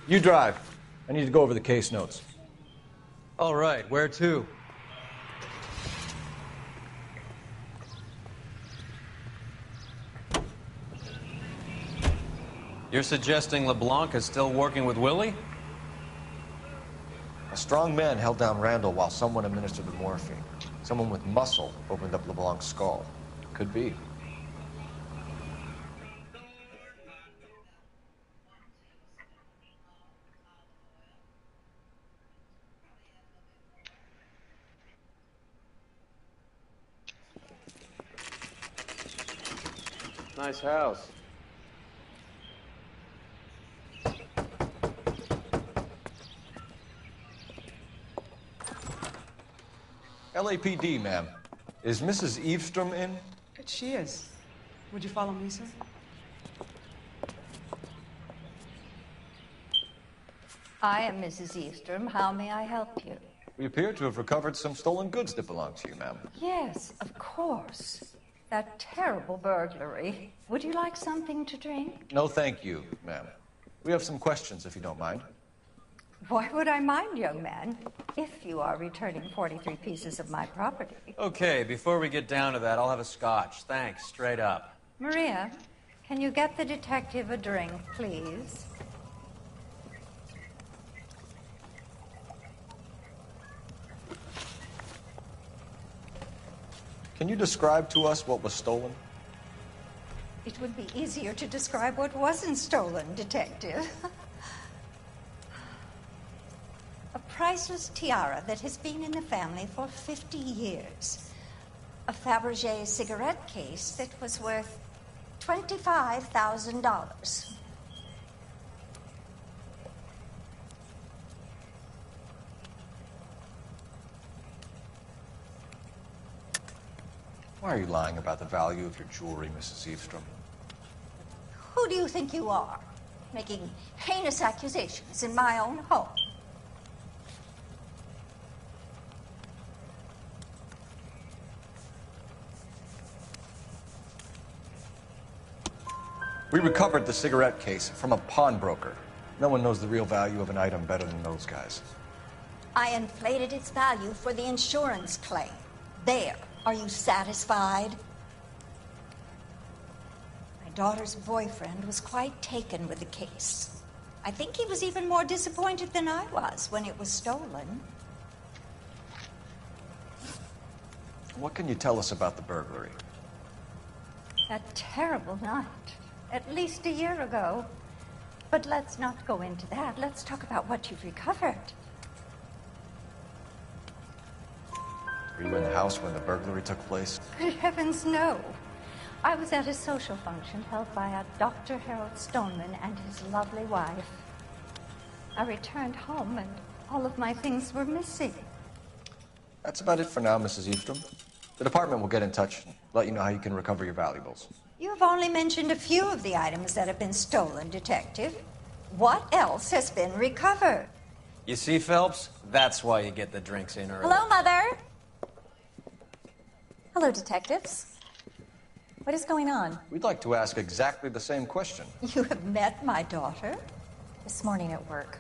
You drive. I need to go over the case notes. All right, where to? You're suggesting LeBlanc is still working with Willie? A strong man held down Randall while someone administered the morphine. Someone with muscle opened up LeBlanc's skull. Could be. Nice house. LAPD, ma'am. Is Mrs. Eavestrom in? She is. Would you follow me, sir? I am Mrs. Eastrom. How may I help you? We appear to have recovered some stolen goods that belong to you, ma'am. Yes, of course. That terrible burglary. Would you like something to drink? No, thank you, ma'am. We have some questions, if you don't mind. Why would I mind, young man, if you are returning 43 pieces of my property? Okay, before we get down to that, I'll have a scotch. Thanks, straight up. Maria, can you get the detective a drink, please? Can you describe to us what was stolen? It would be easier to describe what wasn't stolen, Detective. A priceless tiara that has been in the family for 50 years. A Fabergé cigarette case that was worth $25,000. Why are you lying about the value of your jewelry, Mrs. Eavestrom? Who do you think you are, making heinous accusations in my own home? We recovered the cigarette case from a pawnbroker. No one knows the real value of an item better than those guys. I inflated its value for the insurance claim. There. Are you satisfied? My daughter's boyfriend was quite taken with the case. I think he was even more disappointed than I was when it was stolen. What can you tell us about the burglary? That terrible night. At least a year ago. But let's not go into that. Let's talk about what you've recovered. Were you in the house when the burglary took place? Good heavens, no. I was at a social function held by a Dr. Harold Stoneman and his lovely wife. I returned home and all of my things were missing. That's about it for now, Mrs. Eavestrom. The department will get in touch and let you know how you can recover your valuables. You've only mentioned a few of the items that have been stolen, Detective. What else has been recovered? You see, Phelps? That's why you get the drinks in early. Hello, Mother. Hello, detectives. What is going on? We'd like to ask exactly the same question. You have met my daughter? This morning at work.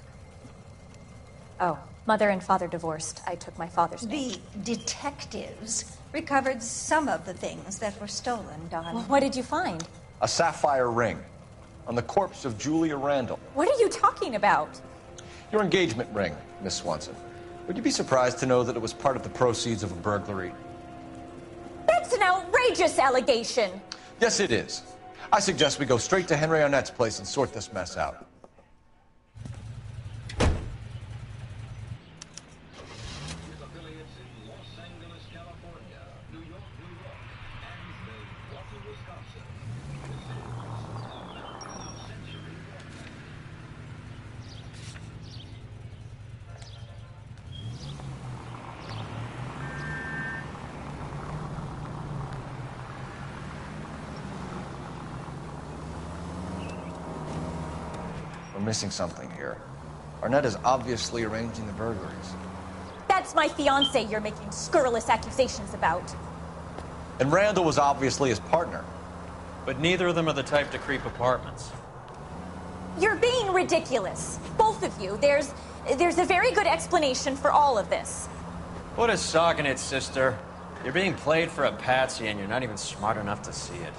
Oh, mother and father divorced. I took my father's name. The detectives recovered some of the things that were stolen, darling. Well, what did you find? A sapphire ring on the corpse of Julia Randall. What are you talking about? Your engagement ring, Miss Swanson. Would you be surprised to know that it was part of the proceeds of a burglary? That's an outrageous allegation. Yes, it is. I suggest we go straight to Henry Arnett's place and sort this mess out. We're missing something here. Arnett is obviously arranging the burglaries. That's my fiancé you're making scurrilous accusations about. And Randall was obviously his partner. But neither of them are the type to creep apartments. You're being ridiculous. Both of you. There's a very good explanation for all of this. What is sogging it, sister? You're being played for a patsy and you're not even smart enough to see it.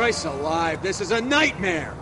Christ alive, this is a nightmare!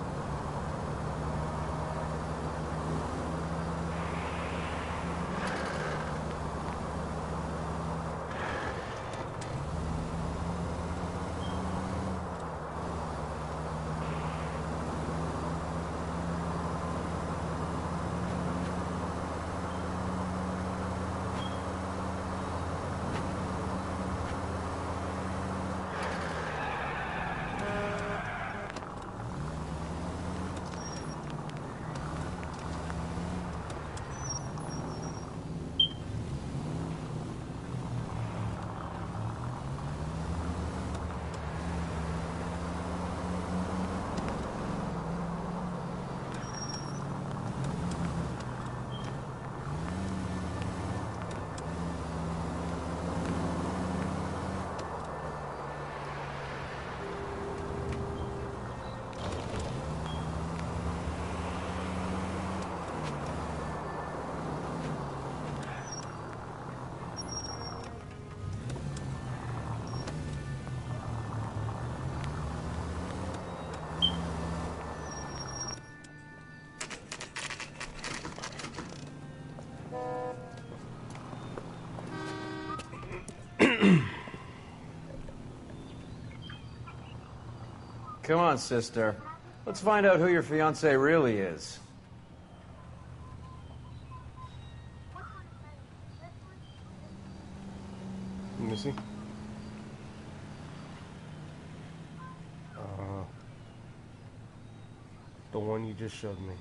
Come on, sister. Let's find out who your fiance really is. Let me see. The one you just showed me.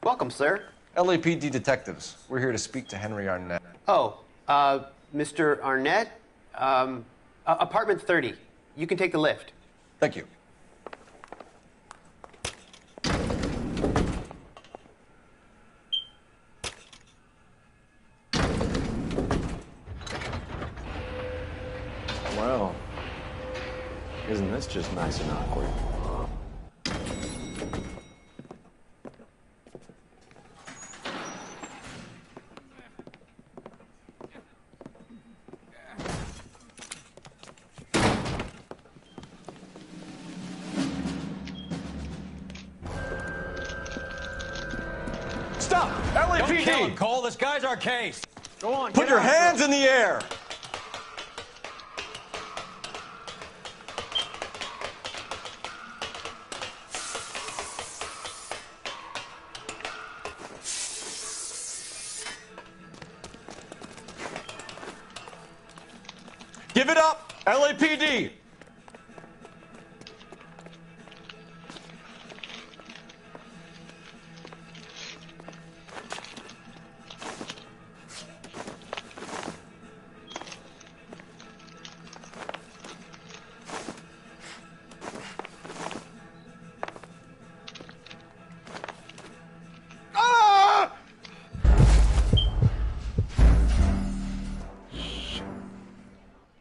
Welcome, sir. LAPD detectives. We're here to speak to Henry Arnett. Oh, Mr. Arnett? Apartment 30. You can take the lift. Thank you. Well, isn't this just nice and awkward? Stop! Don't kill him, LAPD! Cole. This guy's our case. Go on. Put your hands in the air! Give it up, LAPD!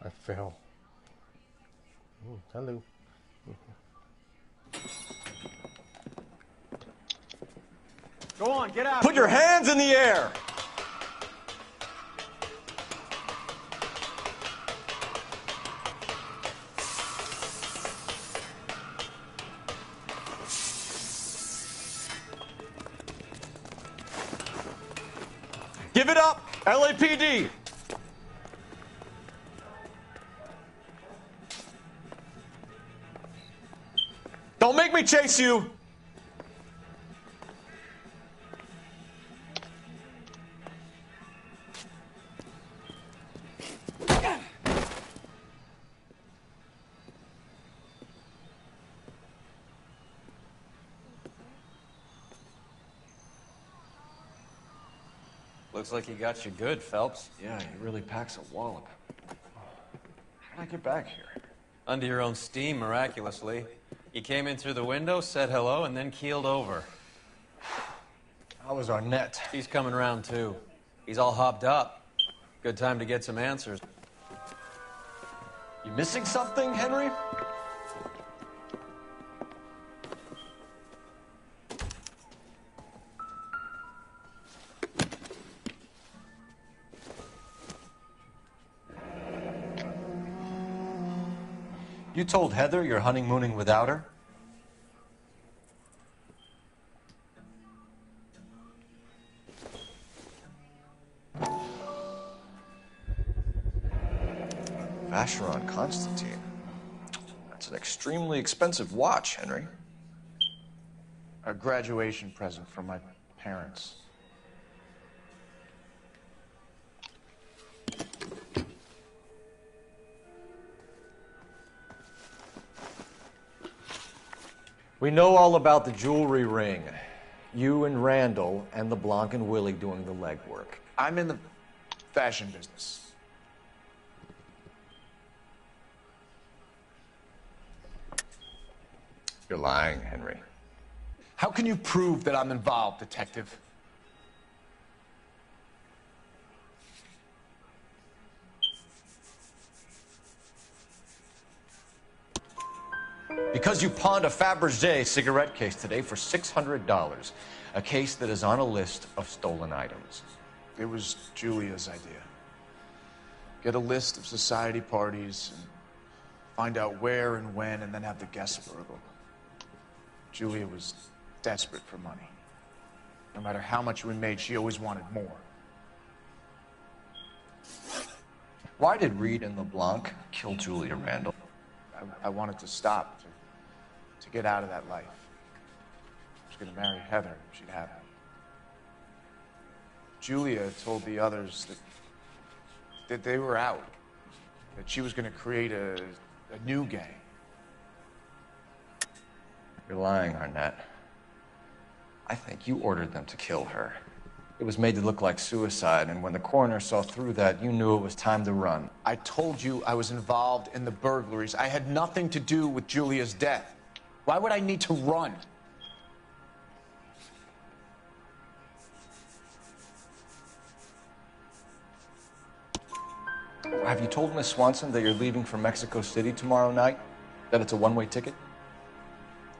I fell. Oh, hello. Go on, get out. Put your hands in the air! Give it up, LAPD! Don't make me chase you! Looks like he got you good, Phelps. Yeah, he really packs a wallop. How'd I get back here? Under your own steam, miraculously. He came in through the window, said hello, and then keeled over. How was Arnett? He's coming around, too. He's all hopped up. Good time to get some answers. You missing something, Henry? You told Heather you're honeymooning without her? Vacheron Constantine. That's an extremely expensive watch, Henry. A graduation present from my parents. We know all about the jewelry ring. You and Randall and LeBlanc and Willie doing the legwork. I'm in the fashion business. You're lying, Henry. How can you prove that I'm involved, Detective? Because you pawned a Fabergé cigarette case today for $600. A case that is on a list of stolen items. It was Julia's idea. Get a list of society parties and find out where and when and then have the guests burgled. Julia was desperate for money. No matter how much we made, she always wanted more. Why did Reed and LeBlanc kill Julia Randall? I wanted to stop, to get out of that life. I was going to marry Heather if she'd have it. Julia told the others that they were out, that she was going to create a new gang. You're lying, Arnett. I think you ordered them to kill her. It was made to look like suicide, and when the coroner saw through that, you knew it was time to run. I told you I was involved in the burglaries. I had nothing to do with Julia's death. Why would I need to run? Have you told Miss Swanson that you're leaving for Mexico City tomorrow night? That it's a one-way ticket?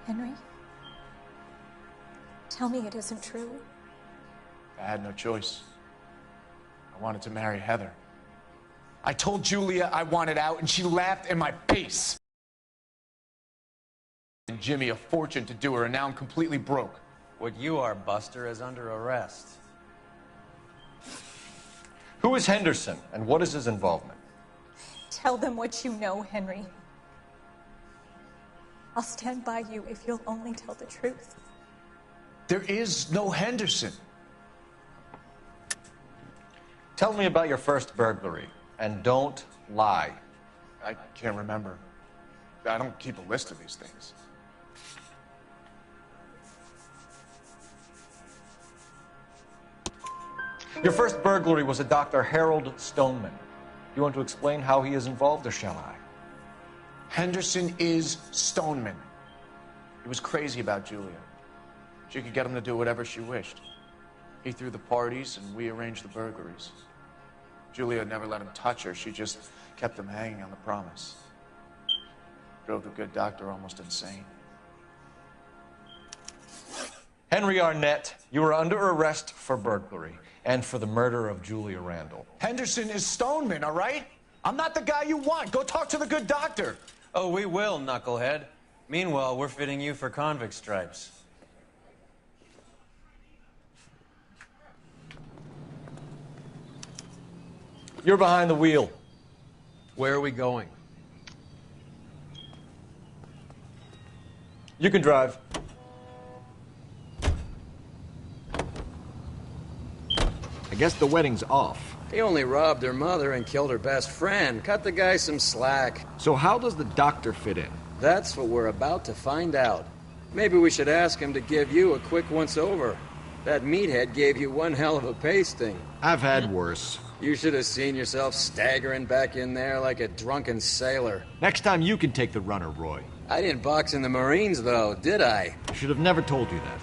Henry? Tell me it isn't true. I had no choice. I wanted to marry Heather. I told Julia I wanted out, and she laughed in my face. And Jimmy a fortune to do her, and now I'm completely broke. What you are, Buster, is under arrest. Who is Henderson, and what is his involvement? Tell them what you know, Henry. I'll stand by you if you'll only tell the truth. There is no Henderson. Tell me about your first burglary, and don't lie. I can't remember. I don't keep a list of these things. Your first burglary was a Dr. Harold Stoneman. You want to explain how he is involved, or shall I? Henderson is Stoneman. He was crazy about Julia. She could get him to do whatever she wished. He threw the parties, and we arranged the burglaries. Julia never let him touch her. She just kept him hanging on the promise. Drove the good doctor almost insane. Henry Arnett, you are under arrest for burglary and for the murder of Julia Randall. Henderson is Stoneman, all right? I'm not the guy you want. Go talk to the good doctor. Oh, we will, knucklehead. Meanwhile, we're fitting you for convict stripes. You're behind the wheel. Where are we going? You can drive. I guess the wedding's off. He only robbed her mother and killed her best friend. Cut the guy some slack. So how does the doctor fit in? That's what we're about to find out. Maybe we should ask him to give you a quick once-over. That meathead gave you one hell of a pasting. I've had worse. You should have seen yourself staggering back in there like a drunken sailor. Next time you can take the runner, Roy. I didn't box in the Marines, though, did I? I should have never told you that.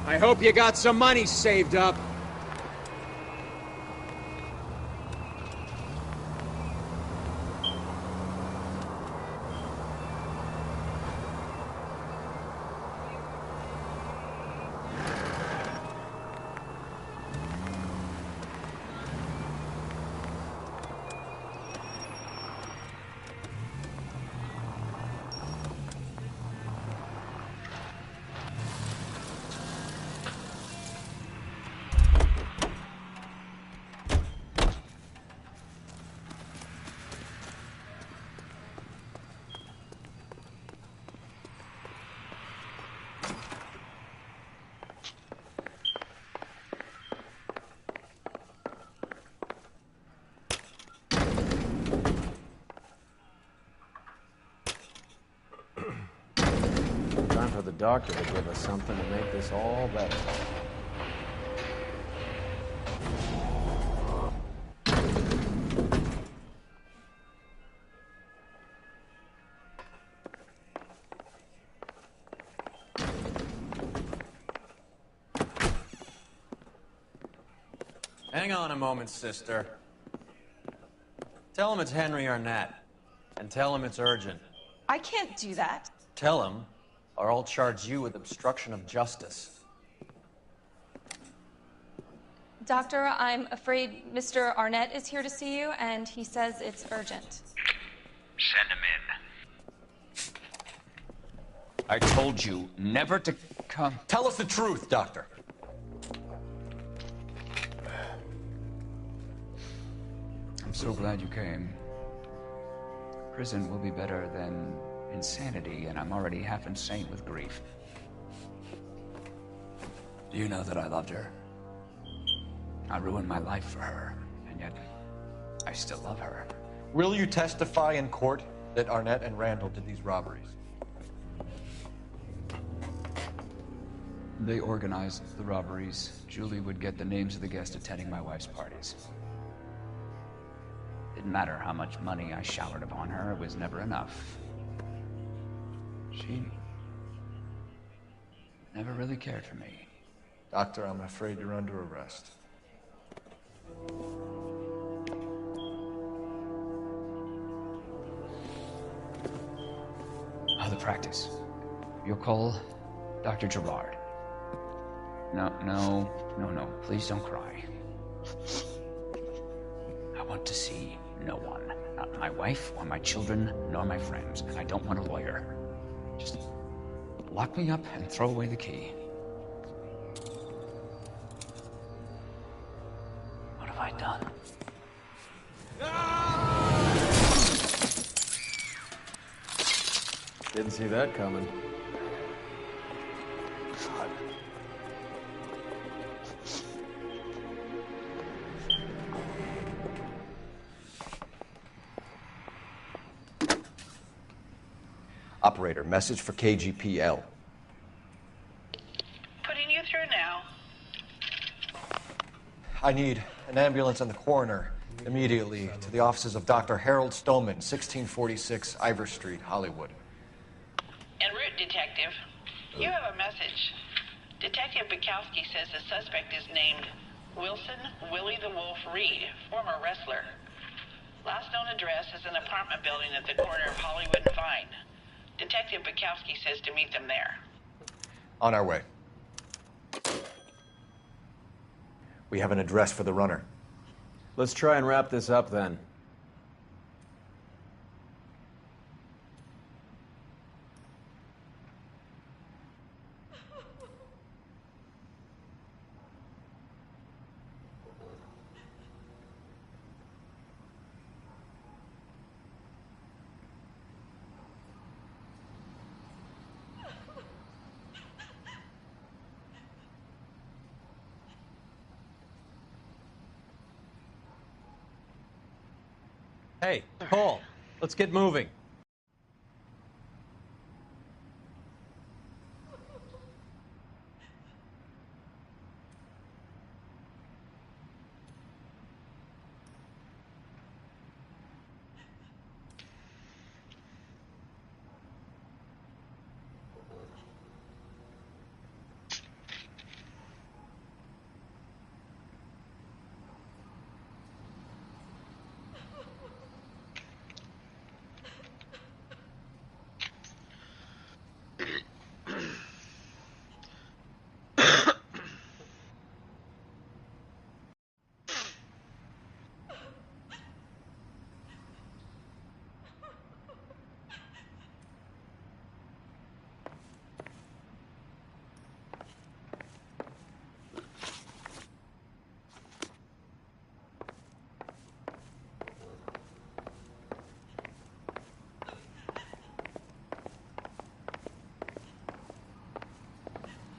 I hope you got some money saved up. Time for the doctor to give us something to make this all better. Hang on a moment, sister. Tell him it's Henry Arnett. And tell him it's urgent. I can't do that. Tell him, or I'll charge you with obstruction of justice. Doctor, I'm afraid Mr. Arnett is here to see you, and he says it's urgent. Send him in. I told you never to come. Tell us the truth, Doctor. I'm so glad you came. Prison will be better than insanity, and I'm already half insane with grief. Do you know that I loved her? I ruined my life for her, and yet I still love her. Will you testify in court that Arnett and Randall did these robberies? They organized the robberies. Julie would get the names of the guests attending my wife's parties. Didn't matter how much money I showered upon her, it was never enough. She never really cared for me. Doctor, I'm afraid you're under arrest. Oh, the practice. You'll call Dr. Gerard. No, please don't cry. I want to see no one. Not my wife, or my children, nor my friends. And I don't want a lawyer. Just lock me up and throw away the key. What have I done? Didn't see that coming. Operator, message for KGPL. Putting you through now. I need an ambulance and the coroner immediately to the offices of Dr. Harold Stoneman, 1646 Ivor Street, Hollywood. En route, Detective. You have a message. Detective Bukowski says the suspect is named Wilson Willie the Wolf Reed, former wrestler. Last known address is an apartment building at the corner of Hollywood and Vine. Detective Bukowski says to meet them there. On our way. We have an address for the runner. Let's try and wrap this up then. Hey, Cole, let's get moving.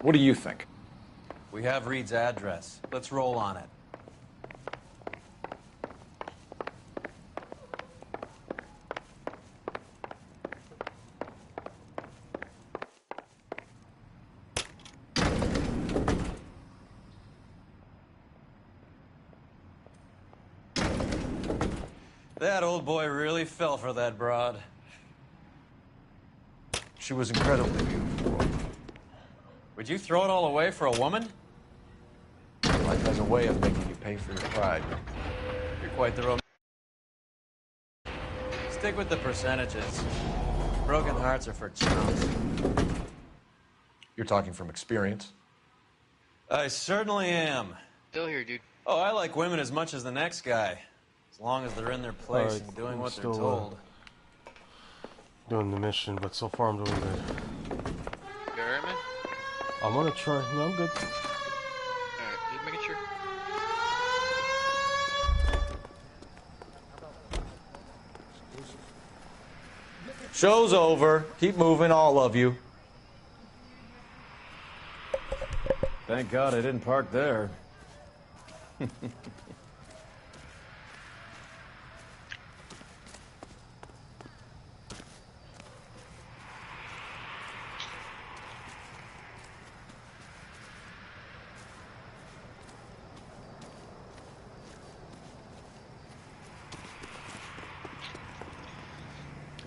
What do you think? We have Reed's address. Let's roll on it. That old boy really fell for that broad. She was incredibly beautiful. Would you throw it all away for a woman? Life has a way of making you pay for your pride. You're quite the Stick with the percentages. Broken hearts are for chumps. You're talking from experience? I certainly am. Still here, dude. Oh, I like women as much as the next guy. As long as they're in their place Alright, and doing I'm what they're still, told. Doing the mission, but so far I'm doing good. You alright, man? I'm gonna try. No, I'm good. Alright, just making sure. Show's over. Keep moving, all of you. Thank God I didn't park there.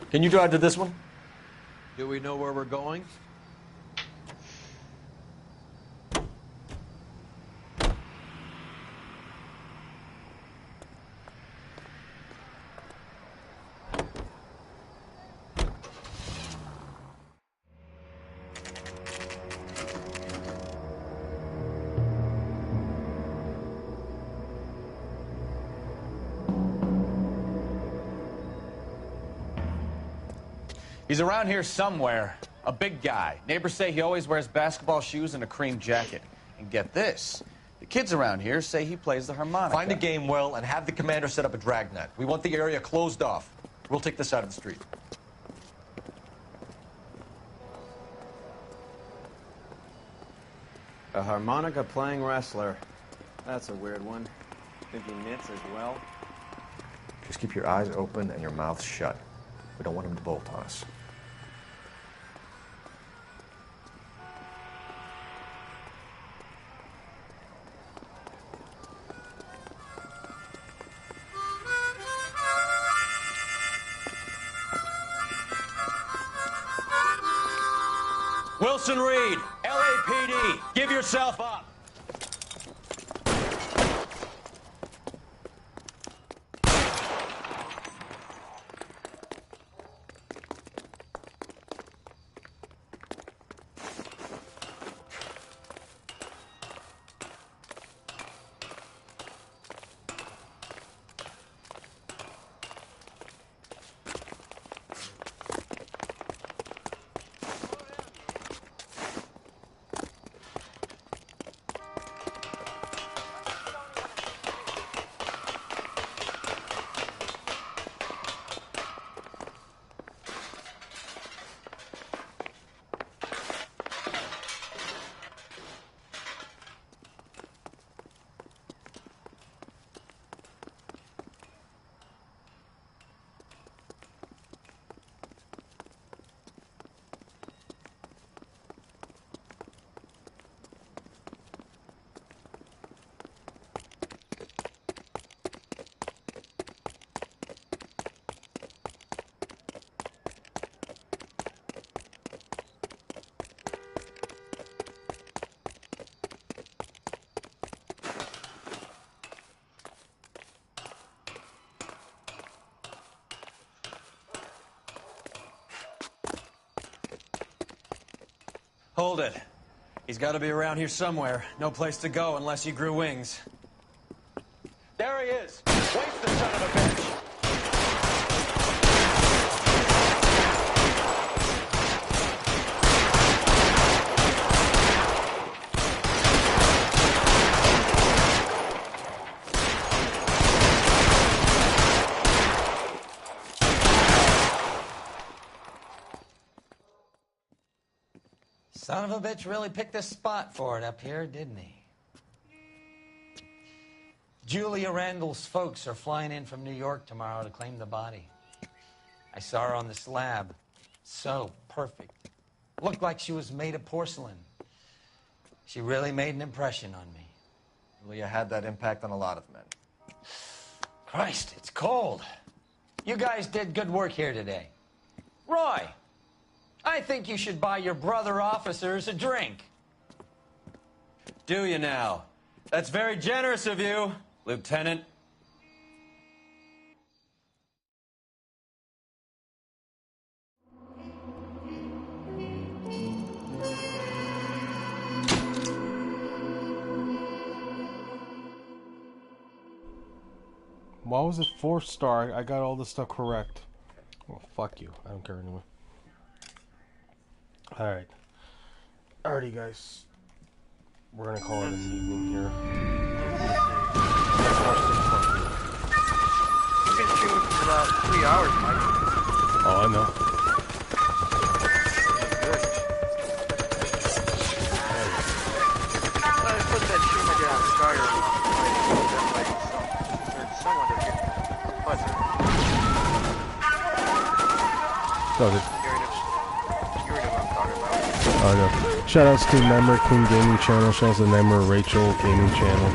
Can you drive to this one? Do we know where we're going? He's around here somewhere. A big guy. Neighbors say he always wears basketball shoes and a cream jacket. And get this, the kids around here say he plays the harmonica. Find a game well and have the commander set up a dragnet. We want the area closed off. We'll take this side of the street. A harmonica playing wrestler. That's a weird one. Think he knits as well? Just keep your eyes open and your mouth shut. We don't want him to bolt on us. Wilson Reed, LAPD, give yourself up. Hold it. He's got to be around here somewhere. No place to go unless he grew wings. There he is! Waste the son of a bitch! Son of a bitch really picked a spot for it up here, didn't he? Julia Randall's folks are flying in from New York tomorrow to claim the body. I saw her on the slab. So perfect. Looked like she was made of porcelain. She really made an impression on me. Julia had that impact on a lot of men. Christ, it's cold. You guys did good work here today. Roy, I think you should buy your brother officers a drink. Do you now? That's very generous of you, Lieutenant. Why was it 4-star? I got all this stuff correct. Well, fuck you. I don't care anyway. Alright. Alrighty, guys. We're gonna call it an evening here. You've been streaming for about 3 hours, Mike. Oh, I know. I put that stream I did on Skyrim. Someone to get buzzer. Oh, did. You already know what I'm talking about. Oh, no. Shoutouts to Nightmare Queen Gaming Channel. Shoutouts to Nightmare Rachel Gaming Channel.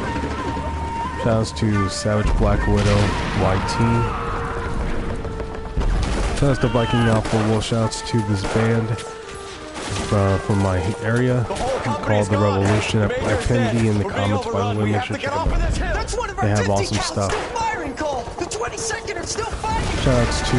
Shoutouts to Savage Black Widow YT. Shoutouts to Viking Alpha Wolf. Shoutouts to this band from my area called The Revolution. I pinned D in the comments, by the way. Make sure to check them out. They have awesome stuff. The 22nd are still fighting. Shoutouts to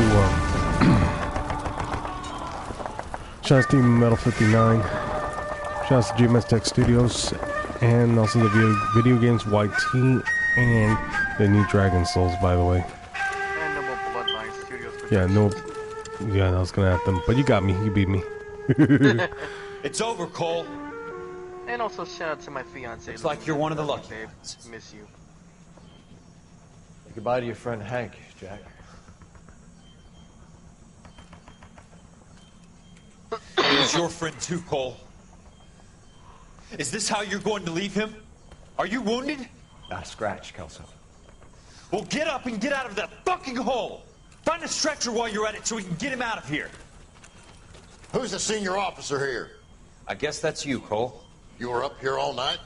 shoutouts to Metal 59. Shoutouts to GMS Tech Studios, and also the video games YT and the new Dragon Souls, by the way. And Noble Bloodline Studios. Yeah, no, yeah, I was gonna have them, but you got me. You beat me. It's over, Cole. And also shout out to my fiance. Looks like you're one of the lucky babe. ones. Miss you. Say goodbye to your friend Hank, Jack. He's your friend too, Cole. Is this how you're going to leave him? Are you wounded? Not a scratch, Kelso. Well, get up and get out of that fucking hole! Find a stretcher while you're at it so we can get him out of here. Who's the senior officer here? I guess that's you, Cole. You were up here all night?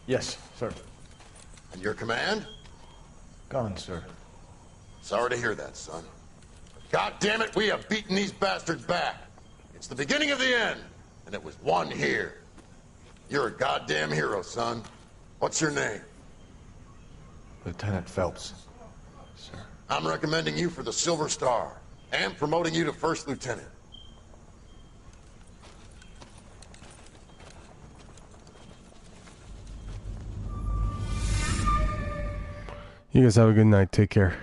Yes, sir. And your command? Gone, sir. Sorry to hear that, son. God damn it, we have beaten these bastards back. It's the beginning of the end, and it was one here. You're a goddamn hero, son. What's your name? Lieutenant Phelps, sir. I'm recommending you for the Silver Star, and promoting you to First Lieutenant. You guys have a good night. Take care.